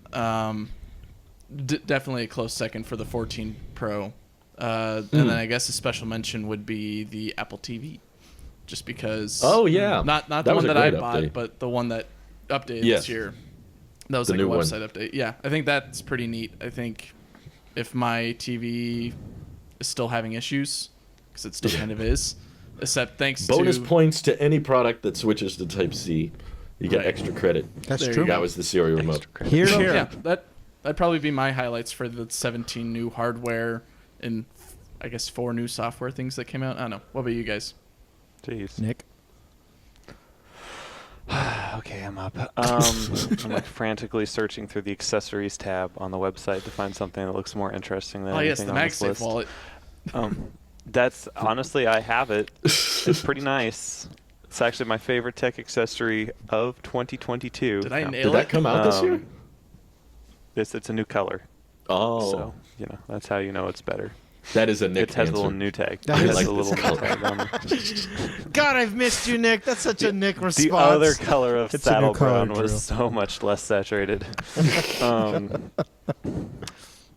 Definitely a close second for the 14 Pro. And then I guess a special mention would be the Apple TV. Just because... Oh, yeah. Not the That was one a that I great bought, update. but the one that updated Yes. this year. That was The like a new one. website update. Yeah, I think that's pretty neat. I think if my TV is still having issues, because it still kind of is, Except thanks Bonus to points to any product that switches to Type-C. You get Right. extra credit. That's There you true. go. That was the Siri remote. Here, So, here. yeah, that'd probably be my highlights for the 17 new hardware and I guess 4 new software things that came out. I don't know. What about you guys? Jeez. Nick. Okay, I'm up. I'm like frantically searching through the accessories tab on the website to find something that looks more interesting than Oh yes, anything the on this MagSafe list. wallet. That's honestly, I have it. It's pretty nice. It's actually my favorite tech accessory of 2022. Did I No. nail Did that come out this year? It's a new color. Oh, So, that's how you know it's better. that is a Nick It has a answer. little new tag. That It is- has like a little this color. new tag on it. God, I've missed you, Nick. That's such a Nick response. The other color of It's a new saddle color, brown was Drew. so much less saturated.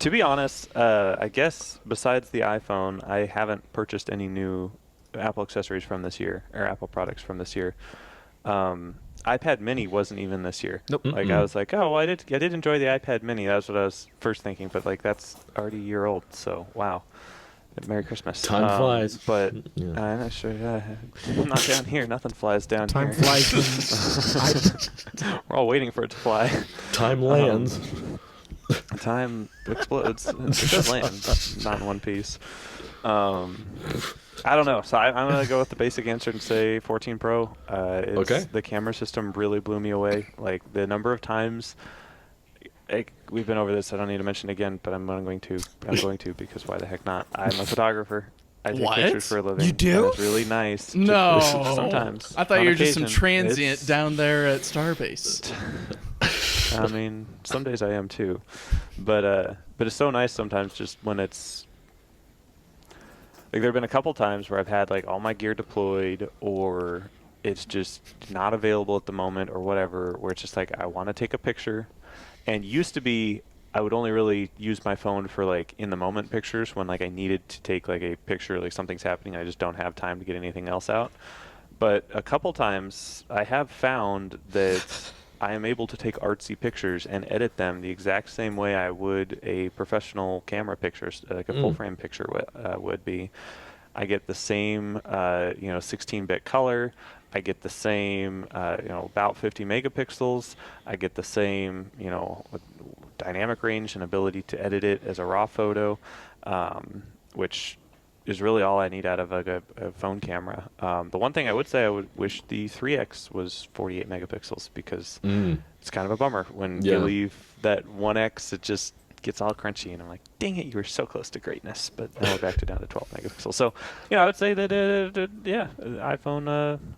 To be honest, I guess besides the iPhone, I haven't purchased any new Apple accessories from this year, or Apple products from this year. iPad Mini wasn't even this year. Nope. Like I was like, oh, well, I did enjoy the iPad Mini. That's what I was first thinking, but like that's already a year old. So wow. Merry Christmas. Time flies. But Yeah. I'm not sure. I'm not down here. Nothing flies down Time here. flies. We're all waiting for it to fly. Time lands. Time explodes. It does land, not in one piece. I don't know. So I'm going to go with the basic answer and say 14 Pro. Okay. The camera system really blew me away. Like the number of times, we've been over this. I don't need to mention it again, but I'm going to because why the heck not? I'm a photographer. I take What? pictures for a living. You do? And it's really nice. to- No. Sometimes. I thought On you were just some occasion, transient it's- down there at Starbase. I mean, some days I am too, but it's so nice sometimes just when it's like there've been a couple times where I've had like all my gear deployed or it's just not available at the moment or whatever, where it's just like I want to take a picture, and used to be I would only really use my phone for like in the moment pictures when like I needed to take like a picture, like something's happening, I just don't have time to get anything else out. But a couple times I have found that I am able to take artsy pictures and edit them the exact same way I would a professional camera picture, like a full frame picture would be. I get the same, 16-bit color. I get the same, about 50 megapixels. I get the same, dynamic range and ability to edit it as a raw photo, which is really all I need out of a phone camera. The one thing I would say, I would wish the 3X was 48 megapixels because it's kind of a bummer when you Yeah. leave that 1X, it just gets all crunchy, and I'm like, dang it, you were so close to greatness, but now we're back to down to 12 megapixels. So, I would say that,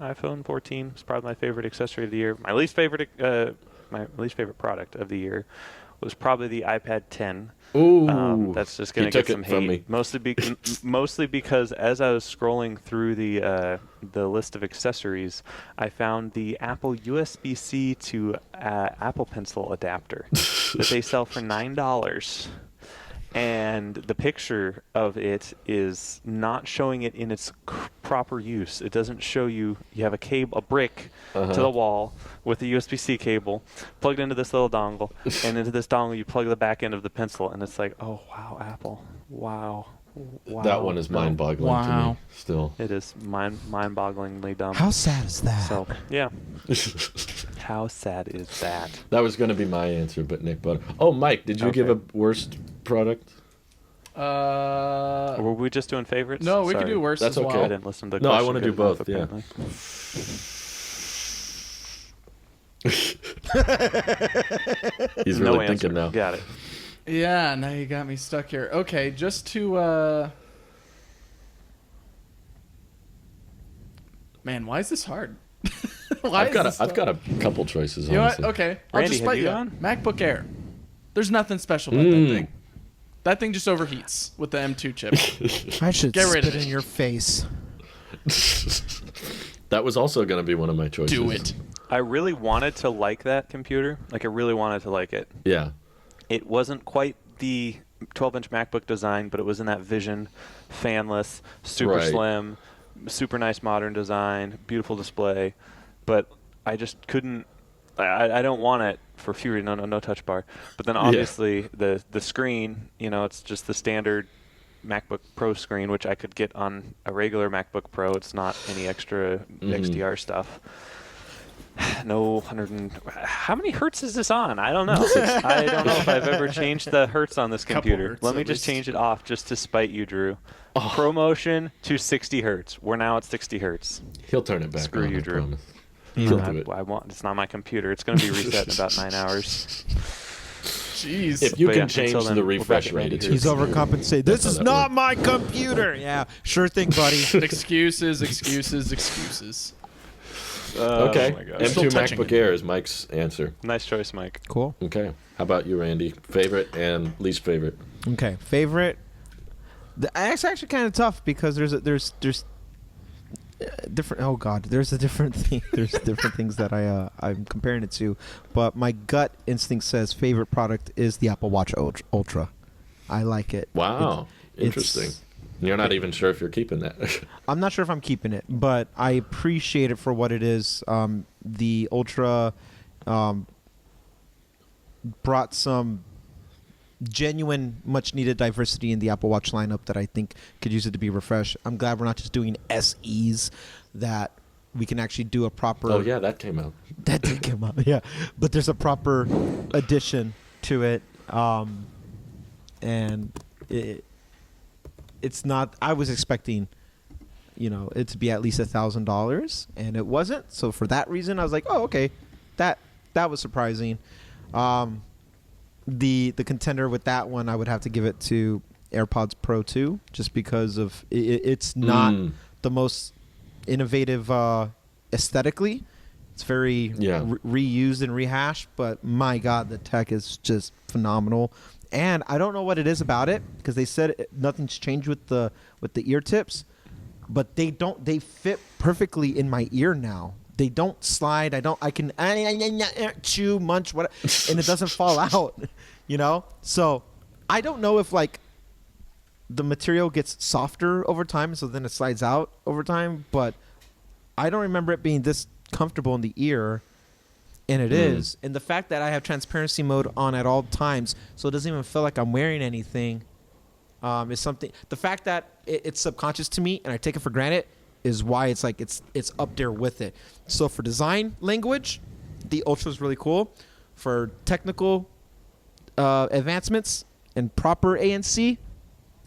iPhone 14 is probably my favorite accessory of the year. My least favorite product of the year was probably the iPad 10. Ooh, That's just he going to get took some it from hate. me. Mostly because as I was scrolling through the list of accessories, I found the Apple USB-C to Apple Pencil adapter that they sell for $9. And the picture of it is not showing it in its proper use. It doesn't show you have a brick to the wall with a USB-C cable plugged into this little dongle, and into this dongle you plug the back end of the pencil, and it's like, oh wow, Apple, wow. that one is mind-boggling to Wow. me still. It is mind-bogglingly dumb. How sad is that? So yeah, how sad is that? That was going to be my answer, but Nick Butter. Oh, Mike, did you give a Okay. worst product? Were we just doing favorites? No, we Sorry. could do worse That's as okay. I well. didn't listen to the No, I question wanna do good enough, both, yeah. apparently. He's No really answer. thinking now. Got it. Yeah, now you got me stuck here. Okay, just to man, why is this hard? Why I've got a couple choices. You know what? honestly. Okay, I'll Randy, just have fight you you. gone? MacBook Air. There's nothing special about that thing. That thing just overheats with the M2 chip. I should Get rid of spit it. in your face. That was also going to be one of my choices. Do it. I really wanted to like that computer. Like, I really wanted to like it. Yeah. It wasn't quite the 12-inch MacBook design, but it was in that vision, fanless, super Right. slim, super nice modern design, beautiful display. But I just couldn't. I don't want it for Fury. No touch bar. But then obviously the screen, it's just the standard MacBook Pro screen, which I could get on a regular MacBook Pro. It's not any extra XDR stuff. No 100. How many hertz is this on? I don't know. I don't know if I've ever changed the hertz on this computer. hertz Let me at just least. change it off just to spite you, Drew. ProMotion to 60 hertz. We're now at 60 hertz. He'll turn it back Screw on, you, I Drew. promise. Yeah. He'll do it. I want. It's not my computer. It's going to be reset in about 9 hours. Jeez. If you But can yeah, change until then, the we're back refresh at rate, 90 it's He's your overcompensated. This how is that not works. my computer. Yeah, sure thing, buddy. Excuses, excuses, excuses. Okay. Oh my gosh. Still M2 touching MacBook it. Air is Mike's answer. Nice choice, Mike. Cool. Okay. How about you, Randy? Favorite and least favorite? Okay, favorite. It's actually kind of tough because there's different. Oh God, there's a different thing. There's different things that I'm comparing it to, but my gut instinct says favorite product is the Apple Watch Ultra. I like it. Wow. It's- Interesting. You're not even sure if you're keeping that. I'm not sure if I'm keeping it, but I appreciate it for what it is. The Ultra brought some genuine, much-needed diversity in the Apple Watch lineup that I think could use it to be refreshed. I'm glad we're not just doing SEs, that we can actually do a proper... Oh, yeah, that came out. That did come up, yeah. But there's a proper addition to it. And it's not... I was expecting, it to be at least $1,000, and it wasn't. So for that reason, I was like, oh, okay. That was surprising. The contender with that one, I would have to give it to AirPods Pro 2, just because of it's not the most innovative aesthetically. It's very reused and rehashed, but my God, the tech is just phenomenal. And I don't know what it is about it, because they said nothing's changed with the ear tips, but they fit perfectly in my ear now. They don't slide. I can chew, munch, what, and it doesn't fall out, So I don't know if the material gets softer over time, so then it slides out over time. But I don't remember it being this comfortable in the ear, and it is. And the fact that I have transparency mode on at all times, so it doesn't even feel like I'm wearing anything, is something. The fact that it's subconscious to me and I take it for granted is why it's up there with it. So for design language, the Ultra is really cool. For technical advancements and proper ANC,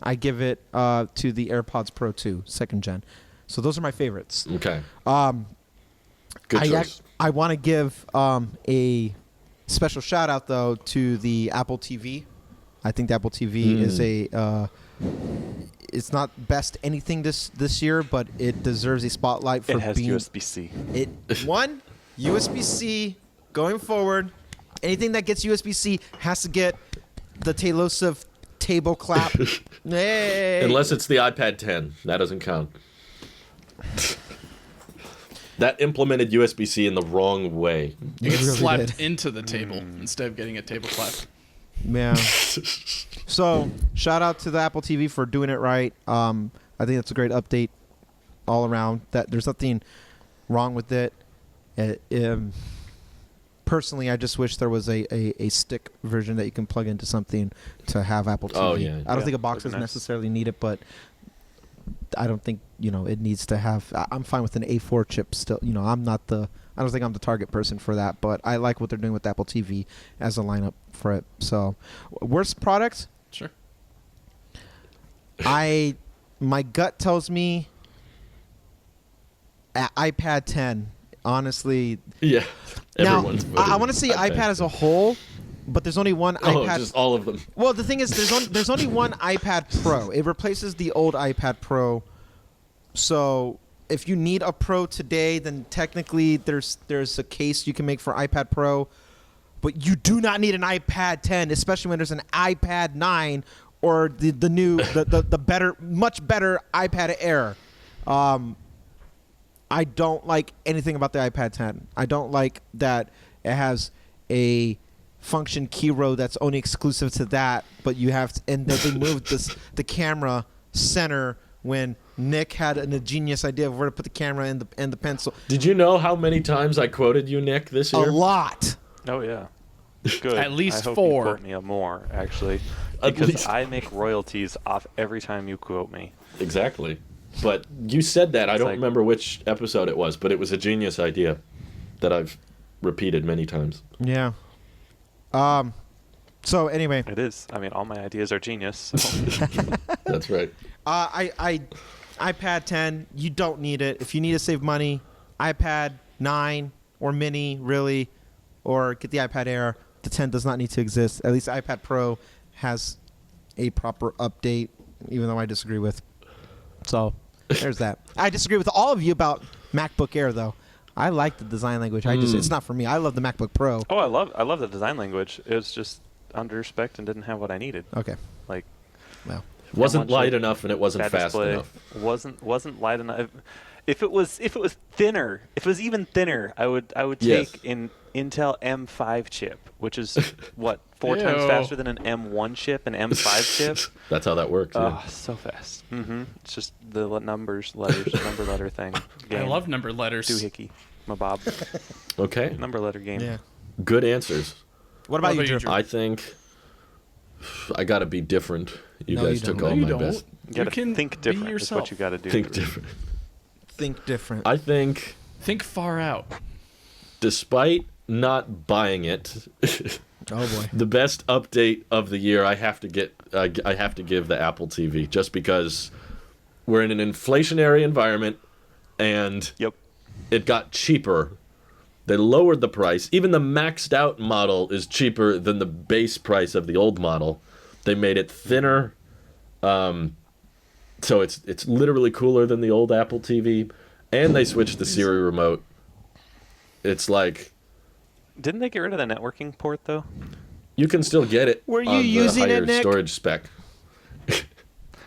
I give it to the AirPods Pro 2, 2nd gen. So those are my favorites. Okay. Good choice. I want to give a special shout out though to the Apple TV. I think the Apple TV is it's not best anything this year, but it deserves a spotlight for It has being USB-C. USB-C going forward. Anything that gets USB-C has to get the Tailosive table clap. Hey. Unless it's the iPad 10. That doesn't count. That implemented USB-C in the wrong way. You get really slapped did. into the table instead of getting a table clap. Yeah. So shout out to the Apple TV for doing it right. I think that's a great update all around. That there's nothing wrong with it. Personally, I just wish there was a stick version that you can plug into something to have Apple TV. Oh, yeah. I don't think a box that'd is be nice. necessarily needed, but I don't think it needs to have. I'm fine with an A4 chip still. I don't think I'm the target person for that, but I like what they're doing with Apple TV as a lineup for it. So, worst product? Sure. My gut tells me iPad 10. Honestly, Yeah. now Everyone's voted I want to see iPad as a whole, but there's only one iPad. just all of them. Well, the thing is, there's only one iPad Pro. It replaces the old iPad Pro. So if you need a Pro today, then technically there's a case you can make for iPad Pro, but you do not need an iPad 10, especially when there's an iPad 9 or the new the better, much better iPad Air. I don't like anything about the iPad 10. I don't like that it has a function key row that's only exclusive to that, but you have to, and that they moved the camera center when Nick had a genius idea of where to put the camera and the pencil. Did you know how many times I quoted you, Nick, this A year? lot. Oh yeah. Good. At least I hope 4. You quote me more, actually. because least I make royalties off every time you quote me. exactly. But you said that. I don't like- remember which episode it was, but it was a genius idea that I've repeated many times. Yeah. So anyway, It is. I mean, all my ideas are genius. So. That's right. I iPad 10. You don't need it. If you need to save money, iPad 9 or Mini, really, or get the iPad Air. The 10 does not need to exist. At least iPad Pro has a proper update, even though I disagree with. So there's that. I disagree with all of you about MacBook Air, though. I like the design language. It's not for me. I love the MacBook Pro. Oh, I love the design language. It was just under spec and didn't have what I needed. Okay. Like, Well. Wasn't much light like enough and it wasn't bad fast display, enough. wasn't light enough. If it was thinner, if it was even thinner, I would Yes. take an Intel M5 chip, which is what 4 times Ew. faster than an M1 chip, an M5 chip. That's how that works. Oh, Yeah. so fast. It's just the number letter thing. I Game. love number letters. Doohickey. My Bob. Okay. Number letter game. Yeah. Good answers. What about What you, about you, Drew? Drew? I think I got to be different. You No, guys you took don't. all No, you my don't. best. You gotta can think be different. Is yourself. what you gotta do. Think different. Think different. I think, Think far out. despite not buying it, Oh boy. the best update of the year I have to give the Apple TV, just because we're in an inflationary environment and Yep. it got cheaper. They lowered the price. Even the maxed out model is cheaper than the base price of the old model. They made it thinner. So it's literally cooler than the old Apple TV. And they switched the Siri remote. It's like Didn't they get rid of the networking port though? you can still get it Were you on using the it, higher Nick? storage spec.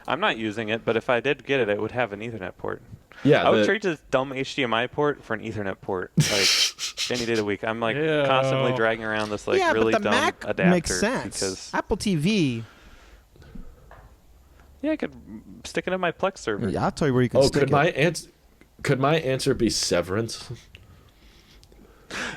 I'm not using it, but if I did get it, it would have an Ethernet port. Yeah, I would the- trade this dumb HDMI port for an Ethernet port, like any day of the week. I'm like Ew. constantly dragging around this like yeah, really but the dumb Mac adapter makes sense. because Apple TV. yeah, I could stick it in my Plex server. Yeah, I'll tell you where you can Oh, stick it. could my answer be Severance?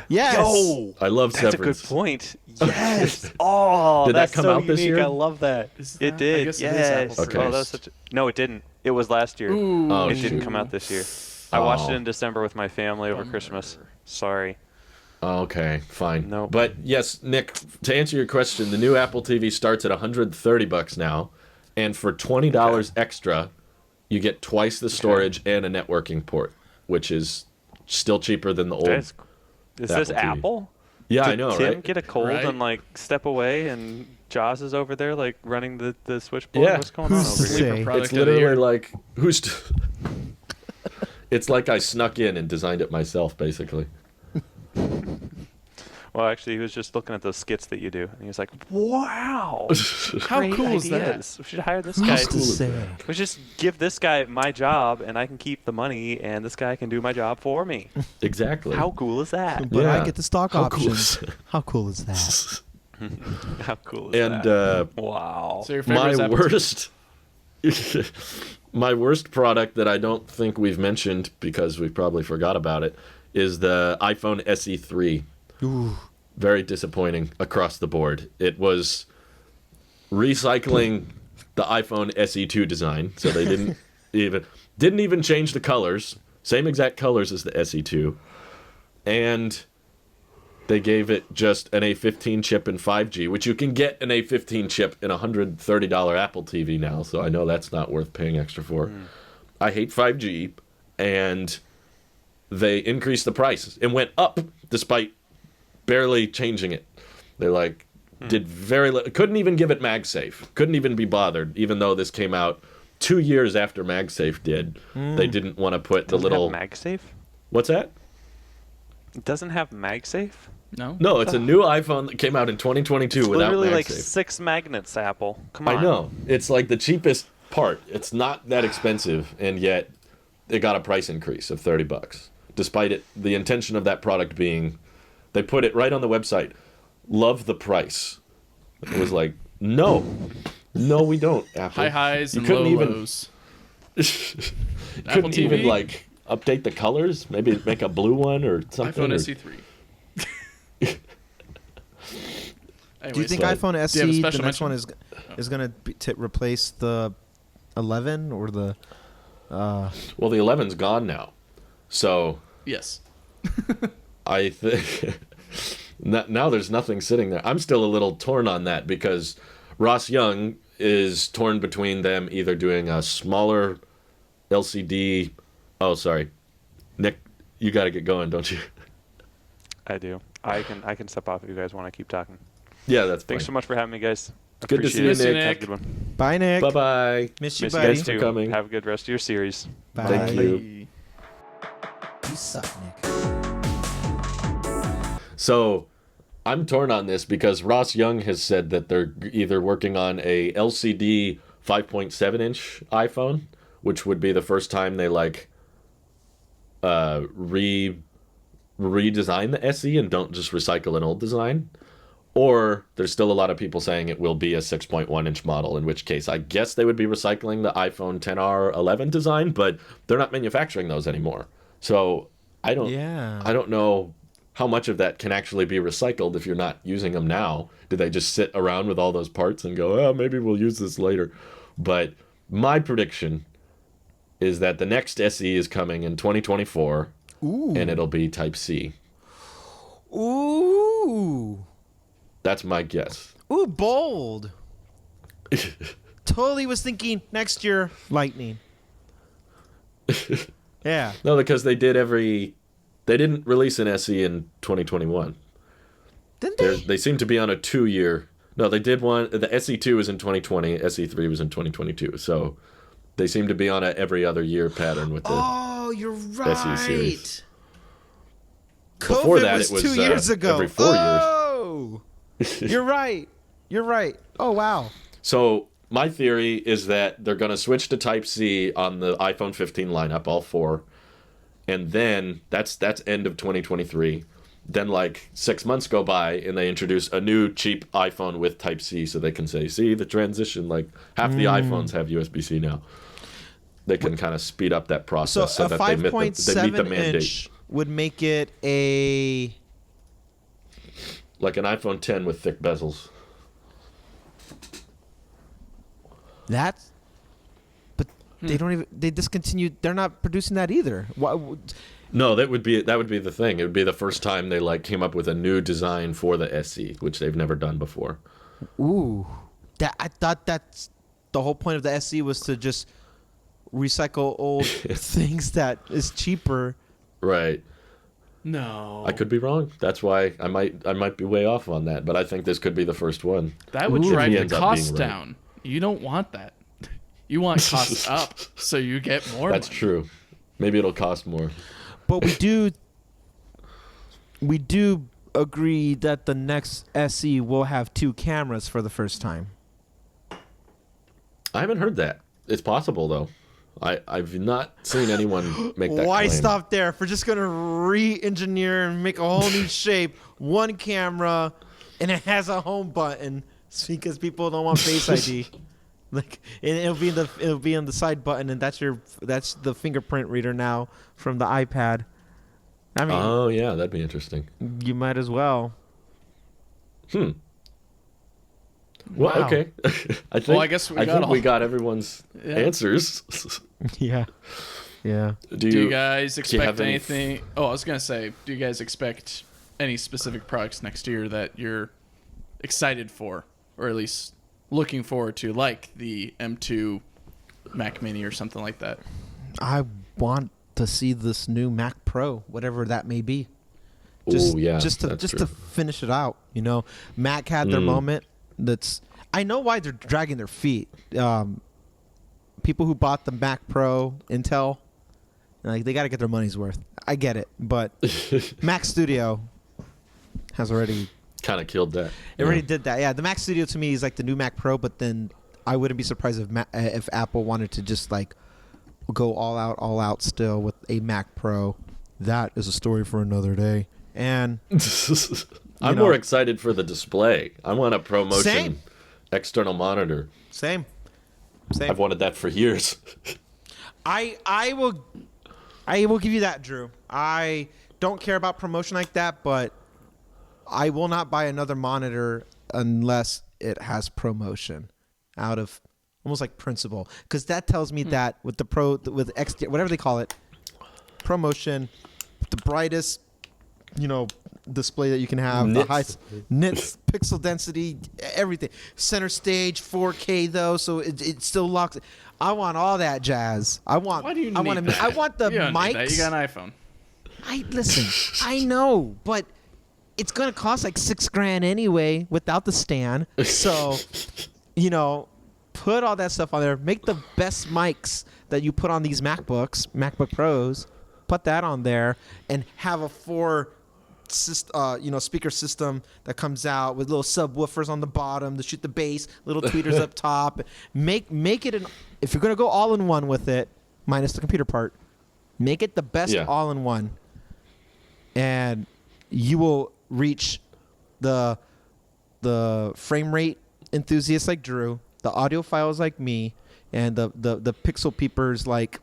Yes. Yo, I love that's Severance. a good point. Yes. Oh, Did that that's come so out this unique. year? I love that. Is It that- I did. guess it is Yes. Apple Okay. Oh, that was such a... No, it didn't. It was last year. Ooh. Oh, It didn't shoot. come out this year. I watched Oh. it in December with my family over Christmas. Sorry. Okay, fine. No. But yes, Nick, to answer your question, the new Apple TV starts at $130 now, and for $20 extra, you get twice the storage and a networking port, which is still cheaper than the old. Is this Apple TV. Apple? Yeah, I Did know, Tim right? get a cold Right. and like step away, and Jaws is over there like running the switchboard? Yeah. What's going Who's on to over say? here? It's Product It's of the literally year. like It's like I snuck in and designed it myself, basically. Well, actually, he was just looking at those skits that you do, and he was like, "Wow, How great cool is that? ideas. We should hire this guy. Who's to say? We should just give this guy my job, and I can keep the money, and this guy can do my job for me. Exactly. How cool is that? But Yeah. I get the stock How cool options. is How cool is that? How cool is And that? Wow. So your favorite my is Apple TV. worst my worst product that I don't think we've mentioned because we probably forgot about it is the iPhone SE3. Ooh. Very disappointing across the board. It was recycling the iPhone SE2 design, so they didn't even change the colors. Same exact colors as the SE2. And they gave it just an A15 chip and 5G, which you can get an A15 chip in a $130 Apple TV now, so I know that's not worth paying extra for. I hate 5G, and they increased the price. It went up despite barely changing it. They did couldn't even give it MagSafe. Couldn't even be bothered, even though this came out 2 years after MagSafe did. They didn't want to put the Doesn't little... have MagSafe? What's that? It doesn't have MagSafe? No. No, it's a new iPhone that came out in 2022 It's without literally MagSafe. like 6 magnets, Apple. Come on. I know. It's like the cheapest part. It's not that expensive, and yet it got a price increase of $30. Despite the intention of that product being, they put it right on the website, love the price. It was like, no, we don't, Apple. High highs You and couldn't low even- lows. Couldn't even TV? update the colors, maybe make a blue one or something. iPhone or- SE3. Do you think so- iPhone do you have a SE, the special next mention? one is... is going to replace the 11 or the. Well, the 11's gone now, so Yes. I think now there's nothing sitting there. I'm still a little torn on that because Ross Young is torn between them either doing a smaller LCD. Oh, sorry, Nick, you got to get going, don't you? I do. I can step off if you guys want to keep talking. Yeah, that's Thanks fine. so much for having me, guys. Good to see you, Appreciate it. Nick. Have a good one. Bye, Nick. Bye bye. Miss you, Miss buddy. you guys for too. coming. Have a good rest of your series. Bye. Thank you. You suck, Nick. So I'm torn on this because Ross Young has said that they're either working on a LCD 5.7 inch iPhone, which would be the first time they redesign the SE and don't just recycle an old design. Or there's still a lot of people saying it will be a 6.1 inch model, in which case I guess they would be recycling the iPhone XR 11 design, but they're not manufacturing those anymore. So I don't know how much of that can actually be recycled if you're not using them now. Do they just sit around with all those parts and go, oh, maybe we'll use this later? But my prediction is that the next SE is coming in 2024, and it'll be Type-C. Ooh. That's my guess. Ooh, bold. Totally was thinking next year, Lightning. Yeah. No, because they didn't release an SE in 2021. Didn't they? They seem to be on a 2-year. No, they did one. The SE2 was in 2020. SE3 was in 2022. So they seem to be on a every other year pattern with the Oh, you're right. SE series. COVID that, was it was 2 years ago. every 4 years. Oh, you're right. You're right. Oh, wow. So my theory is that they're going to switch to Type-C on the iPhone 15 lineup, all four. And then that's end of 2023. Then 6 months go by and they introduce a new cheap iPhone with Type-C so they can say, see the transition, half the iPhones have USB-C now. They can kind of speed up that process so a that they meet the mandate. inch would make it a... Like an iPhone 10 with thick bezels. That's... But they don't even... They discontinued... They're not producing that either. Why... No, that would be the thing. It would be the first time they came up with a new design for the SE, which they've never done before. Ooh. I thought that's... The whole point of the SE was to just recycle old things that is cheaper. Right. No. I could be wrong. That's why I might be way off on that, but I think this could be the first one. That would If drive he the ends up cost being right. down. You don't want that. You want costs up so you get more That's money. true. Maybe it'll cost more. But we do agree that the next SE will have 2 cameras for the first time. I haven't heard that. It's possible though. I've not seen anyone make that Why claim. stop there? If we're just gonna re-engineer and make a whole new shape, 1 camera, and it has a home button, it's because people don't want Face ID. And it'll be on the side button, and that's the fingerprint reader now from the iPad. I mean, Oh yeah, that'd be interesting. you might as well. Well, Wow. okay. I think I guess we got everyone's Yeah. answers. Yeah. Yeah. Do you guys you expect have any anything? Oh, I was going to say, do you guys expect any specific products next year that you're excited for, or at least looking forward to, like the M2 Mac Mini or something like that? I want to see this new Mac Pro, whatever that may be. Oh yeah, just that's to true. finish it out. Mac had their moment. I know why they're dragging their feet. People who bought the Mac Pro, Intel, they got to get their money's worth. I get it, but Mac Studio has already Kind of killed that. already did that. Yeah, the Mac Studio to me is like the new Mac Pro, but then I wouldn't be surprised if Apple wanted to just go all out still with a Mac Pro. That is a story for another day. And I'm more excited for the display. I want a ProMotion Same. external monitor. Same. I've wanted that for years. I will give you that, Drew. I don't care about promotion like that, but I will not buy another monitor unless it has promotion. out of almost like principle, because that tells me that with the Pro, with X, whatever they call it, ProMotion, the brightest, display that you can have, Nits. the high nits, pixel density, everything, center stage, 4K though, so it still locks. I want all that jazz. I want. Why do you I want need to. that? I want the You don't need that. mics. You got an iPhone. Listen. I know, but it's gonna cost like $6,000 anyway without the stand. So, put all that stuff on there. Make the best mics that you put on these MacBook Pros. Put that on there and have a speaker system that comes out with little subwoofers on the bottom to shoot the bass, little tweeters up top. Make it if you're gonna go all in one with it, minus the computer part, make it the best all in one, and you will reach the frame rate enthusiasts like Drew, the audiophiles like me, and the pixel peepers like,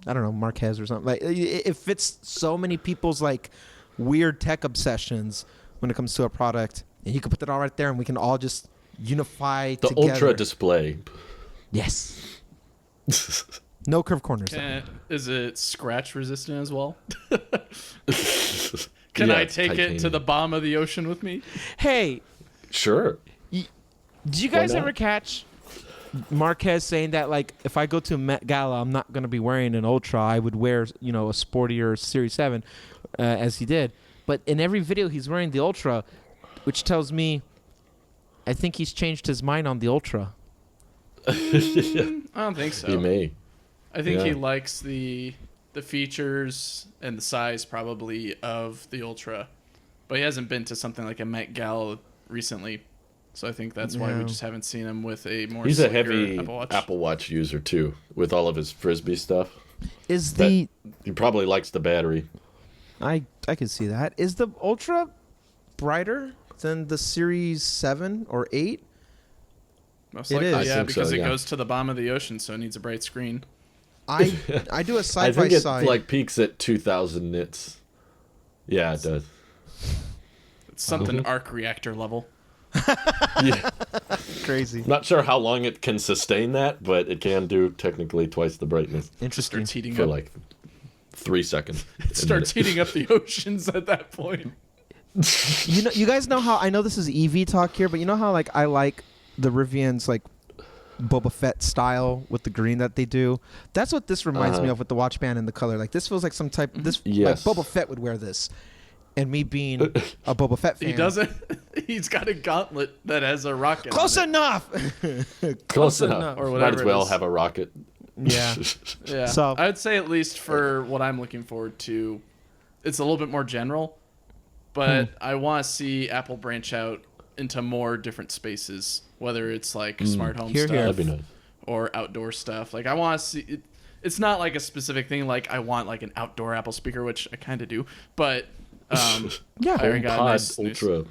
I don't know, Marquez or something. Like, it fits so many people's like weird tech obsessions when it comes to a product, and you can put that all right there, and we can all just unify The together. Ultra display. Yes. No curved corners. Is it scratch resistant as well? Can Yeah, I it's take it to titanium. the bottom of the ocean with me? Hey, Sure. did you guys not? ever catch Marquez saying that, like, if I go to Met Gala, I'm not going to be wearing an Ultra. I would wear, a sportier Series 7, as he did. But in every video, he's wearing the Ultra, which tells me I think he's changed his mind on the Ultra. I don't think so. You may. I think he Yeah. likes the features and the size probably of the Ultra, but he hasn't been to something like a Met Gala recently, so I think that's why we Yeah. just haven't seen him with a more. He's a slicker heavy Apple Watch. user too, with all of his Frisbee stuff. Is That- the He probably likes the battery. I can see that. Is the Ultra brighter than the Series 7 or 8? Most It likely, is. I yeah, think so, because it yeah. goes to the bottom of the ocean, so it needs a bright screen. I do a I side think by it side. like peaks at 2,000 nits. Yeah, it does. It's something arc reactor level. Yeah. Crazy. Not sure how long it can sustain that, but it can do technically twice the brightness Interesting. Starts heating for up. like 3 seconds. It starts heating up the oceans at that point. You guys know how, I know this is EV talk here, but you know how like I like the Rivian's like Boba Fett style with the green that they do? That's what this reminds me of with the watch band and the color. Like this feels like some type this Yes. like Boba Fett would wear this. And me being a Boba Fett fan. He doesn't. He's got a gauntlet that has a rocket. Close on it. enough. Close enough. enough. Or Might whatever as it well is. have a rocket. Yeah. Yeah. So- I would say at least for what I'm looking forward to, it's a little bit more general, but I want to see Apple branch out into more different spaces, whether it's like smart home Here, stuff here. That'd be nice. or outdoor stuff. Like I want to see it. It's not like a specific thing. Like I want like an outdoor Apple speaker, which I kind of do, but Yeah. I already got a HomePod nice Ultra.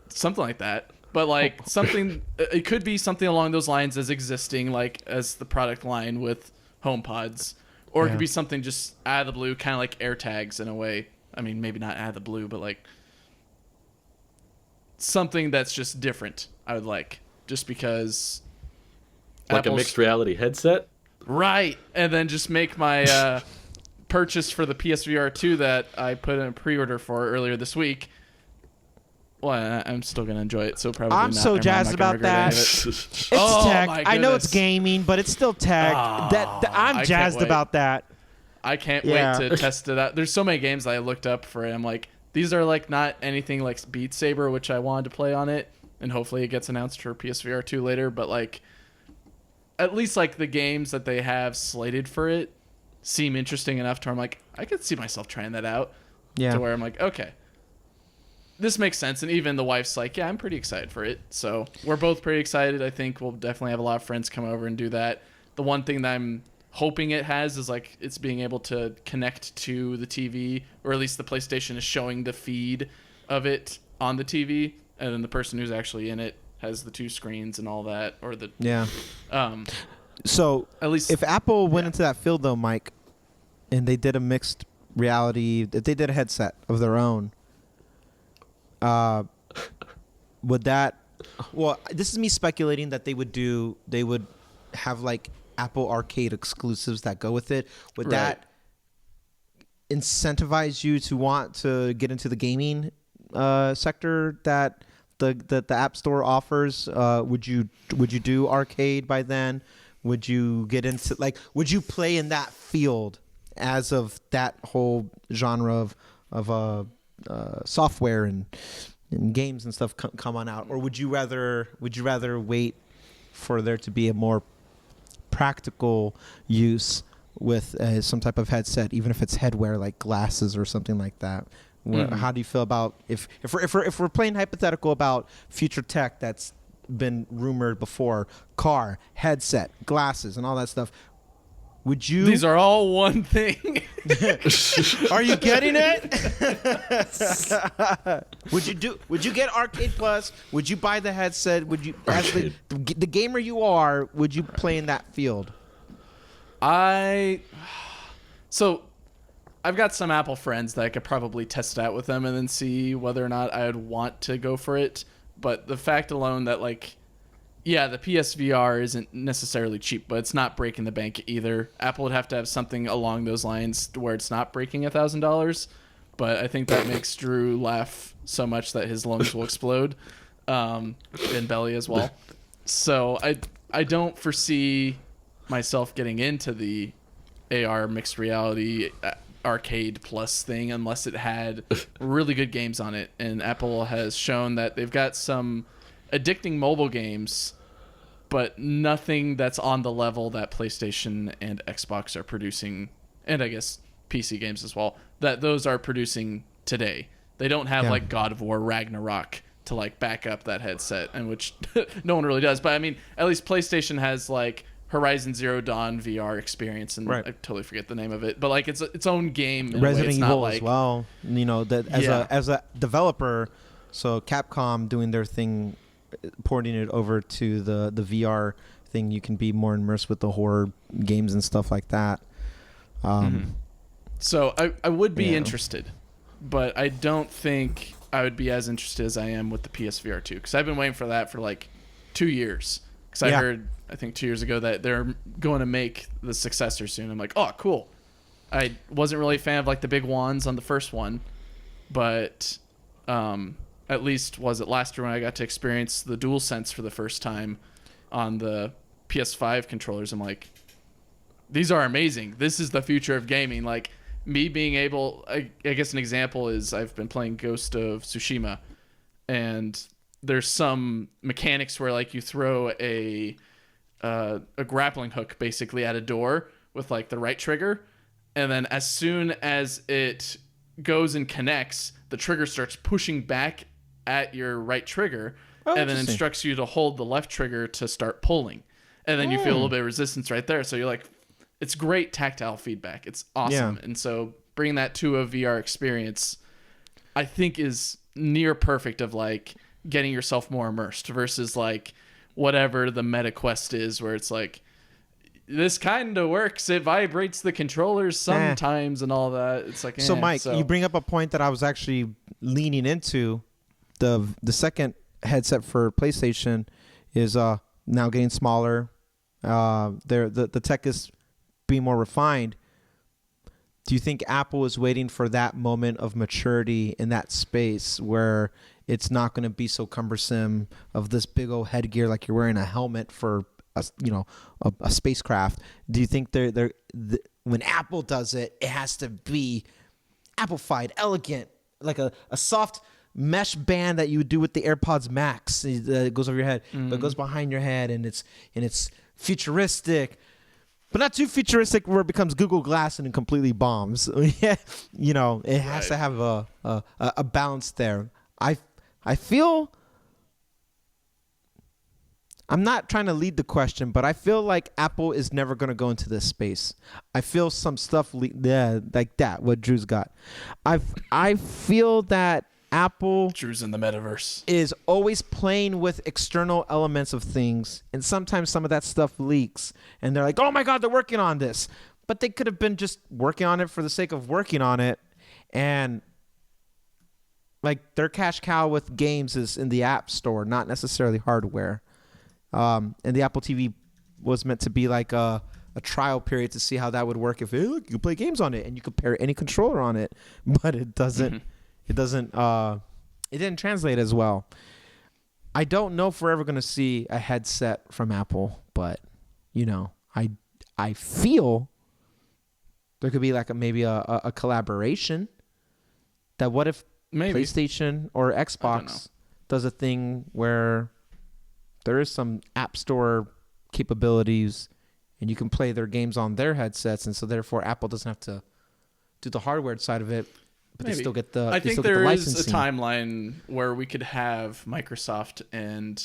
something like that. But like something, it could be something along those lines as existing, like as the product line with HomePods, or it Yeah. could be something just out of the blue, kind of like AirTags in a way. I mean, maybe not out of the blue, but like something that's just different. I would like just because Like a mixed reality headset? right, and then just make my purchase for the PSVR 2 that I put in a pre-order for earlier this week. Well, I'm still gonna enjoy it, so probably. I'm not. so Never mind, jazzed I'm not gonna about regret any that. of it. It's Oh, tech. my I know it's goodness. gaming, but it's still tech. I I'm can't jazzed wait. about that. I can't Yeah. wait to test it out. There's so many games I looked up for it. I'm like, these are like not anything like Beat Saber, which I wanted to play on it, and hopefully it gets announced for PSVR 2 later. But like, at least like the games that they have slated for it seem interesting enough to where I'm like, I could see myself trying that out. Yeah. To where I'm like, okay, this makes sense. And even the wife's like, yeah, I'm pretty excited for it. So we're both pretty excited. I think we'll definitely have a lot of friends come over and do that. The one thing that I'm hoping it has is like it's being able to connect to the TV, or at least the PlayStation is showing the feed of it on the TV, and then the person who's actually in it has the two screens and all that, or the Yeah. um So at least if Apple went into that field though, Mike, and they did a mixed reality, if they did a headset of their own, would that Well, this is me speculating that they would have like Apple Arcade exclusives that go with it. Would that incentivize you to want to get into the gaming sector that the App Store offers? Would you do arcade by then? Would you get into would you play in that field as of that whole genre of software and games and stuff come on out, or would you rather wait for there to be a more practical use with some type of headset, even if it's headwear like glasses or something like that? How do you feel about if we're playing hypothetical about future tech that's been rumored before, car, headset, glasses, and all that stuff? Would you? These are all one thing. Are you getting it? Would you get Arcade Plus? Would you buy the headset? Would you, as the gamer you are, would you play in that field? So I've got some Apple friends that I could probably test it out with them and then see whether or not I would want to go for it. But the fact alone that the PSVR isn't necessarily cheap, but it's not breaking the bank either. Apple would have to have something along those lines where it's not breaking $1,000. But I think that makes Drew laugh so much that his lungs will explode, and belly as well. So I don't foresee myself getting into the AR mixed reality Arcade Plus thing unless it had really good games on it. And Apple has shown that they've got some addicting mobile games, but nothing that's on the level that PlayStation and Xbox are producing, and I guess PC games as well, that those are producing today. They don't have God of War Ragnarok to back up that headset, and which no one really does. But I mean, at least PlayStation has Horizon Zero Dawn VR experience, and I totally forget the name of it, but it's its own game. Resident Evil as well. That as a developer, so Capcom doing their thing, porting it over to the VR thing, you can be more immersed with the horror games and stuff like that. So I would be interested, but I don't think I would be as interested as I am with the PSVR 2, because I've been waiting for that for 2 years. Because I heard, I think 2 years ago, that they're going to make the successor soon. I'm like, oh, cool. I wasn't really a fan of the big wands on the first one, but at least was it last year when I got to experience the DualSense for the first time on the PS5 controllers. I'm like, these are amazing. This is the future of gaming. Me being able, I guess an example is I've been playing Ghost of Tsushima, and there's some mechanics where you throw a grappling hook basically at a door with the right trigger, and then as soon as it goes and connects, the trigger starts pushing back at your right trigger, and then instructs you to hold the left trigger to start pulling, and then you feel a little bit of resistance right there. So you're it's great tactile feedback. It's awesome. And so bringing that to a VR experience, I think is near perfect of getting yourself more immersed versus whatever the Meta Quest is, where it's this kind of works. It vibrates the controllers sometimes and all that. It's so Mike, you bring up a point that I was actually leaning into. The second headset for PlayStation is now getting smaller. The tech is being more refined. Do you think Apple is waiting for that moment of maturity in that space where it's not going to be so cumbersome of this big old headgear like you're wearing a helmet for a spacecraft? Do you think when Apple does it, it has to be Apple-fied, elegant, like a soft mesh band that you would do with the AirPods Max? It goes over your head, but it goes behind your head, and it's futuristic, but not too futuristic where it becomes Google Glass and it completely bombs. It has to have a balance there. I feel, I'm not trying to lead the question, but I feel like Apple is never going to go into this space. I feel some stuff like that, what Drew's got. I feel that Apple Drew's in the metaverse is always playing with external elements of things, and sometimes some of that stuff leaks, and they're like, oh my God, they're working on this. But they could have been just working on it for the sake of working on it, and like their cash cow with games is in the App Store, not necessarily hardware. And the Apple TV was meant to be like a trial period to see how that would work. If look, you play games on it and you could pair any controller on it, but it doesn't. It doesn't. It didn't translate as well. I don't know if we're ever going to see a headset from Apple, but I feel there could be like maybe a collaboration. That what if Maybe. PlayStation or Xbox does a thing where there is some App Store capabilities and you can play their games on their headsets, and so therefore Apple doesn't have to do the hardware side of it, but Maybe. they still get the I they think still get the there licensing. is a timeline where we could have Microsoft and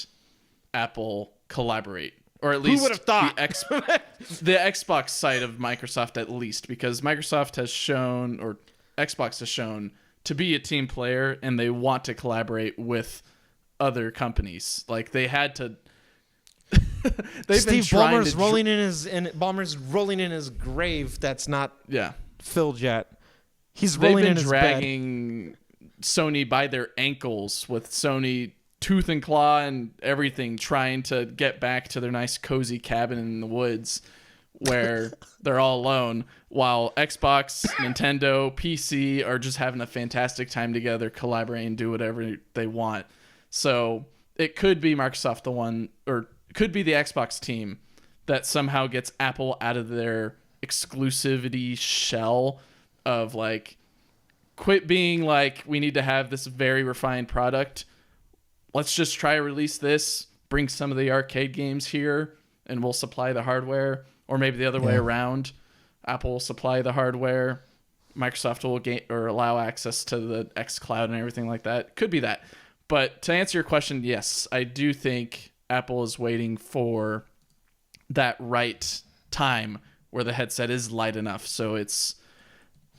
Apple collaborate, or at least would have thought? the Xbox side of Microsoft, at least, because Microsoft has shown, or Xbox has shown, to be a team player, and they want to collaborate with other companies. Like they had to. They've been Steve trying Ballmer's to rolling in his grave that's not yeah. filled yet. He's They've rolling been in his bed. dragging Sony by their ankles, with Sony tooth and claw and everything, trying to get back to their nice cozy cabin in the woods where they're all alone, while Xbox, Nintendo, PC are just having a fantastic time together, collaborating, do whatever they want. So it could be Microsoft the one, or it could be the Xbox team that somehow gets Apple out of their exclusivity shell of like, quit being like, we need to have this very refined product. Let's just try to release this, bring some of the arcade games here, and we'll supply the hardware. Or maybe the other way around. Apple will supply the hardware. Microsoft will allow access to the xCloud and everything like that. Could be that. But to answer your question, yes, I do think Apple is waiting for that right time where the headset is light enough. So it's,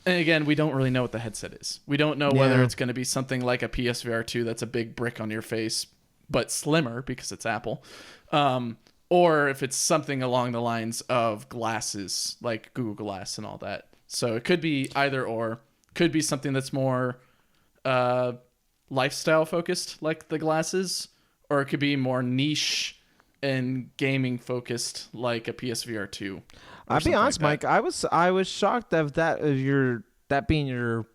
and again, we don't really know what the headset is. We don't know whether it's going to be something like a PSVR 2 that's a big brick on your face, but slimmer because it's Apple. Or if it's something along the lines of glasses, like Google Glass and all that. So it could be either or. Could be something that's more lifestyle focused, like the glasses, or it could be more niche and gaming focused, like a PSVR 2. I'll be honest, like Mike. I was shocked of that being your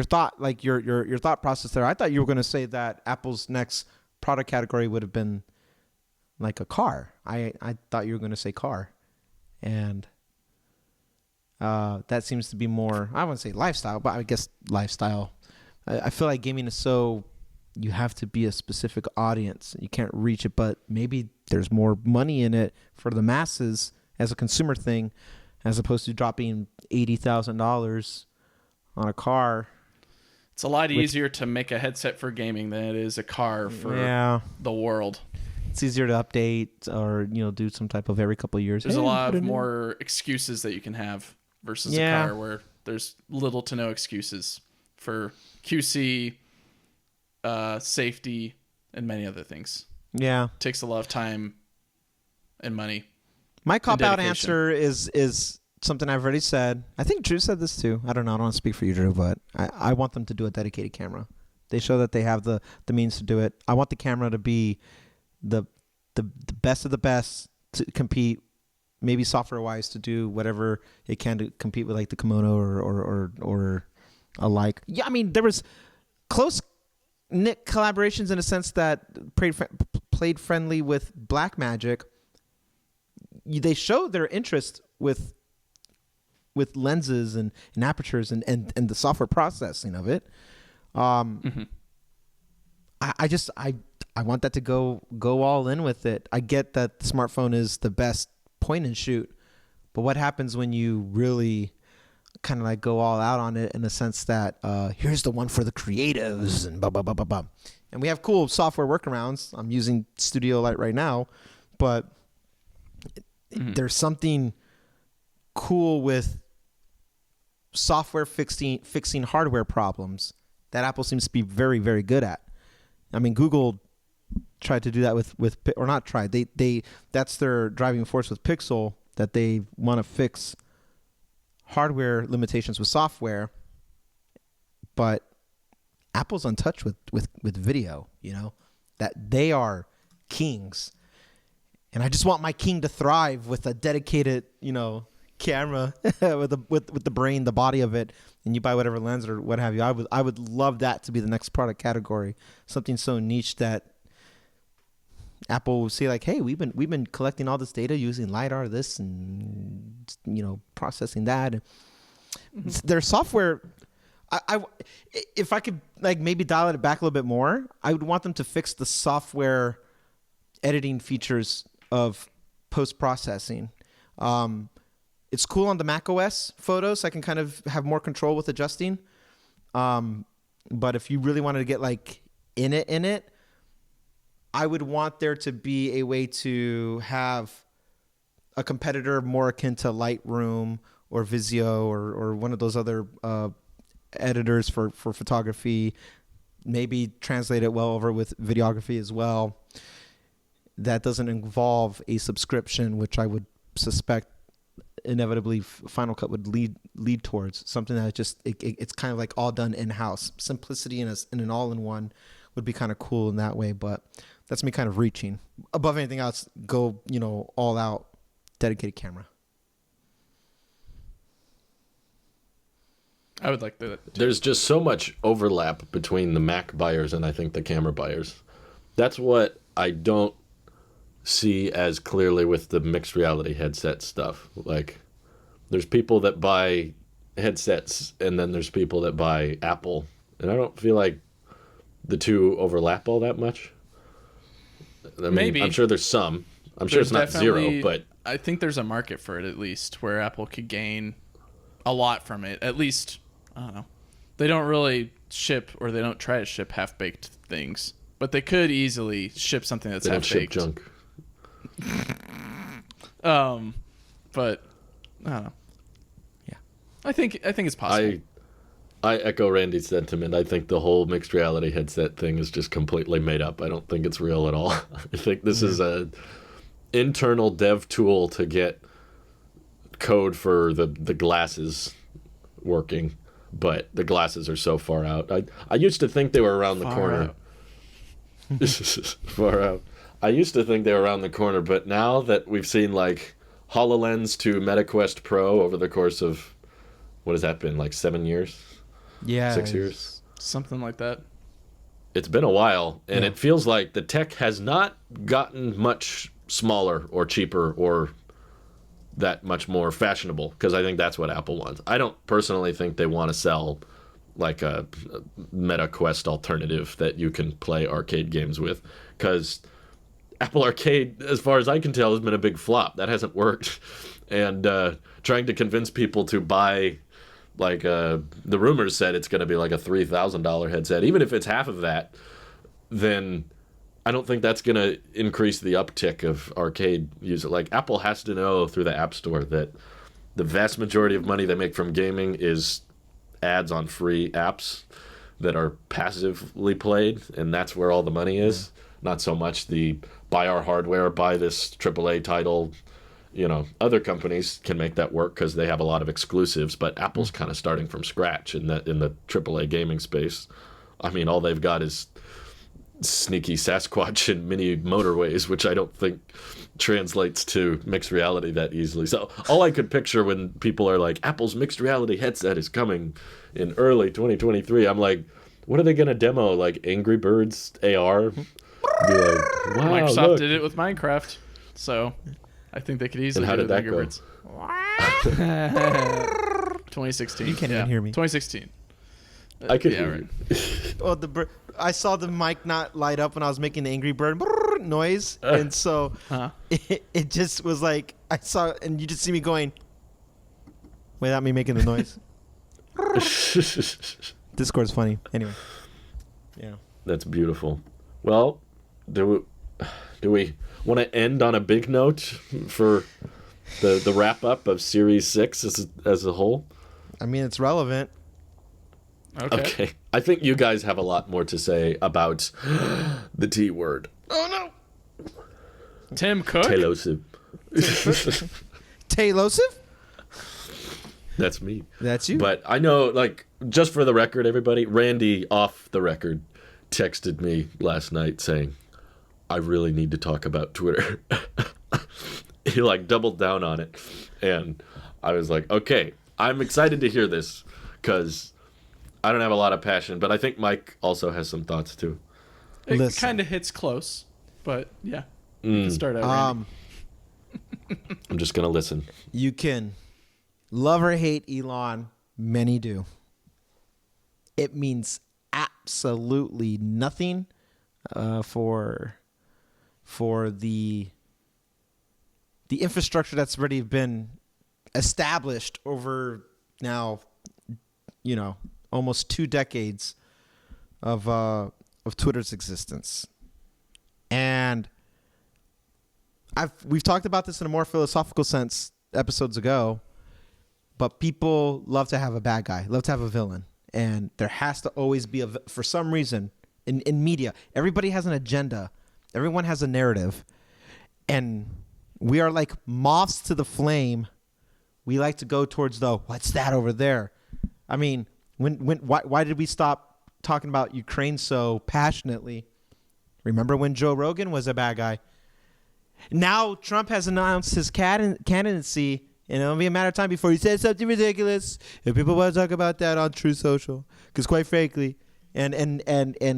thought, like your thought process there. I thought you were going to say that Apple's next product category would have been like a car. I thought you were going to say car, and that seems to be more, I wouldn't say lifestyle, but I guess lifestyle. I feel like gaming is so, you have to be a specific audience. You can't reach it, but maybe there's more money in it for the masses as a consumer thing, as opposed to dropping $80,000 on a car. It's a lot easier to make a headset for gaming than it is a car for the world. It's easier to update or do some type of every couple of years. There's a lot of more excuses that you can have versus a car where there's little to no excuses for QC, safety, and many other things. Yeah, it takes a lot of time and money. My cop-out answer is something I've already said. I think Drew said this too. I don't know. I don't want to speak for you, Drew, but I want them to do a dedicated camera. They show that they have the means to do it. I want the camera to be the best of the best to compete, maybe software-wise, to do whatever it can to compete with like the Communal or alike. Yeah, I mean, there was close-knit collaborations in a sense that played friendly with Blackmagic. They showed their interest with lenses and apertures and the software processing of it. I want that to go all in with it. I get that the smartphone is the best point and shoot, but what happens when you really kind of like go all out on it in the sense that here's the one for the creatives and blah blah blah blah blah. And we have cool software workarounds. I'm using Studio Light right now, but there's something cool with software fixing hardware problems that Apple seems to be very, very good at. I mean, Google tried to do that with or not tried. They that's their driving force with Pixel, that they want to fix hardware limitations with software. But Apple's untouched with video. You know, that they are kings, and I just want my king to thrive with a dedicated, you know, camera with the brain, the body of it, and you buy whatever lens or what have you. I would love that to be the next product category, something so niche that Apple will say like, hey, we've been collecting all this data using LiDAR, this, and, you know, processing that. Their software, if I could like maybe dial it back a little bit more, I would want them to fix the software editing features of post-processing. It's cool on the Mac OS photos. I can kind of have more control with adjusting. But if you really wanted to get like in it, I would want there to be a way to have a competitor more akin to Lightroom or Visio or one of those other editors for photography. Maybe translate it well over with videography as well. That doesn't involve a subscription, which I would suspect inevitably Final Cut would lead towards. Something that just it's kind of like all done in-house. Simplicity in an all-in-one would be kind of cool in that way, but that's me kind of reaching. Above anything else, go, you know, all out, dedicated camera. I would like that. There's just so much overlap between the Mac buyers and I think the camera buyers. That's what I don't see as clearly with the mixed reality headset stuff. Like, there's people that buy headsets and then there's people that buy Apple, and I don't feel like the two overlap all that much. I mean, Maybe. I'm sure there's some. I'm sure it's not zero, but I think there's a market for it, at least, where Apple could gain a lot from it. At least, I don't know. They don't really ship, or they don't try to ship half-baked things, but they could easily ship something that's they don't ship half-baked. junk. But I don't know. Yeah, I think it's possible. I echo Randy's sentiment. I think the whole mixed reality headset thing is just completely made up. I don't think it's real at all. I think this is a internal dev tool to get code for the glasses working, but the glasses are so far out. I used to think they were around the corner. Far out. I used to think they were around the corner, but now that we've seen like HoloLens to MetaQuest Pro over the course of, what has that been, like 7 years? yeah, 6 years? Something like that. It's been a while, and it feels like the tech has not gotten much smaller or cheaper or that much more fashionable, because I think that's what Apple wants. I don't personally think they want to sell like a MetaQuest alternative that you can play arcade games with, because Apple Arcade, as far as I can tell, has been a big flop. That hasn't worked. And trying to convince people to buy, like, the rumors said it's going to be like a $3,000 headset. Even if it's half of that, then I don't think that's going to increase the uptick of arcade user. Like, Apple has to know through the App Store that the vast majority of money they make from gaming is ads on free apps that are passively played, and that's where all the money is. Not so much the buy our hardware, buy this AAA title. You know, other companies can make that work because they have a lot of exclusives, but Apple's kind of starting from scratch in the AAA gaming space. I mean, all they've got is sneaky Sasquatch and mini motorways, which I don't think translates to mixed reality that easily. So all I could picture when people are like, Apple's mixed reality headset is coming in early 2023, I'm like, what are they going to demo? Like Angry Birds AR? Be like, wow, Microsoft look. did it with Minecraft, so I think they could easily And how do it did with that Angry go? Birds. 2016. You can't even hear me. 2016. I could yeah, hear right. you. Well, I saw the mic not light up when I was making the Angry Bird noise, and so it just was like I saw, and you just see me going without me making the noise. Discord's funny. Anyway, yeah. That's beautiful. Well, do we want to end on a big note for the wrap up of Series 6 as a whole? I mean, it's relevant. Okay. I think you guys have a lot more to say about the T word. Oh no. Tim Cook. Tailosive. Tailosive? That's me. That's you. But I know, like, just for the record, everybody, Randy, off the record, texted me last night saying, I really need to talk about Twitter. He, like, doubled down on it. And I was like, okay, I'm excited to hear this because I don't have a lot of passion. But I think Mike also has some thoughts, too. It Listen. kind of hits close, but yeah. You can start out, Randy. I'm just going to listen. You can love or hate Elon. Many do. It means absolutely nothing for the infrastructure that's already been established over now, almost 2 decades of Twitter's existence. And we've talked about this in a more philosophical sense episodes ago, but people love to have a bad guy, love to have a villain. And there has to always be for some reason in media, everybody has an agenda. Everyone has a narrative. And we are like moths to the flame. We like to go towards what's that over there? I mean, why did we stop talking about Ukraine so passionately? Remember when Joe Rogan was a bad guy? Now Trump has announced his candidacy, and it'll be a matter of time before he says something ridiculous. And people want to talk about that on True Social, because quite frankly, and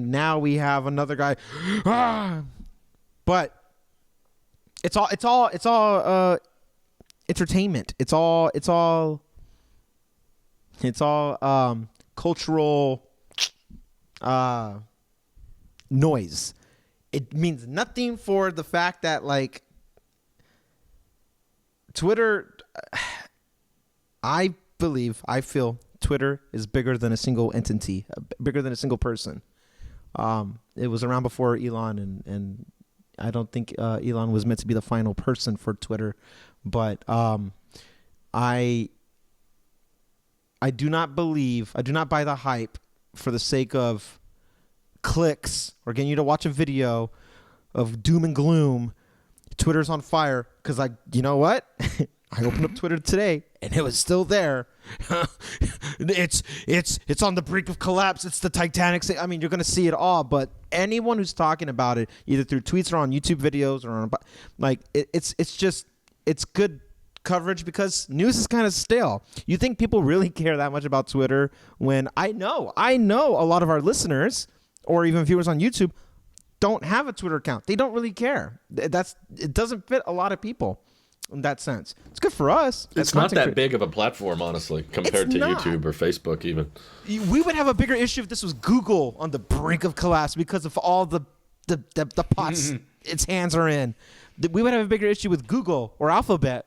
now we have another guy. But it's all entertainment. It's all cultural noise. It means nothing for the fact that, like, Twitter, I feel Twitter is bigger than a single entity, bigger than a single person. It was around before Elon, and I don't think Elon was meant to be the final person for Twitter. But I do not buy the hype for the sake of clicks or getting you to watch a video of doom and gloom. Twitter's on fire because, like, you know what? I opened up Twitter today and it was still there. It's on the brink of collapse. It's the Titanic. I mean, you're gonna see it all. But anyone who's talking about it, either through tweets or on YouTube videos or on, like, it's good coverage because news is kind of stale. You think people really care that much about Twitter when I know a lot of our listeners or even viewers on YouTube don't have a Twitter account. They don't really care. It doesn't fit a lot of people in that sense. It's good for us. It's not that big of a platform, honostly, compared to YouTube or Facebook even. We would have a bigger issue if this was Google on the brink of collapse because of all the pots its hands are in. We would have a bigger issue with Google or Alphabet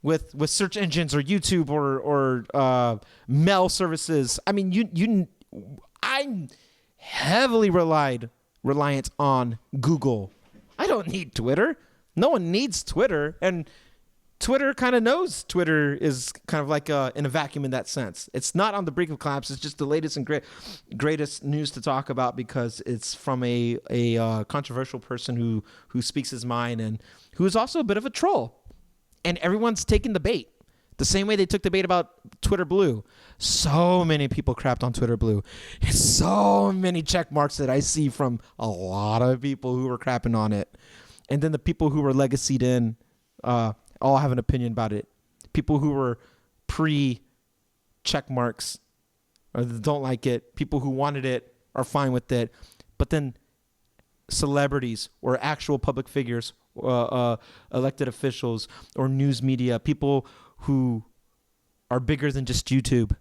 with search engines or YouTube or mail services. I mean, I'm heavily reliant on Google. I don't need Twitter. No one needs Twitter, and Twitter kind of knows Twitter is kind of like in a vacuum in that sense. It's not on the brink of collapse. It's just the latest and greatest news to talk about because it's from a controversial person who speaks his mind and who is also a bit of a troll. And everyone's taking the bait. The same way they took the bait about Twitter Blue. So many people crapped on Twitter Blue. So many check marks that I see from a lot of people who were crapping on it. And then the people who were legacied in all have an opinion about it. People who were pre-check marks or don't like it. People who wanted it are fine with it. But then celebrities or actual public figures, elected officials or news media, people who are bigger than just YouTube,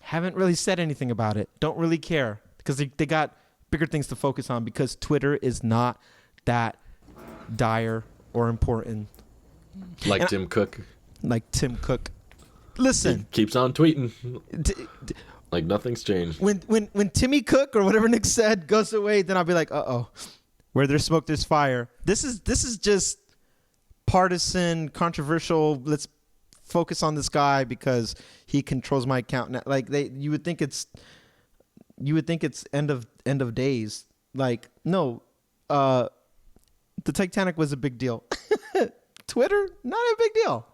haven't really said anything about it, don't really care because they got bigger things to focus on because Twitter is not that dire or important. Like Tim Cook. Like Tim Cook. Listen. He keeps on tweeting. Like nothing's changed. When Timmy Cook or whatever Nick said goes away, then I'll be like, uh-oh. Where there's smoke, there's fire. This is just partisan, controversial. Let's focus on this guy because he controls my account. Like you would think it's end of days. Like, no, the Titanic was a big deal. Twitter, not a big deal.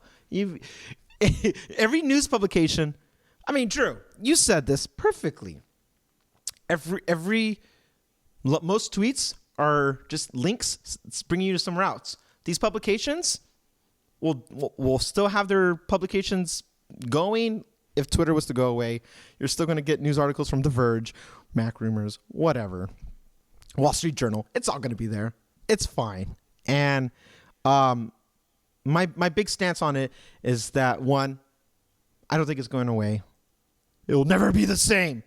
every news publication. I mean, Drew, you said this perfectly. Most tweets are just links bringing you to some routes. These publications will still have their publications going. If Twitter was to go away, you're still going to get news articles from The Verge, Mac Rumors, whatever, Wall Street Journal. It's all going to be there. It's fine. And my big stance on it is that, one, I don't think it's going away. It will never be the same.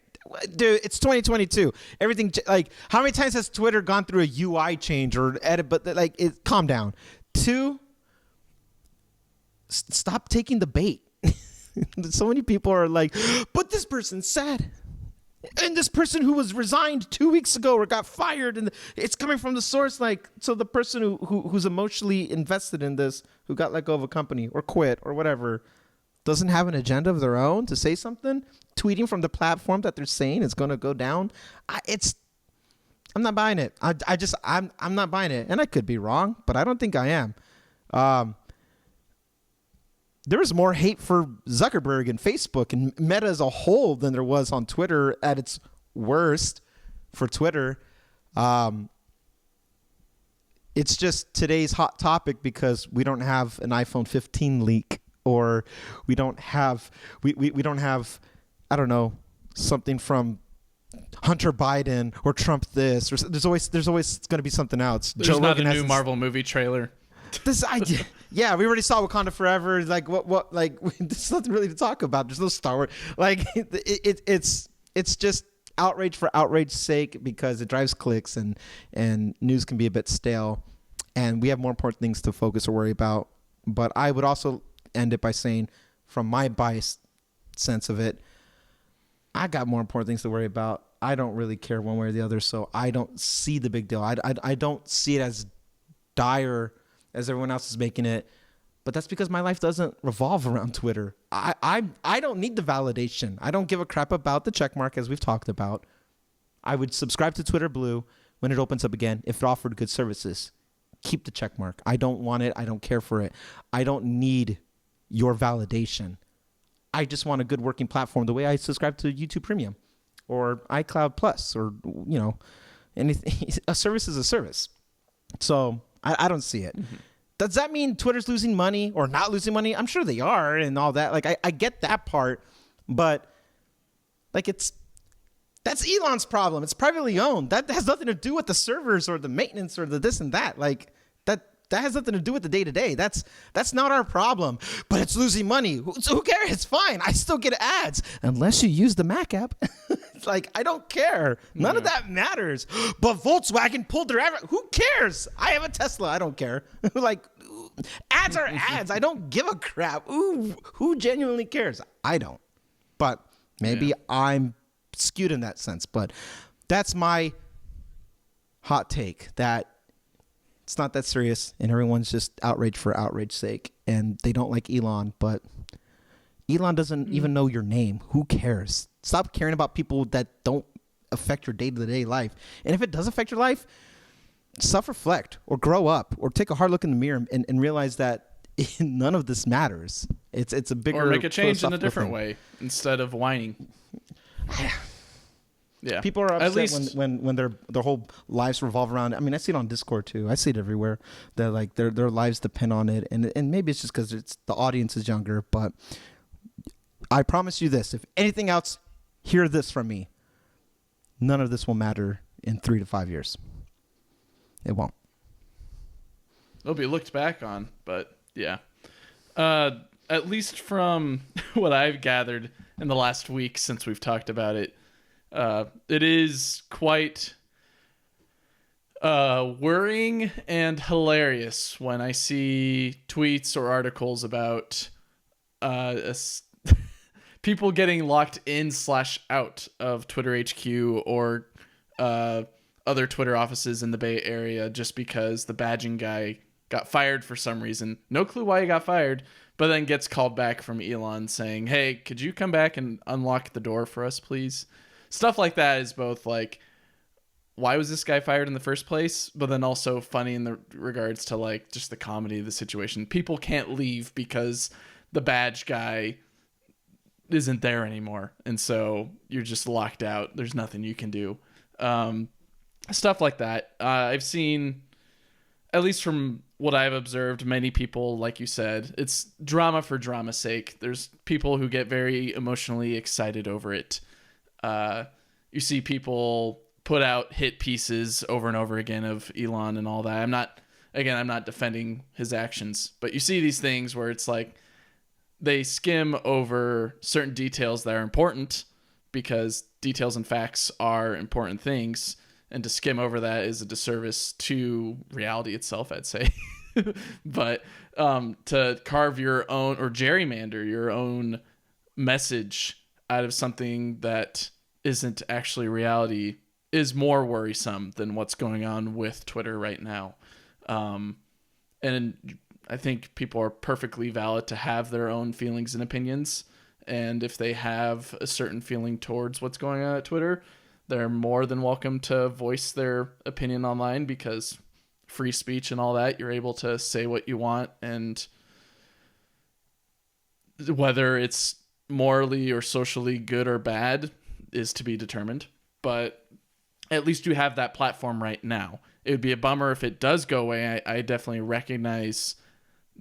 Dude, it's 2022. Everything, like, how many times has Twitter gone through a UI change or edit? But calm down. Two, stop taking the bait. So many people are like, but this person's sad. And this person who was resigned 2 weeks ago or got fired, and it's coming from the source. Like, so the person who's emotionally invested in this, who got let go of a company or quit or whatever, doesn't have an agenda of their own to say something, tweeting from the platform that they're saying is going to go down. I'm not buying it. I'm not buying it. And I could be wrong, but I don't think I am. There was more hate for Zuckerberg and Facebook and Meta as a whole than there was on Twitter at its worst for Twitter. It's just today's hot topic because we don't have an iPhone 15 leak, or we don't have I don't know, something from Hunter Biden or Trump this, or there's always going to be something else. There's Joe not Rogan a new Marvel movie trailer. This idea, yeah, we already saw Wakanda Forever. Like what? Like there's nothing really to talk about. There's no Star Wars. Like it's just outrage for outrage's sake because it drives clicks and news can be a bit stale, and we have more important things to focus or worry about. But I would also end it by saying, from my biased sense of it, I got more important things to worry about. I don't really care one way or the other, so I don't see the big deal. I don't see it as dire as everyone else is making it, but that's because my life doesn't revolve around Twitter. I don't need the validation. I don't give a crap about the checkmark, as we've talked about. I would subscribe to Twitter Blue when it opens up again if it offered good services. Keep the checkmark. I don't want it. I don't care for it. I don't need your validation. I just want a good working platform the way I subscribe to YouTube Premium or iCloud Plus, or, anything. A service is a service. So I don't see it. Mm-hmm. Does that mean Twitter's losing money or not losing money? I'm sure they are and all that. Like, I get that part, but that's Elon's problem. It's privately owned. That has nothing to do with the servers or the maintenance or the this and that. Like, that has nothing to do with the day-to-day. That's not our problem. But it's losing money. So who cares? It's fine. I still get ads unless you use the Mac app. Like, I don't care. None of that matters. But Volkswagen pulled their ad. Who cares? I have a Tesla. I don't care. Like, ads are ads. I don't give a crap. Ooh, who genuinely cares? I don't. But maybe I'm skewed in that sense. But that's my hot take, that it's not that serious, and everyone's just outraged for outrage's sake, and they don't like Elon, but Elon doesn't even know your name. Who cares? Stop caring about people that don't affect your day-to-day life. And if it does affect your life, self-reflect or grow up or take a hard look in the mirror and realize that none of this matters. It's a bigger, or make a change in a different way instead of whining. Yeah, people are upset when their whole lives revolve around. I mean, I see it on Discord too. I see it everywhere. That like their lives depend on it, and maybe it's just because the audience is younger. But I promise you this: if anything else, hear this from me. None of this will matter in 3 to 5 years. It won't. It'll be looked back on, but yeah. At least from what I've gathered in the last week since we've talked about it. It is quite worrying and hilarious when I see tweets or articles about people getting locked in / out of Twitter HQ or other Twitter offices in the Bay Area just because the badging guy got fired for some reason. No clue why he got fired, but then gets called back from Elon saying, "Hey, could you come back and unlock the door for us, please?" Stuff like that is both like, why was this guy fired in the first place? But then also funny in the regards to like just the comedy of the situation. People can't leave because the badge guy isn't there anymore, and so you're just locked out. There's nothing you can do. Stuff like that. I've seen, at least from what I've observed, many people, like you said, it's drama for drama's sake. There's people who get very emotionally excited over it. You see people put out hit pieces over and over again of Elon and all that. I'm not defending his actions, but you see these things where it's like they skim over certain details that are important, because details and facts are important things, and to skim over that is a disservice to reality itself, I'd say. But to carve your own, or gerrymander your own message out of something that isn't actually reality is more worrisome than what's going on with Twitter right now. And I think people are perfectly valid to have their own feelings and opinions. And if they have a certain feeling towards what's going on at Twitter, they're more than welcome to voice their opinion online, because free speech and all that, you're able to say what you want, and whether it's morally or socially good or bad is to be determined. But at least you have that platform right now. It would be a bummer if it does go away. I definitely recognize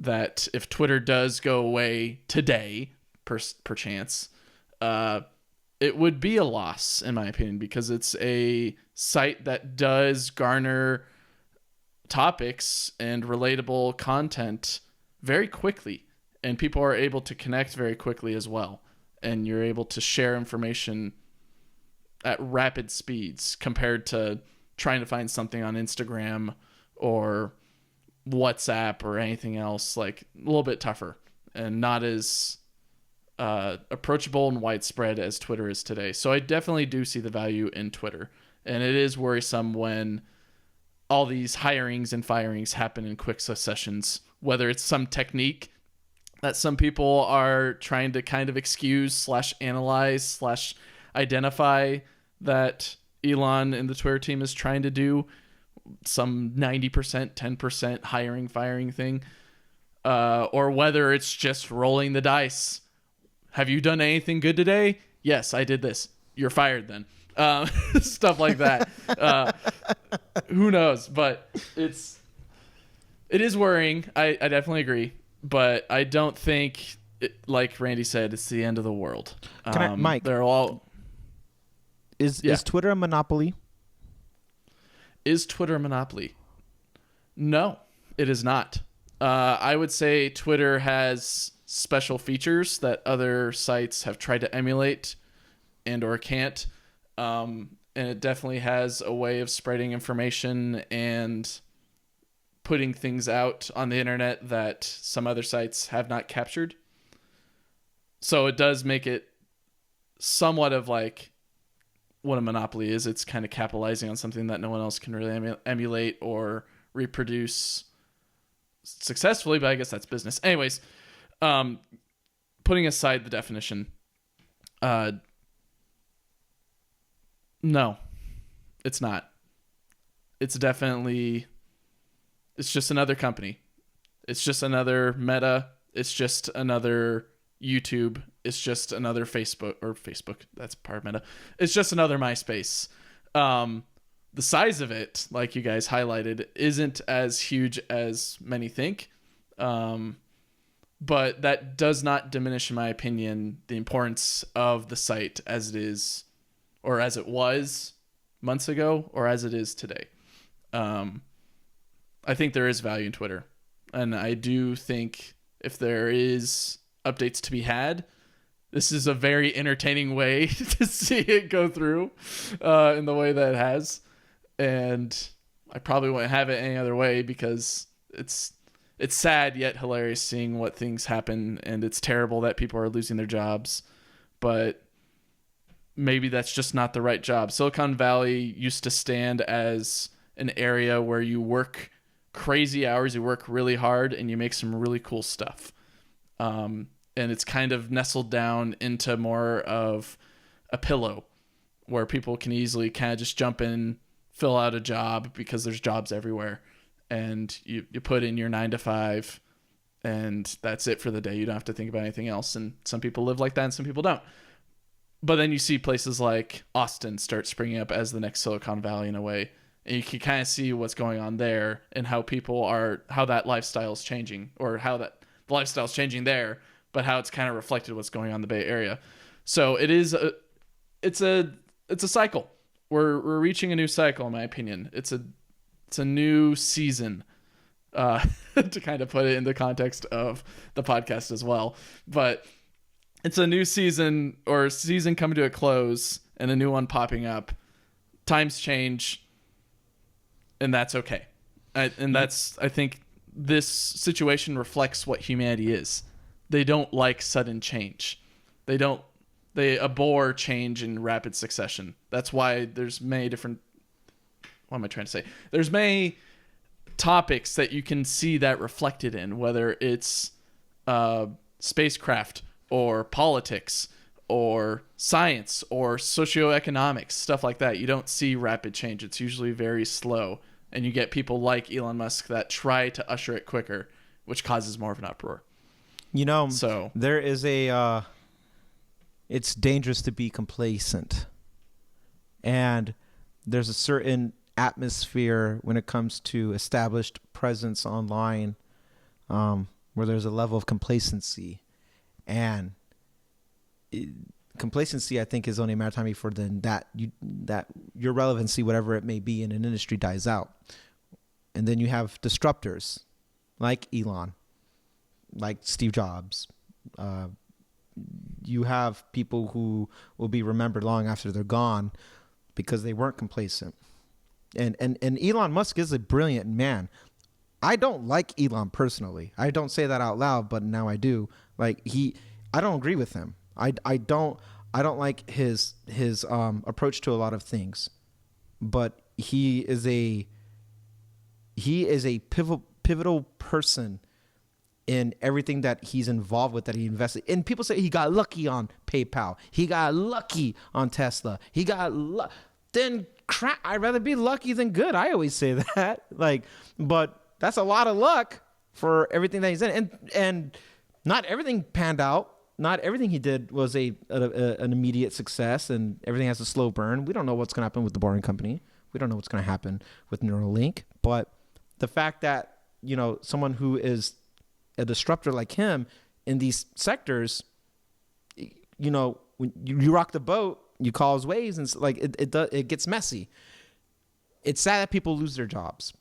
that if Twitter does go away today, perchance, it would be a loss, in my opinion, because it's a site that does garner topics and relatable content very quickly, and people are able to connect very quickly as well, and you're able to share information at rapid speeds compared to trying to find something on Instagram or WhatsApp or anything else. Like, a little bit tougher and not as approachable and widespread as Twitter is today. So I definitely do see the value in Twitter, and it is worrisome when all these hirings and firings happen in quick successions, whether it's some technique that some people are trying to kind of excuse / analyze / identify that Elon and the Twitter team is trying to do, some 90%, 10% hiring, firing thing, or whether it's just rolling the dice. Have you done anything good today? Yes, I did this. You're fired then. Stuff like that. Who knows? But it is worrying. I definitely agree. But I don't think, like Randy said, it's the end of the world. Mike? They're all... Is Twitter a monopoly? Is Twitter a monopoly? No, it is not. I would say Twitter has special features that other sites have tried to emulate and or can't. And it definitely has a way of spreading information and putting things out on the internet that some other sites have not captured. So it does make it somewhat of like what a monopoly is. It's kind of capitalizing on something that no one else can really emulate or reproduce successfully, but I guess that's business. Anyways, putting aside the definition, no, it's not. It's just another company. It's just another Meta. It's just another YouTube. It's just another Facebook. That's part of Meta. It's just another MySpace. The size of it, like you guys highlighted, isn't as huge as many think. But that does not diminish, in my opinion, the importance of the site as it is, or as it was months ago, or as it is today. I think there is value in Twitter. And I do think if there is updates to be had, this is a very entertaining way to see it go through in the way that it has. And I probably wouldn't have it any other way, because it's sad yet hilarious seeing what things happen, and it's terrible that people are losing their jobs. But maybe that's just not the right job. Silicon Valley used to stand as an area where you work crazy hours, you work really hard, and you make some really cool stuff. And it's kind of nestled down into more of a pillow where people can easily kind of just jump in, fill out a job, because there's jobs everywhere. And you put in your 9 to 5 and that's it for the day. You don't have to think about anything else. And some people live like that and some people don't. But then you see places like Austin start springing up as the next Silicon Valley in a way. And you can kind of see what's going on there and how that lifestyle is changing, or how that the lifestyle is changing there, but how it's kind of reflected what's going on in the Bay Area. So it's a cycle. We're reaching a new cycle, in my opinion. It's a new season, to kind of put it in the context of the podcast as well. But it's a new season, or season coming to a close and a new one popping up. Times change, and that's okay. I think this situation reflects what humanity is. They don't like sudden change. They abhor change in rapid succession. That's why there's many different, what am I trying to say? There's many topics that you can see that reflected in, whether it's spacecraft or politics or science or socioeconomics, stuff like that. You don't see rapid change. It's usually very slow. And you get people like Elon Musk that try to usher it quicker, which causes more of an uproar. So there is it's dangerous to be complacent. And there's a certain atmosphere when it comes to established presence online, where there's a level of complacency. And complacency, I think, is only a matter of time before then that your relevancy, whatever it may be in an industry, dies out. And then you have disruptors like Elon, like Steve Jobs. You have people who will be remembered long after they're gone because they weren't complacent. And Elon Musk is a brilliant man. I don't like Elon personally. I don't say that out loud, but now I do. I don't agree with him. I don't like his approach to a lot of things, but he is a pivotal person in everything that he's involved with, that he invested. And people say he got lucky on PayPal. He got lucky on Tesla. He got then crap. I'd rather be lucky than good. I always say that. But that's a lot of luck for everything that he's in. And not everything panned out. Not everything he did was an immediate success, and everything has a slow burn. We don't know what's going to happen with the Boring Company. We don't know what's going to happen with Neuralink. But the fact that, someone who is a disruptor like him in these sectors, when you rock the boat, you cause waves, and it gets messy. It's sad that people lose their jobs,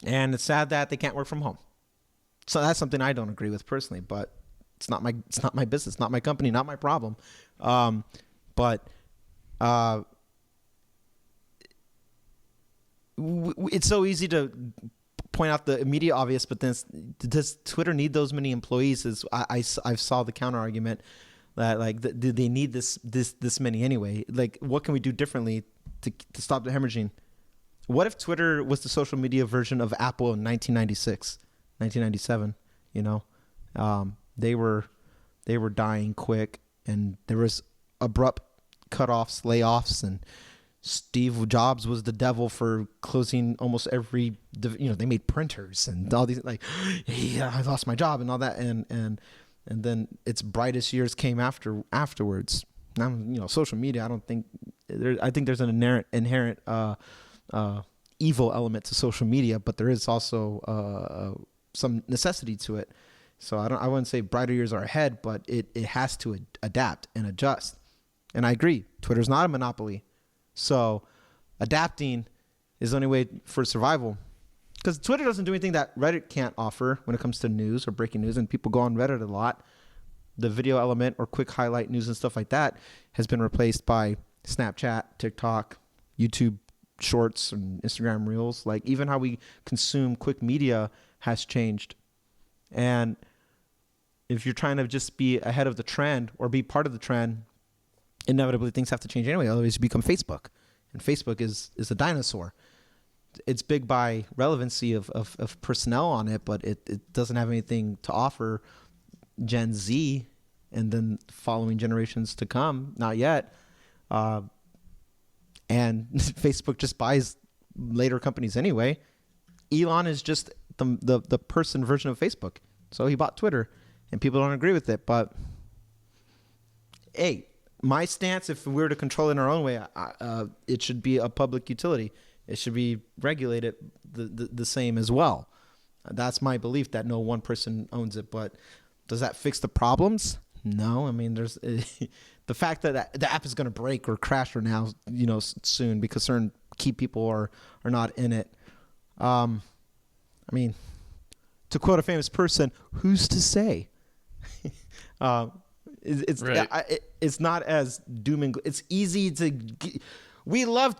and it's sad that they can't work from home. So that's something I don't agree with personally, but it's not my business, not my company, not my problem. It's so easy to point out the immediate obvious, but then does Twitter need those many employees? I saw the counter argument that do they need this many anyway? What can we do differently to stop the hemorrhaging? What if Twitter was the social media version of Apple in 1996, 1997? They were dying quick, and there was abrupt cutoffs, layoffs, and Steve Jobs was the devil for closing almost every. They made printers and all these I lost my job and all that, and then its brightest years came afterwards. Now social media. I think there's an inherent evil element to social media, but there is also some necessity to it. So I wouldn't say brighter years are ahead, but it has to adapt and adjust. And I agree, Twitter's not a monopoly. So adapting is the only way for survival. Because Twitter doesn't do anything that Reddit can't offer when it comes to news or breaking news, and people go on Reddit a lot. The video element or quick highlight news and stuff like that has been replaced by Snapchat, TikTok, YouTube Shorts, and Instagram Reels. Even how we consume quick media has changed. And if you're trying to just be ahead of the trend or be part of the trend, inevitably things have to change anyway. Otherwise, you become Facebook. And Facebook is a dinosaur. It's big by relevancy of personnel on it, but it doesn't have anything to offer Gen Z and then following generations to come. Not yet. And Facebook just buys later companies anyway. Elon is just the person version of Facebook. So he bought Twitter, and people don't agree with it. But hey, my stance, if we were to control it in our own way, it should be a public utility. It should be regulated the same as well. That's my belief, that no one person owns it. But does that fix the problems? No. I mean, there's the fact that the app is going to break or crash or now, soon because certain key people are not in it. I mean, to quote a famous person, who's to say? It's right. It's not as doom and gloom. It's easy to. We love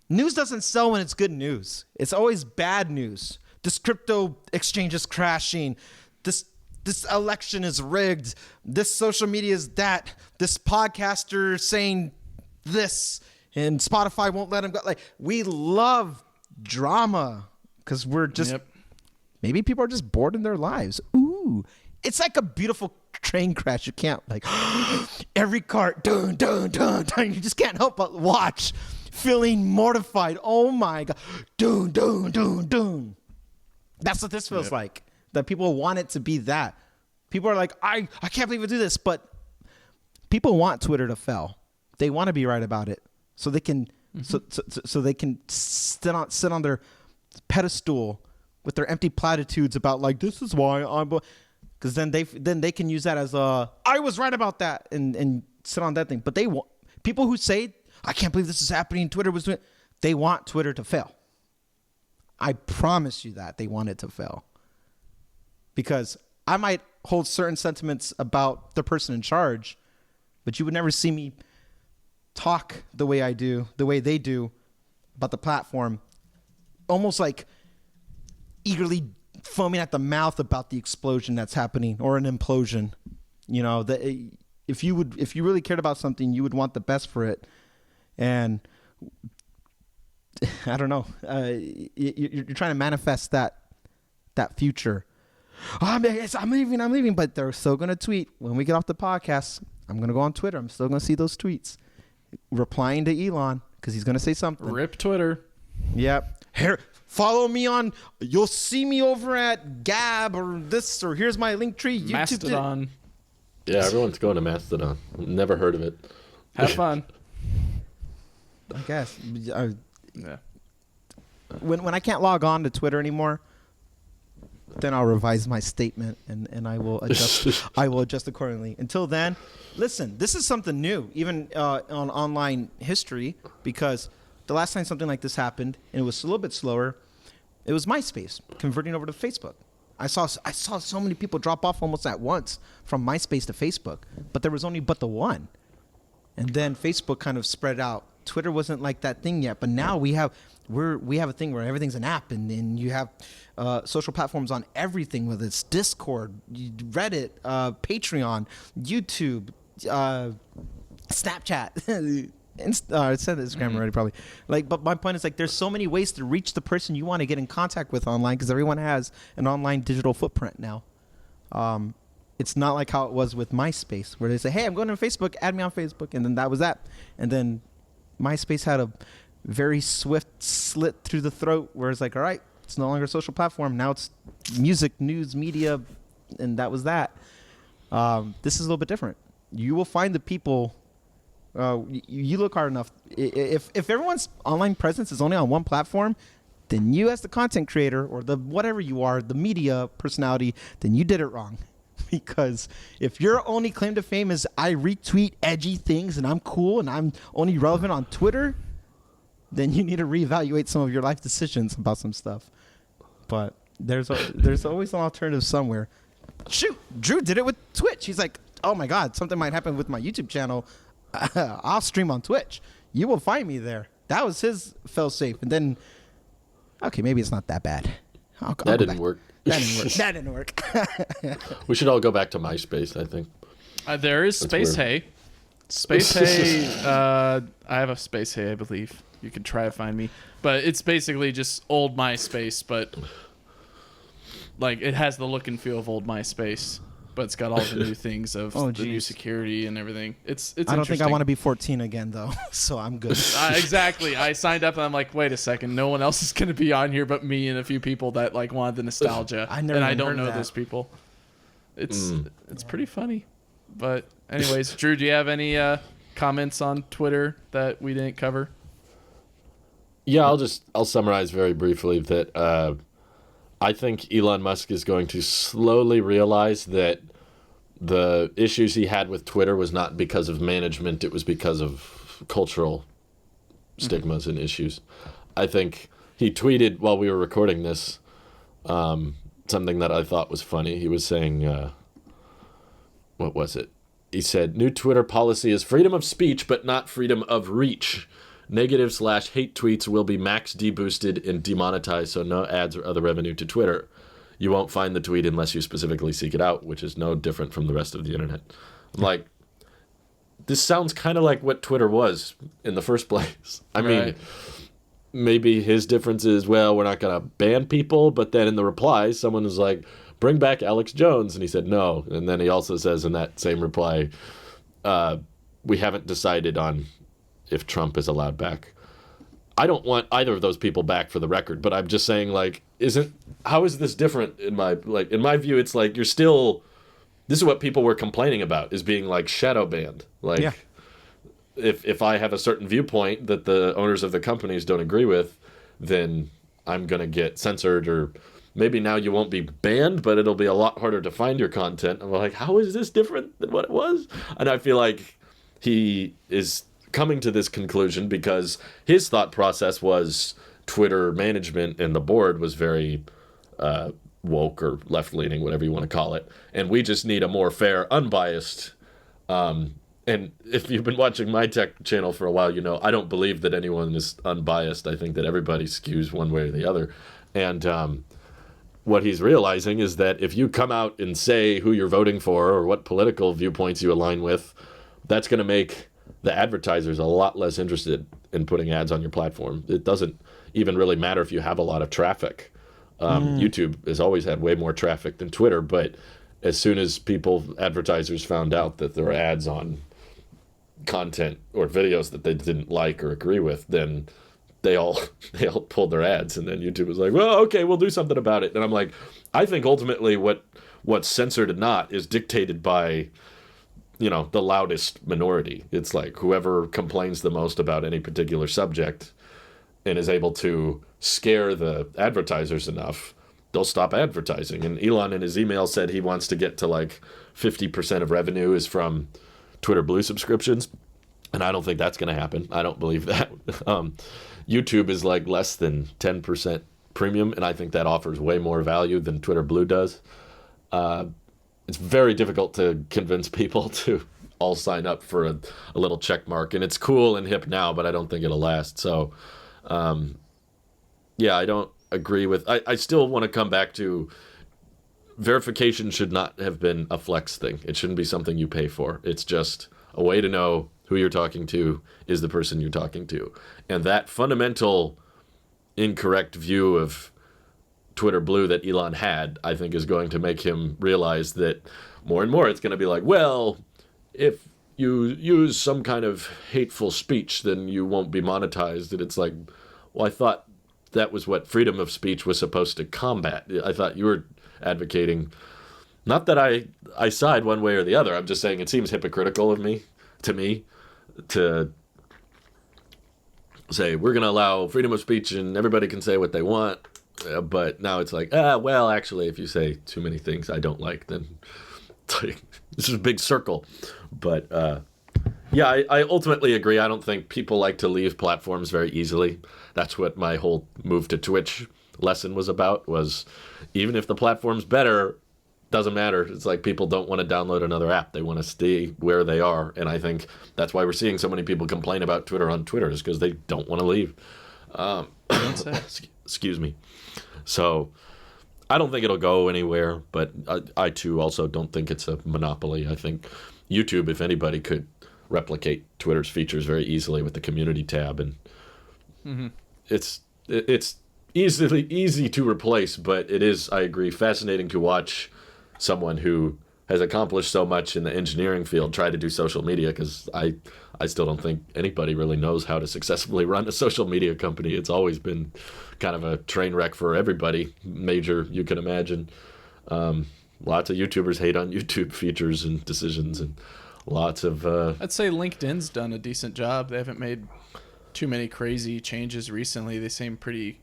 news. Doesn't sell when it's good news. It's always bad news. This crypto exchange is crashing. This election is rigged. This social media is that. This podcaster saying this, and Spotify won't let him go. Like, we love drama because we're just maybe people are just bored in their lives. Ooh, it's like a beautiful train crash. You can't every car dun dun dun dun. You just can't help but watch, feeling mortified. Oh my god, dun dun dun dun. That's what this feels like. That people want it to be that. People are like, I can't believe we do this, but people want Twitter to fail. They want to be right about it, so they can so they can sit on their pedestal with their empty platitudes about like, this is why I'm. Because then they can use that as I was right about that and sit on that thing. But they want people who say, I can't believe this is happening. Twitter was doing. They want Twitter to fail. I promise you that they want it to fail. Because I might hold certain sentiments about the person in charge, but you would never see me talk the way I do, the way they do about the platform, almost like eagerly foaming at the mouth about the explosion that's happening or an implosion. If you really cared about something, you would want the best for it. And I don't know, you're trying to manifest that future. I'm leaving, but they're still going to tweet when we get off the podcast. I'm going to go on Twitter. I'm still going to see those tweets replying to Elon because he's going to say something. Rip Twitter. Yep. Here, follow me on. You'll see me over at Gab or this, or here's my link tree. Mastodon. Yeah, everyone's going to Mastodon. Never heard of it. Have fun. I guess. Yeah. When I can't log on to Twitter anymore, then I'll revise my statement and I will adjust. I will adjust accordingly. Until then, listen. This is something new, even on online history, because the last time something like this happened, and it was a little bit slower, it was MySpace converting over to Facebook. I saw so many people drop off almost at once from MySpace to Facebook, but there was only the one. And then Facebook kind of spread out. Twitter wasn't like that thing yet, but now we have a thing where everything's an app, and you have social platforms on everything, whether it's Discord, Reddit, Patreon, YouTube, Snapchat. I said Instagram already probably. But my point is there's so many ways to reach the person you want to get in contact with online because everyone has an online digital footprint now. It's not like how it was with MySpace where they say, hey, I'm going to Facebook, add me on Facebook, and then that was that. And then MySpace had a very swift slit through the throat where it's like, all right, it's no longer a social platform. Now it's music, news, media, and that was that. This is a little bit different. You will find the people. You look hard enough. If everyone's online presence is only on one platform, then you as the content creator or the whatever you are, the media personality, then you did it wrong. Because if your only claim to fame is I retweet edgy things and I'm cool and I'm only relevant on Twitter, then you need to reevaluate some of your life decisions about some stuff. But there's always an alternative somewhere. Shoot, Drew did it with Twitch. He's like, oh my God, something might happen with my YouTube channel. I'll stream on Twitch. You will find me there. That was his fail-safe. And then, okay, maybe it's not that bad. That didn't work. That didn't work. We should all go back to MySpace, I think. There is Space Hey. Space Hey, I have a Space Hey, I believe. You can try to find me. But it's basically just old MySpace, but it has the look and feel of old MySpace. But it's got all the new things of the new security and everything. It's I don't think I want to be 14 again, though, so I'm good. Exactly. I signed up and I'm like, wait a second, no one else is going to be on here but me and a few people that wanted the nostalgia. I don't know those people. It's pretty funny. But anyways, Drew, do you have any comments on Twitter that we didn't cover? Yeah, I'll summarize very briefly that I think Elon Musk is going to slowly realize that the issues he had with Twitter was not because of management, it was because of cultural stigmas and issues. I think he tweeted while we were recording this something that I thought was funny. He was saying, what was it? He said, new Twitter policy is freedom of speech, but not freedom of reach. Negative/hate tweets will be max deboosted and demonetized, so no ads or other revenue to Twitter. You won't find the tweet unless you specifically seek it out, which is no different from the rest of the internet. I'm like, this sounds kind of like what Twitter was in the first place. I mean, maybe his difference is, well, we're not going to ban people, but then in the reply, someone was like, bring back Alex Jones, and he said no. And then he also says in that same reply, we haven't decided on if Trump is allowed back. I don't want either of those people back, for the record, but I'm just saying, like, how is this different in my view? It's like this is what people were complaining about, is being like shadow banned. Like, if I have a certain viewpoint that the owners of the companies don't agree with, then I'm gonna get censored, or maybe now you won't be banned, but it'll be a lot harder to find your content. I'm like, how is this different than what it was? And I feel like he is coming to this conclusion because his thought process was Twitter management and the board was very woke or left-leaning, whatever you want to call it, and we just need a more fair, unbiased. And if you've been watching my tech channel for a while, you know I don't believe that anyone is unbiased. I think that everybody skews one way or the other. And what he's realizing is that if you come out and say who you're voting for or what political viewpoints you align with, that's going to make the advertisers a lot less interested in putting ads on your platform. It doesn't even really matter if you have a lot of traffic. YouTube has always had way more traffic than Twitter, but as soon as advertisers found out that there were ads on content or videos that they didn't like or agree with, then they all pulled their ads, and then YouTube was like, well, okay, we'll do something about it. And I'm like, I think ultimately what's censored and not is dictated by the loudest minority. It's like whoever complains the most about any particular subject and is able to scare the advertisers enough, they'll stop advertising. And Elon in his email said he wants to get to like 50% of revenue is from Twitter Blue subscriptions. And I don't think that's going to happen. I don't believe that. YouTube is like less than 10% premium, and I think that offers way more value than Twitter Blue does. It's very difficult to convince people to all sign up for a little check mark. And it's cool and hip now, but I don't think it'll last. So, I don't agree with... I still want to come back to verification should not have been a flex thing. It shouldn't be something you pay for. It's just a way to know who you're talking to is the person you're talking to. And that fundamental incorrect view of Twitter Blue that Elon had, I think, is going to make him realize that more and more it's going to be like, well, if you use some kind of hateful speech, then you won't be monetized. And it's like, well, I thought that was what freedom of speech was supposed to combat. I thought you were advocating, not that I side one way or the other. I'm just saying it seems hypocritical to me to say we're going to allow freedom of speech and everybody can say what they want. But now it's like, well, actually, if you say too many things I don't like, then this is a big circle. But I ultimately agree. I don't think people like to leave platforms very easily. That's what my whole move to Twitch lesson was about, was even if the platform's better, doesn't matter. It's like people don't want to download another app. They want to stay where they are. And I think that's why we're seeing so many people complain about Twitter on Twitter, is because they don't want to leave. Excuse me. So I don't think it'll go anywhere, but I too also don't think it's a monopoly. I think YouTube, if anybody, could replicate Twitter's features very easily with the community tab, and it's easy to replace, but it is, I agree, fascinating to watch someone who has accomplished so much in the engineering field try to do social media, because I still don't think anybody really knows how to successfully run a social media company. It's always been kind of a train wreck for everybody, major you can imagine. Lots of YouTubers hate on YouTube features and decisions, and lots of. I'd say LinkedIn's done a decent job. They haven't made too many crazy changes recently. They seem pretty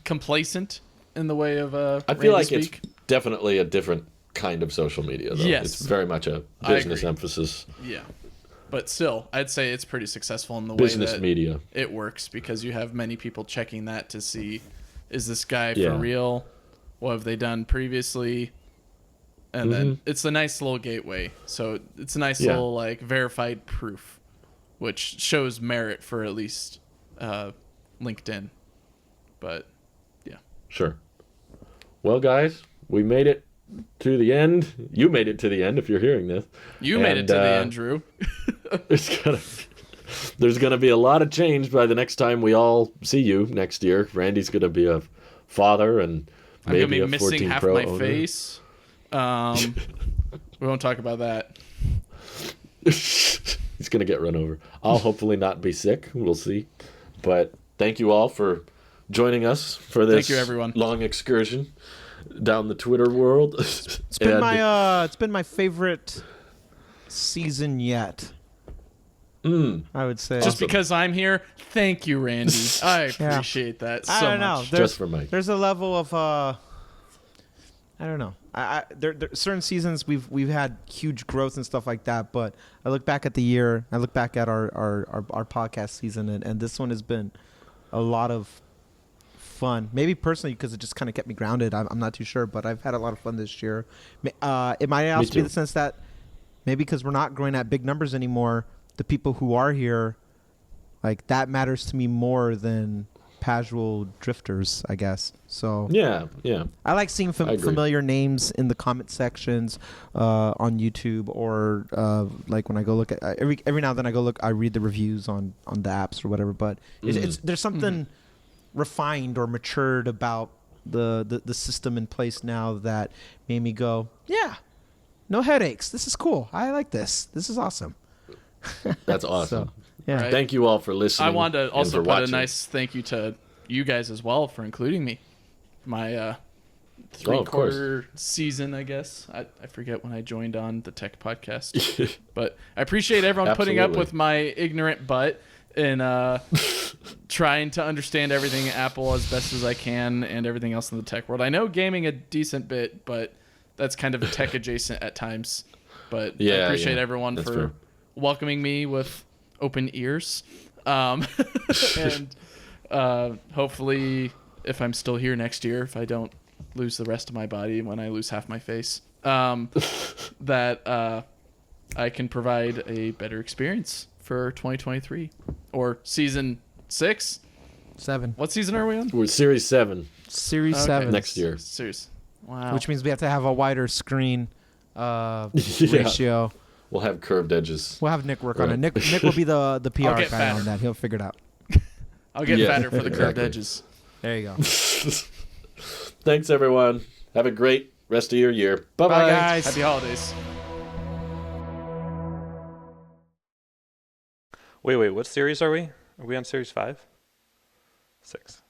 complacent in the way of. I feel like it's definitely a different kind of social media, though. Yes. It's very much a business emphasis. Yeah. But still, I'd say it's pretty successful in the Business way that media. it works, because you have many people checking that to see, is this guy for real? What have they done previously? And then it's a nice little gateway. So it's a nice little like verified proof, which shows merit for at least LinkedIn. But yeah. Sure. Well, guys, we made it to the end. You made it to the end if you're hearing this. You made it to the end, Drew. There's gonna be a lot of change by the next time we all see you next year. Randy's gonna be a father and maybe I'm gonna be a 14 missing half Pro my owner. face. We won't talk about that. He's gonna get run over. I'll hopefully not be sick. We'll see. But thank you all for joining us for this Thank you, everyone. long excursion down the Twitter world. It's been my favorite season yet. I would say. Just because I'm here, thank you, Randy. I appreciate that so I don't know. much. Just for Mike. There's a level of I don't know. There certain seasons we've had huge growth and stuff like that, but I look back at the year, I look back at our podcast season, and this one has been a lot of fun. Maybe personally because it just kind of kept me grounded. I'm not too sure, but I've had a lot of fun this year. It might also be the sense that maybe because we're not growing at big numbers anymore, the people who are here, like that matters to me more than casual drifters, I guess. So Yeah. I like seeing familiar names in the comment sections on YouTube, or like when I go look at every now and then I read the reviews on the apps or whatever. But there's something refined or matured about the system in place now that made me go, yeah, no headaches. This is cool. I like this. This is awesome. That's awesome. So, yeah. Right. Thank you all for listening. I wanted to also and for put watching. a nice thank you to you guys as well for including me. My three-quarter season, I guess. I forget when I joined on the tech podcast. But I appreciate everyone putting up with my ignorant butt and trying to understand everything Apple as best as I can and everything else in the tech world. I know gaming a decent bit, but that's kind of tech adjacent at times. But I appreciate everyone for fair. welcoming me with open ears. And hopefully, if I'm still here next year, if I don't lose the rest of my body when I lose half my face, that I can provide a better experience for 2023 or season 6. 7. What season are we on? We're Series 7 Series Okay. 7 next year. Serious. Wow. which means we have to have a wider screen ratio. We'll have curved edges. We'll have Nick work on it. Nick will be the PR guy get fatter. on that. He'll figure it out. I'll get Yeah, fatter for the curved exactly. edges. There you go. Thanks, everyone. Have a great rest of your year. Bye-bye. Bye, guys. Happy holidays. Wait, what series are we? Are we on series 5? 6.